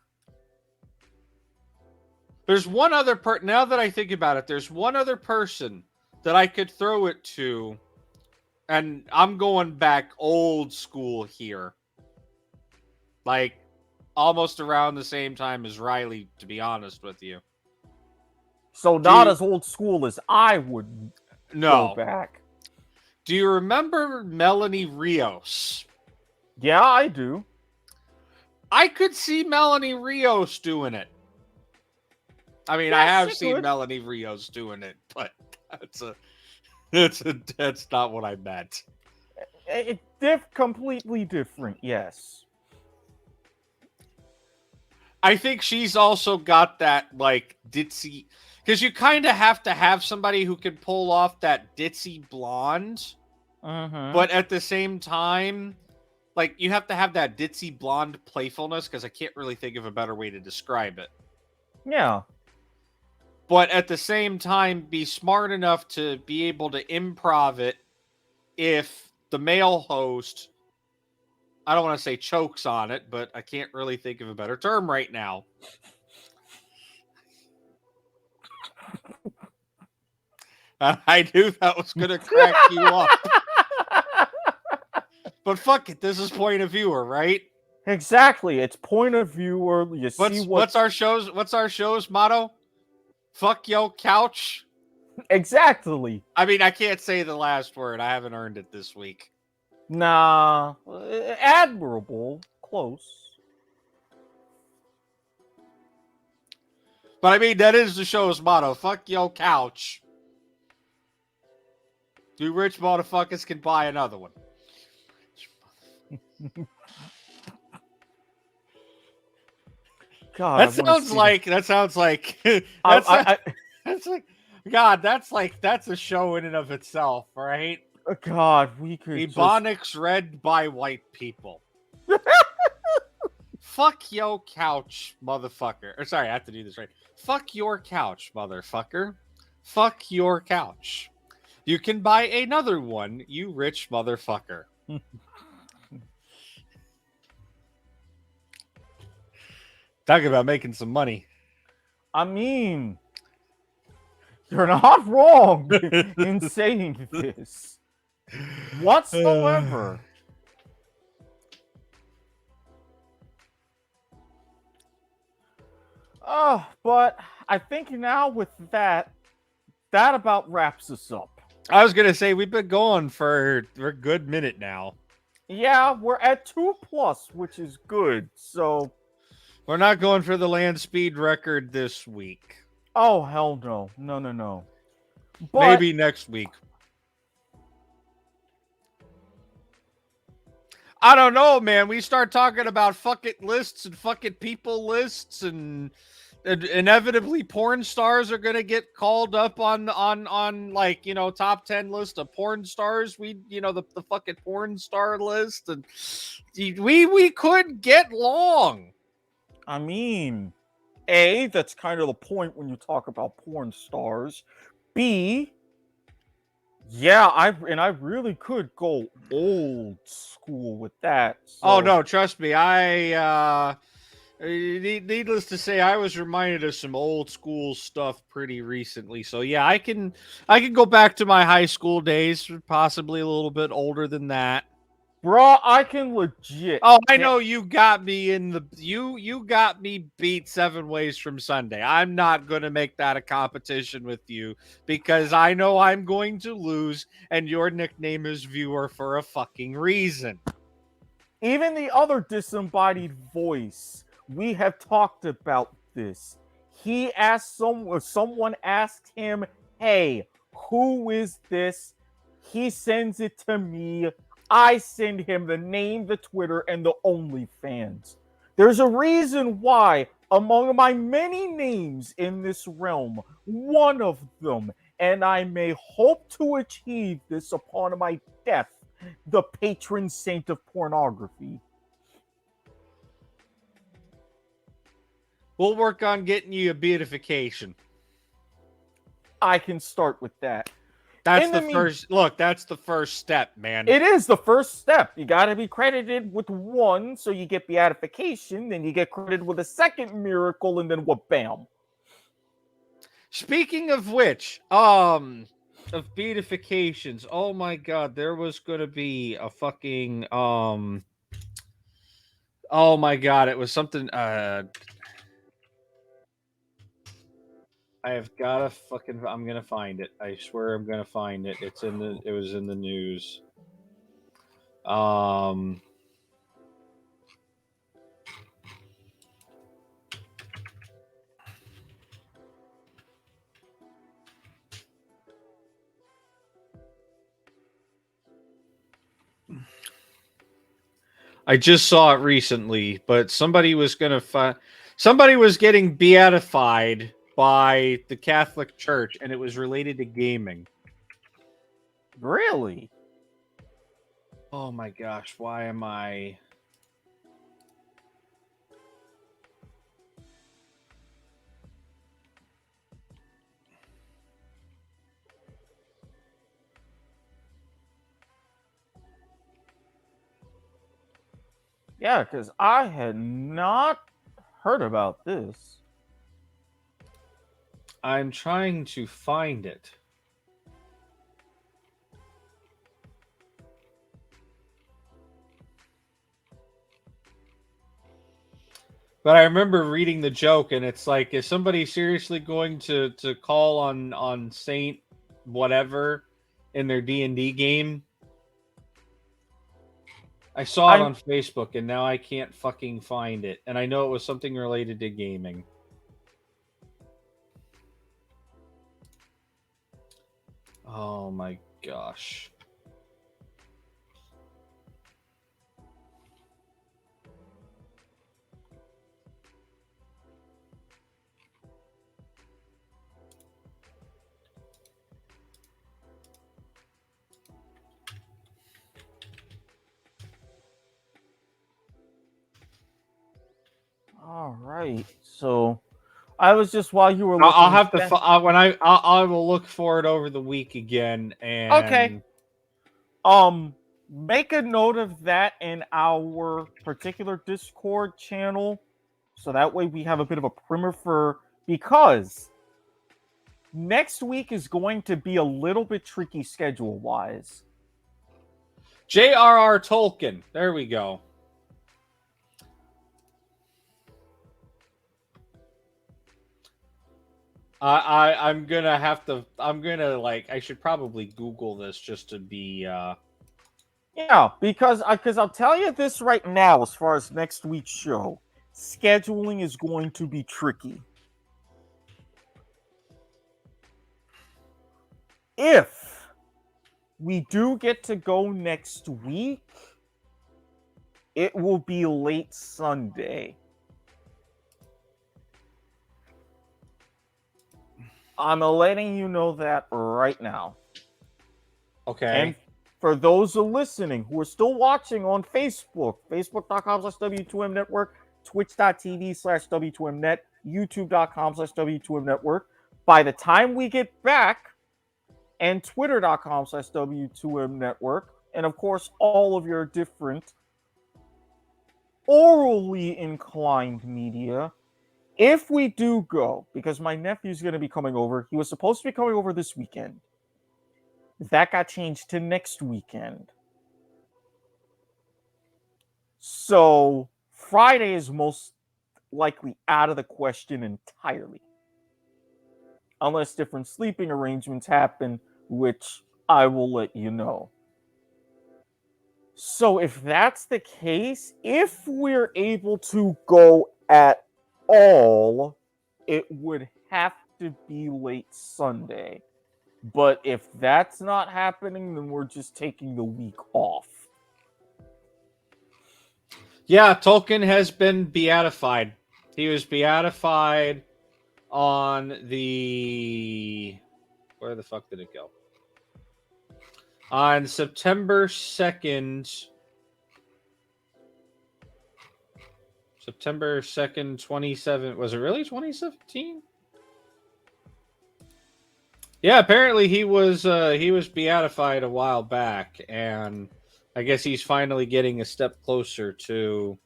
There's one other now that I think about it, there's one other person that I could throw it to, and I'm going back old school here. Like, almost around the same time as Riley, to be honest with you. So not as old school as I would go back. Do you remember Melanie Rios? Yeah, I do. I could see Melanie Rios doing it. I mean, I have seen Melanie Rios doing it, but that's not what I meant. Completely different, yes. I think she's also got that, like, ditzy... Because you kind of have to have somebody who can pull off that ditzy blonde. But at the same time, like, you have to have that ditzy blonde playfulness, because I can't really think of a better way to describe it. Yeah. But at the same time, be smart enough to be able to improv it if the male host, I don't want to say chokes on it, but I can't really think of a better term right now. I knew that was going to crack you up. But fuck it, this is point of viewer, right? Exactly, it's point of viewer. What's our show's motto? Fuck yo couch. Exactly. I mean, I can't say the last word. I haven't earned it this week. Nah, admirable, close. But I mean, that is the show's motto. Fuck yo couch. You rich motherfuckers can buy another one. God, that sounds like that's a show in and of itself, right? God, we could Ebonics read by white people. Fuck yo couch, motherfucker. Or sorry, I have to do this right. Fuck your couch, motherfucker. Fuck your couch. You can buy another one, you rich motherfucker. Talk about making some money. I mean, you're not wrong in saying this whatsoever. But I think now with that about wraps us up. I was going to say, we've been going for a good minute now. Yeah, we're at 2+, which is good, so... We're not going for the land speed record this week. Oh, hell no. No. But maybe next week. I don't know, man. We start talking about fucking lists and fucking people lists, and inevitably porn stars are gonna get called up on like, you know, top 10 list of porn stars. We, you know, the fucking porn star list, and we could get long. I mean, A, that's kind of the point when you talk about porn stars. B, yeah, I really could go old school with that. Oh So no, trust me. Needless to say, I was reminded of some old school stuff pretty recently. So yeah, I can go back to my high school days, possibly a little bit older than that. bruh, I can legit Oh, I get know you got me in the you got me beat 7 ways from Sunday. I'm not going to make that a competition with you because I know I'm going to lose, and your nickname is Viewer for a fucking reason. even the other disembodied voice. We have talked about this. He asked someone asked him, "Hey, who is this?" He sends it to me. I send him the name, the Twitter, and the OnlyFans. There's a reason why, among my many names in this realm, one of them, and I may hope to achieve this upon my death, the patron saint of pornography. We'll work on getting you a beatification. I can start with that. That's In the the mean, first look. That's the first step, man. it is the first step. You got to be credited with one, so you get beatification. Then you get credited with a second miracle, and then what? Bam! Speaking of which, of beatifications. Oh my god, there was gonna be a fucking Oh my god, it was something. I have gotta fucking. I'm gonna find it. I swear I'm gonna find it. It's in the. It was in the news. Um. I just saw it recently, but somebody was gonna somebody was getting beatified by the Catholic Church, and it was related to gaming. Really? Oh my gosh, why am I? Yeah, because I had not heard about this. I'm trying to find it. But I remember reading the joke, and it's like, is somebody seriously going to call on Saint whatever in their D&D game? I saw it I'm on Facebook, and now I can't fucking find it. And I know it was something related to gaming. Oh my gosh. all right. So I was just while you were I'll looking. have to when I will look for it over the week again. Okay. And Make a note of that in our particular Discord channel, so that way we have a bit of a primer for, because next week is going to be a little bit tricky schedule wise. J.R.R. Tolkien. There we go. I'm gonna have to. I'm gonna like. I should probably Google this just to be. Yeah, because I'll tell you this right now, as far as next week's show, scheduling is going to be tricky. If we do get to go next week, It will be late Sunday. I'm letting you know that right now. Okay. And for those listening who are still watching on Facebook, facebook.com/W2M Network, twitch.tv/W2M Net, youtube.com/W2M Network. By the time we get back, and twitter.com/W2M Network, and of course, all of your different orally inclined media. If we do go, because my nephew's going to be coming over, he was supposed to be coming over this weekend. That got changed to next weekend. So Friday is most likely out of the question entirely. Unless different sleeping arrangements happen, which I will let you know. So if that's the case, if we're able to go at all, it would have to be late Sunday. But if that's not happening, then we're just taking the week off. Yeah, Tolkien has been beatified. He was beatified on the... Where the fuck did it go? On September 2nd... September 2nd, 27... Was it really 2017? Yeah, apparently he was beatified a while back, and I guess he's finally getting a step closer to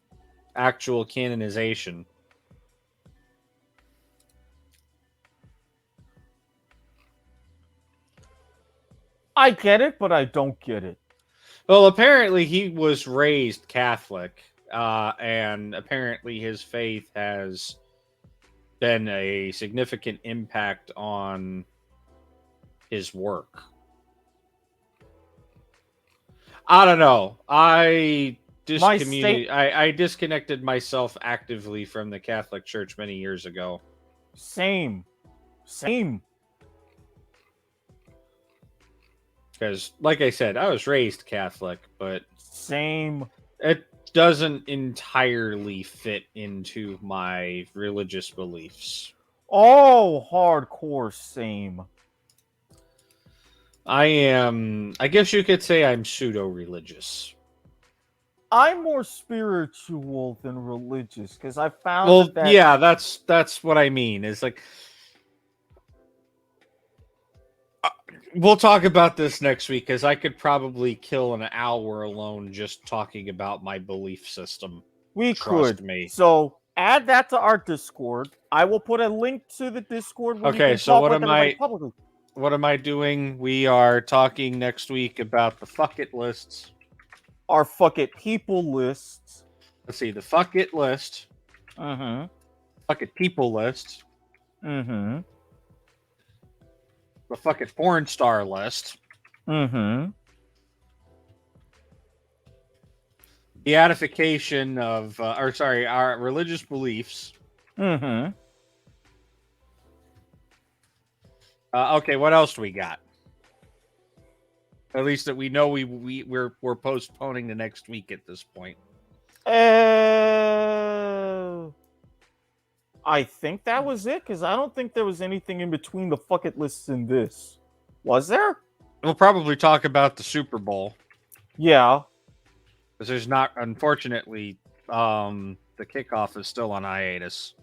actual canonization. I get it, but I don't get it. Well, apparently he was raised Catholic, and apparently his faith has been a significant impact on his work. I don't know. I disconnected myself actively from the Catholic Church many years ago. Same. Because, like I said, I was raised Catholic, but Same. it doesn't entirely fit into my religious beliefs. Oh, hardcore same. I guess you could say I'm pseudo-religious. I'm more spiritual than religious because I found that. Yeah, that's what I mean. It's like we'll talk about this next week because I could probably kill an hour alone just talking about my belief system. We Trust could. me. So add that to our Discord. I will put a link to the Discord where you Okay, can so talk what with am everybody I? publicly. What am I doing? We are talking next week about the fuck it lists. Our fuck it people lists. Let's see, the fuck it list. Mm-hmm. Fuck it people list. Mm-hmm. The fuck it porn star list. Mm-hmm. Beatification of, our religious beliefs. Mm-hmm. Okay, what else do we got? At least that we know we're postponing the next week at this point. I think that was it because I don't think there was anything in between the fuck it lists and this. Was there? We'll probably talk about the Super Bowl Yeah. because there's not, unfortunately, the kickoff is still on hiatus.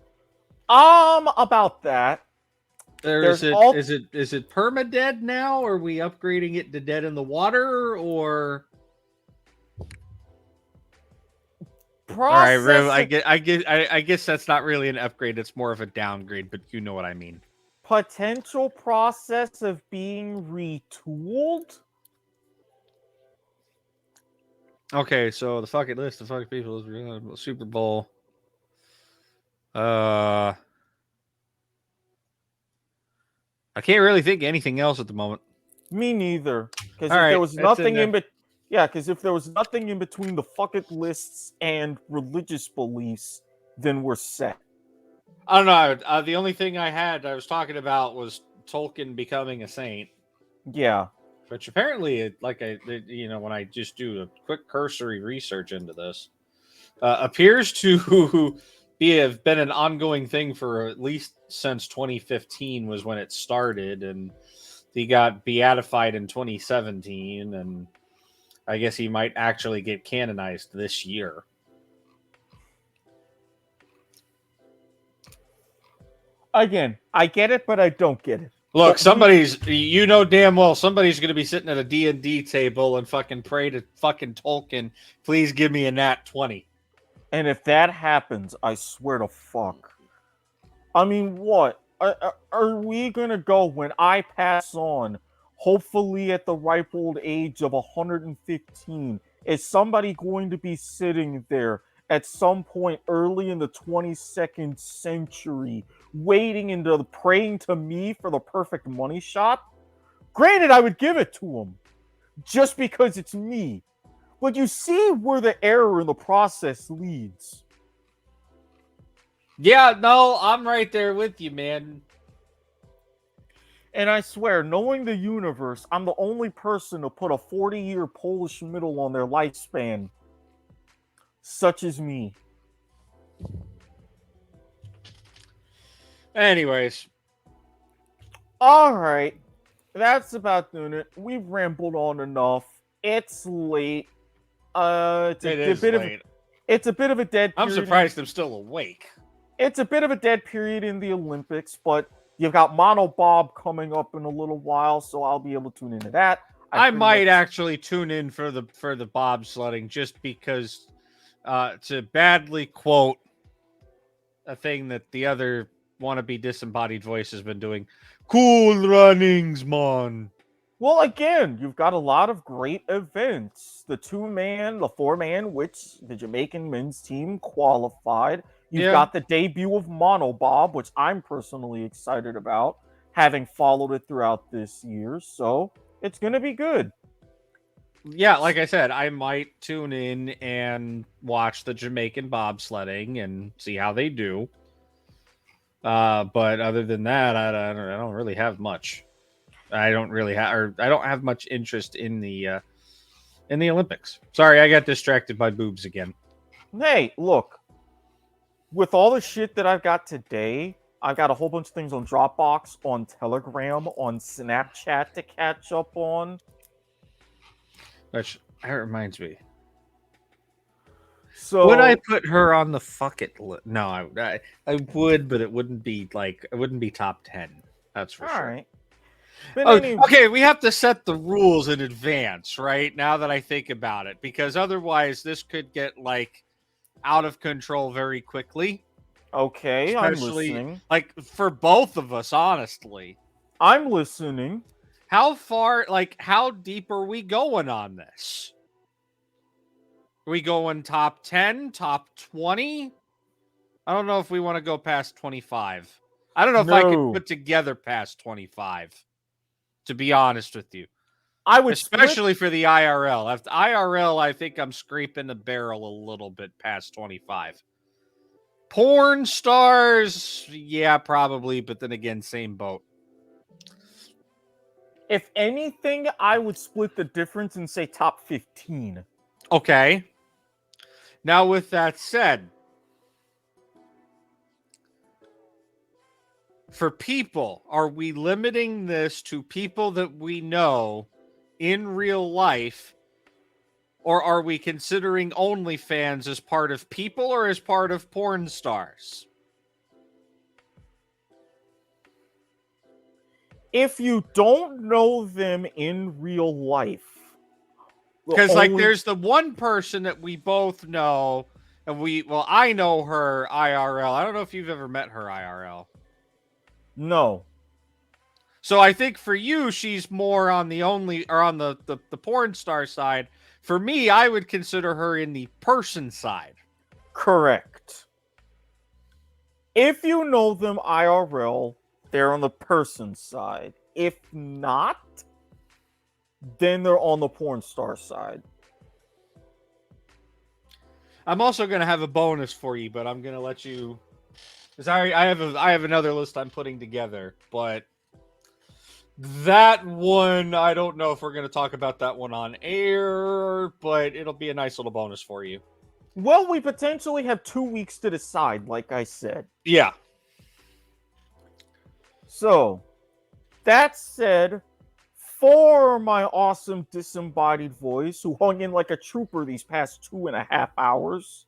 About that. Is it perma-dead now? Are we upgrading it to dead in the water or? All right, Rev, I guess that's not really an upgrade. It's more of a downgrade, but you know what I mean. Potential process of being retooled. Okay, so the fuck it list, the fuck people, Super Bowl. I can't really think of anything else at the moment. Me neither. Because All if right, there was that's nothing in because if there was nothing in between the fuck it lists and religious beliefs, then we're set. I don't know. The only thing I was talking about was Tolkien becoming a saint. Yeah. Which apparently, when I just do a quick cursory research into this, appears to have been an ongoing thing for at least since 2015 was when it started, and he got beatified in 2017, and I guess he might actually get canonized this year. Again, I get it, but I don't get it. Look, But somebody's damn well somebody's going to be sitting at a D&D table and fucking pray to fucking Tolkien, please give me a nat 20. And if that happens, I swear to fuck. I mean, what? Are we gonna go when I pass on, hopefully at the ripe old age of 115? Is somebody going to be sitting there at some point early in the 22nd century, waiting and praying to me for the perfect money shot? Granted, I would give it to him, just because it's me. But you see where the error in the process leads. Yeah, no, I'm right there with you, man. And I swear, knowing the universe, I'm the only person to put a 40-year Polish middle on their lifespan. Such as me. Anyways. Alright. That's about doing it. We've rambled on enough. It's late. It's a bit of a dead period. I'm surprised I'm still awake. It's a bit of a dead period in the Olympics, but you've got Mono Bob coming up in a little while, so I'll be able to tune into that. I might actually tune in for the bobsledding just because to badly quote a thing that the other wannabe disembodied voice has been doing. Cool runnings, man. Well, again, you've got a lot of great events. The 2-man, the 4-man, which the Jamaican men's team qualified. You've got the debut of Mono Bob, which I'm personally excited about, having followed it throughout this year. So it's going to be good. Yeah, like I said, I might tune in and watch the Jamaican bobsledding and see how they do. But other than that, I don't really have much. I don't have much interest in the Olympics. Sorry, I got distracted by boobs again. Hey, look. With all the shit that I've got today, I've got a whole bunch of things on Dropbox, on Telegram, on Snapchat to catch up on. Which that reminds me. So would I put her on the fuck it list? No, I would, but it wouldn't be top 10. That's for sure. All right. Okay, we have to set the rules in advance, right? Now that I think about it, because otherwise this could get out of control very quickly. Okay, especially, I'm listening. For both of us, honestly. I'm listening. How far, how deep are we going on this? Are we going top 10, top 20? I don't know if we want to go past 25. I don't know if I could put together past 25, to be honest with you. I would, especially for the IRL. After IRL, I think I'm scraping the barrel a little bit past 25. Porn stars, yeah, probably, but then again, same boat. If anything, I would split the difference and say top 15. Okay. Now, with that said, for people, are we limiting this to people that we know in real life, or are we considering OnlyFans as part of people or as part of porn stars? If you don't know them in real life. Because, there's the one person that we both know, and I know her IRL. I don't know if you've ever met her IRL. No. So I think for you, she's more on the porn star side. For me, I would consider her in the person side. Correct. If you know them IRL, they're on the person side. If not, then they're on the porn star side. I'm also going to have a bonus for you, but I'm going to let you... Sorry, I have another list I'm putting together, but that one, I don't know if we're going to talk about that one on air, but it'll be a nice little bonus for you. Well, we potentially have 2 weeks to decide, like I said. Yeah. So, that said, for my awesome disembodied voice, who hung in like a trooper these past 2.5 hours,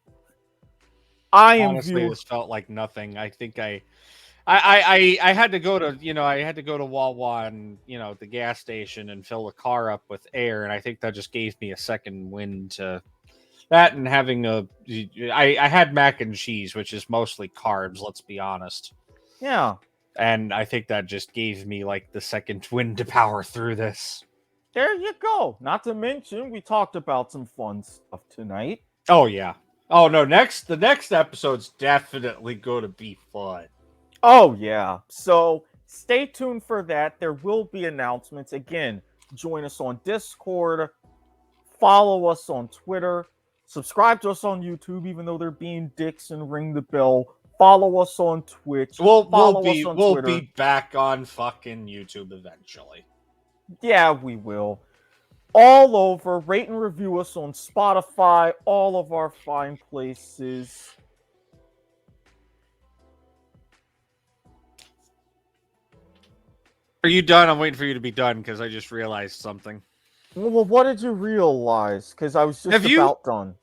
I am Honestly, viewed. this felt like nothing. I think I had to go to I had to go to Wawa and the gas station and fill the car up with air, and I think that just gave me a second wind to that, and having I had mac and cheese, which is mostly carbs, let's be honest. Yeah, And I think that just gave me like the second wind to power through this. there you go. Not to mention, we talked about some fun stuff tonight. Oh yeah. Oh no, the next episode's definitely going to be fun. Oh, yeah. So stay tuned for that. There will be announcements. Again, join us on Discord, follow us on Twitter, subscribe to us on YouTube, even though they're being dicks, and ring the bell. Follow us on Twitch. We'll follow us on Twitter. be back on fucking YouTube eventually. Yeah, we will. All over. Rate and review us on Spotify, all of our fine places. Are you done? I'm waiting for you to be done because I just realized something. Well, what did you realize? Because I was just about done.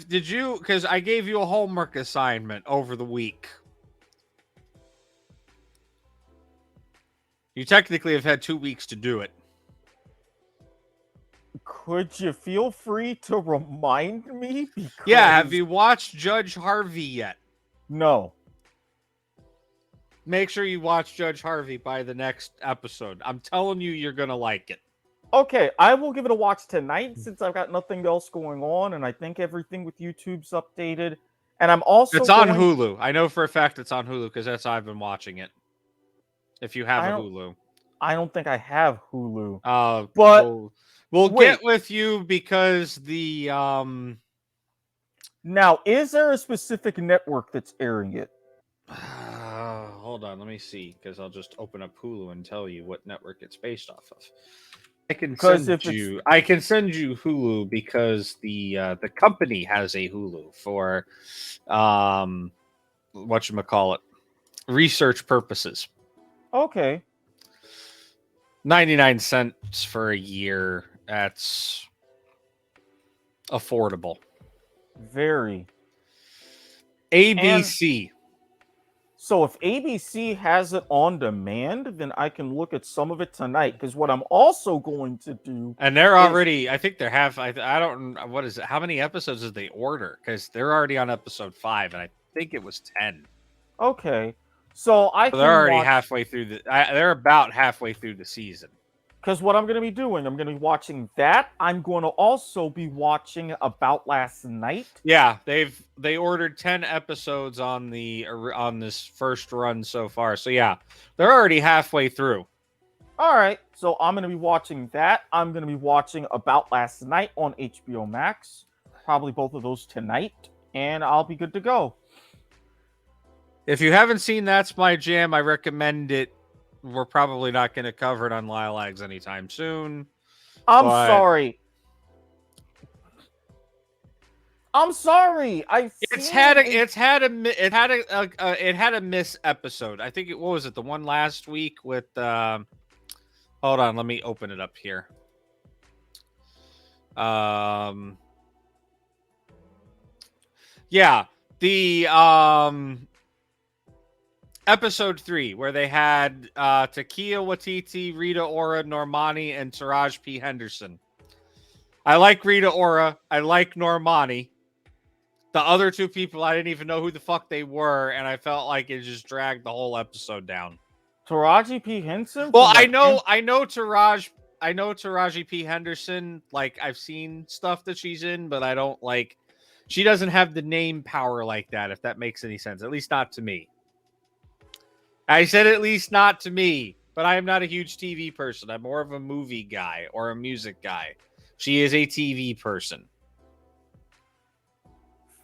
Did you? Because I gave you a homework assignment over the week. You technically have had 2 weeks to do it. Could you feel free to remind me? Because... Yeah, have you watched Judge Harvey yet? No. Make sure you watch Judge Harvey by the next episode. I'm telling you, you're going to like it. Okay, I will give it a watch tonight since I've got nothing else going on, and I think everything with YouTube's updated. And I'm also It's on Hulu. I know for a fact it's on Hulu because that's how I've been watching it. If you have a Hulu. I don't think I have Hulu. But we'll get with you because the Now, is there a specific network that's airing it? Hold on, let me see, because I'll just open up Hulu and tell you what network it's based off of. I can send you Hulu because the company has a Hulu for whatchamacallit, research purposes. Okay. 99 cents for a year. That's affordable. Very. ABC. So if ABC has it on demand, then I can look at some of it tonight. Because what I'm also going to do, and they're already, I think they're I don't, what is it? How many episodes did they order? Because they're already on episode 5, and I think it was 10. Okay, so they're already halfway through they're about halfway through the season. Because what I'm going to be doing, I'm going to be watching that. I'm going to also be watching About Last Night. Yeah, they ordered 10 episodes on this first run so far. So yeah, they're already halfway through. All right, so I'm going to be watching that. I'm going to be watching About Last Night on HBO Max. Probably both of those tonight, and I'll be good to go. If you haven't seen That's My Jam, I recommend it. We're probably not going to cover it on Lilacs anytime soon. I'm sorry. It had a miss episode. I think what was it? The one last week with hold on, let me open it up here. Yeah, the Episode 3, where they had Takia Waititi, Rita Ora, Normani, and Taraji P Henson. I like Rita Ora. I like Normani. The other two people, I didn't even know who the fuck they were, and I felt like it just dragged the whole episode down. Taraji P Henson? Well, I know Taraji P Henson. Like, I've seen stuff that she's in, but I don't like. She doesn't have the name power like that, if that makes any sense. At least not to me. I said at least not to me, but I am not a huge TV person. I'm more of a movie guy or a music guy. She is a TV person.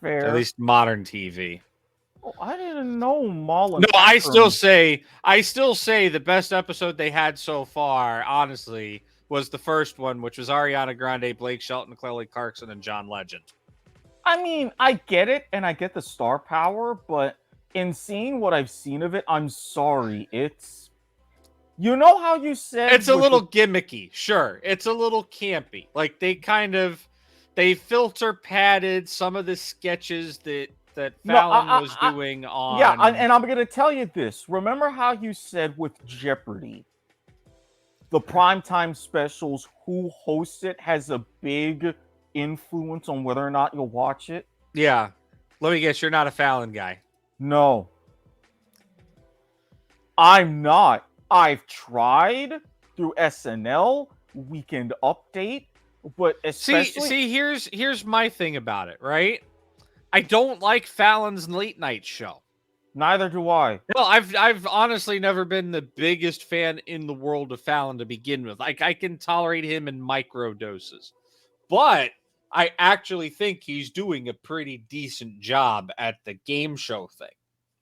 Fair. At least modern TV. Oh, I didn't know Mullen. No, I still say the best episode they had so far, honestly, was the first one, which was Ariana Grande, Blake Shelton, Kelly Clarkson, and John Legend. I mean, I get it, and I get the star power, but in seeing what I've seen of it, I'm sorry. It's, you know how you said It's a with little gimmicky, sure. It's a little campy. Like they filter padded some of the sketches that no, Fallon was doing yeah, on. and I'm gonna tell you this. Remember how you said with Jeopardy, the primetime specials, who hosts it has a big influence on whether or not you'll watch it? Yeah. Let me guess, you're not a Fallon guy. No, I'm not. I've tried through SNL, Weekend Update, but especially See, here's my thing about it, right? I don't like Fallon's late night show. neither do I. Well, I've honestly never been the biggest fan in the world of Fallon to begin with. Like I can tolerate him in micro doses. But I actually think he's doing a pretty decent job at the game show thing.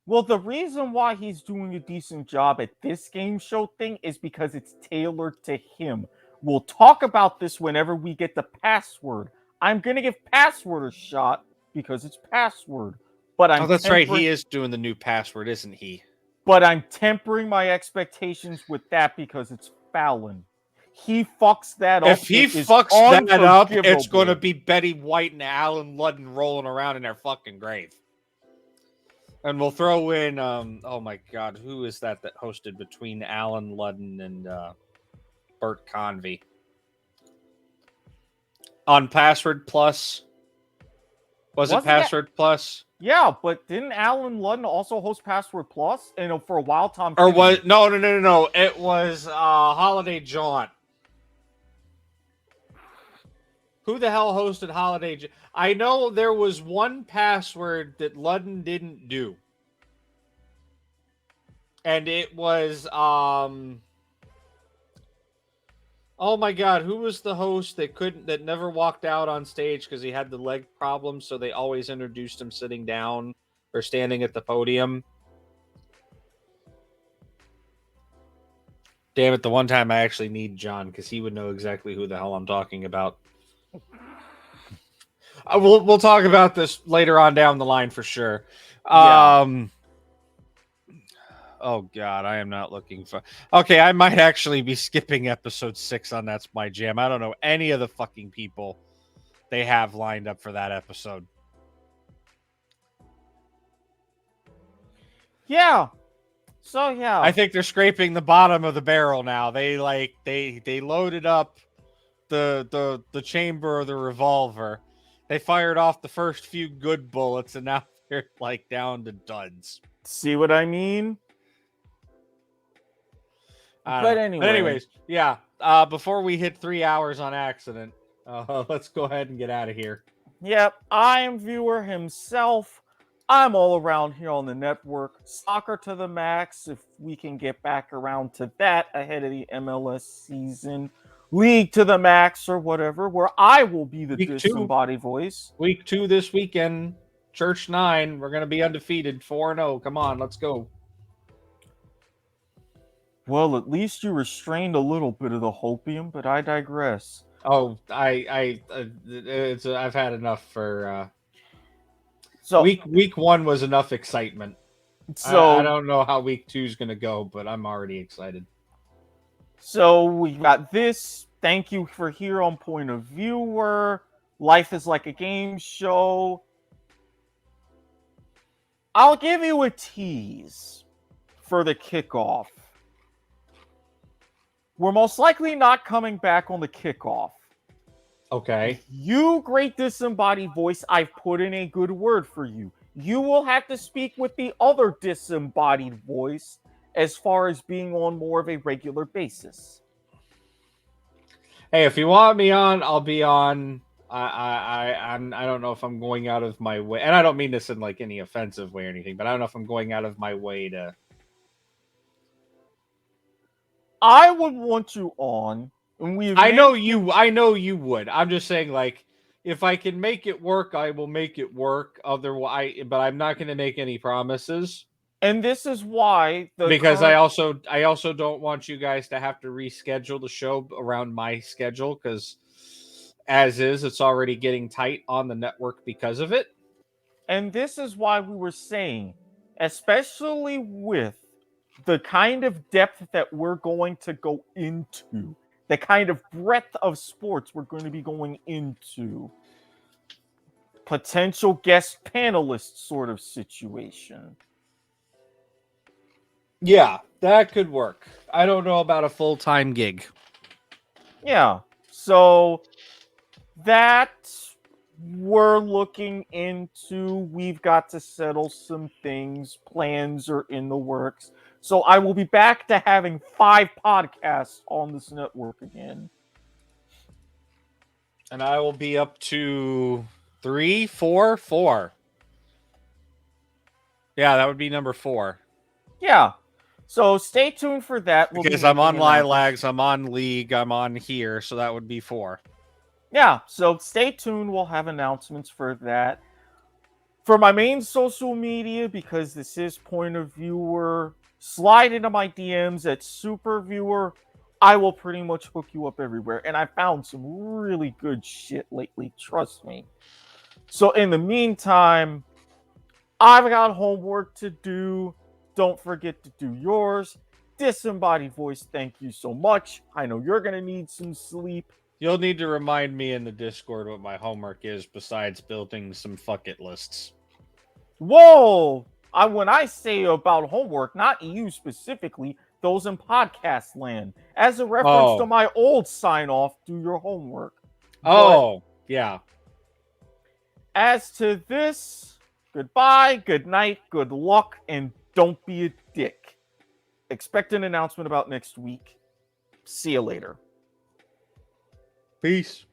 Well, the reason why he's doing a decent job at this game show thing is because it's tailored to him. We'll talk about this whenever we get the password. I'm gonna give password a shot because it's password. But Oh, that's right. He is doing the new password, isn't he? But I'm tempering my expectations with that because it's Fallon. He fucks that up. If he fucks that up, it's going to be Betty White and Alan Ludden rolling around in their fucking grave. And we'll throw in, oh my God, who is that hosted between Alan Ludden and Bert Convey? On Password Plus? Was it Password Plus? Yeah, but didn't Alan Ludden also host Password Plus? And for a while, Tom. Or was no? It was Holiday Jaunt. Who the hell hosted Holiday? I know there was one password that Ludden didn't do. And it was oh my God, who was the host that never walked out on stage because he had the leg problem, so they always introduced him sitting down or standing at the podium? Damn it, the one time I actually need John because he would know exactly who the hell I'm talking about. We'll talk about this later on down the line for sure. Yeah. Oh God, I am not looking for. Okay, I might actually be skipping episode 6 on That's My Jam. I don't know any of the fucking people they have lined up for that episode. Yeah. So yeah, I think they're scraping the bottom of the barrel now. They loaded up the chamber of the revolver. They fired off the first few good bullets, and now they're like down to duds. See what I mean? But anyways, yeah. Before we hit 3 hours on accident, let's go ahead and get out of here. Yep, I am viewer himself. I'm all around here on the network. Soccer to the max, if we can get back around to that ahead of the MLS season. League to the max or whatever, where I will be the disembodied voice. Week 2 this weekend. Church 9. We're going to be undefeated. 4-0. Come on, let's go. Well, at least you restrained a little bit of the hopium, but I digress. Oh, I've had enough for. So week 1 was enough excitement. So I don't know how week 2 is going to go, but I'm already excited. So we got this. Thank you for here on Point of Viewer. Life is like a game show. I'll give you a tease for the kickoff. We're most likely not coming back on the kickoff. Okay. You, great disembodied voice, I've put in a good word for you. You will have to speak with the other disembodied voice as far as being on more of a regular basis. Hey, if you want me on, I'll be on. I don't know if I'm going out of my way, and I don't mean this in like any offensive way or anything, but I don't know if I'm going out of my way to. I would want you on. And I know you would. I'm just saying, like, if I can make it work, I will make it work. Otherwise, but I'm not going to make any promises. And this is why because I also don't want you guys to have to reschedule the show around my schedule, because as is. It's already getting tight on the network because of it. And this is why we were saying, especially with the kind of depth that we're going to go into, the kind of breadth of sports we're going to be going into, potential guest panelist sort of situation. Yeah, that could work. I don't know about a full-time gig. Yeah, so that we're looking into. We've got to settle some things. Plans are in the works. So I will be back to having 5 podcasts on this network again. And I will be up to 3, 4, 4. Yeah, that would be number 4. Yeah. So stay tuned for that. We'll Because be I'm on making announcements. Lilacs, I'm on League, I'm on here, so that would be 4. Yeah, so stay tuned. We'll have announcements for that. For my main social media, because this is Point of Viewer, slide into my DMs at Super Viewer. I will pretty much hook you up everywhere. And I found some really good shit lately, trust me. So in the meantime, I've got homework to do. Don't forget to do yours. Disembodied Voice, thank you so much. I know you're going to need some sleep. You'll need to remind me in the Discord what my homework is besides building some fuck it lists. Whoa! When I say about homework, not you specifically, those in podcast land. As a reference to my old sign off, do your homework. Oh, yeah. As to this, goodbye, good night, good luck, and don't be a dick. Expect an announcement about next week. See you later. Peace.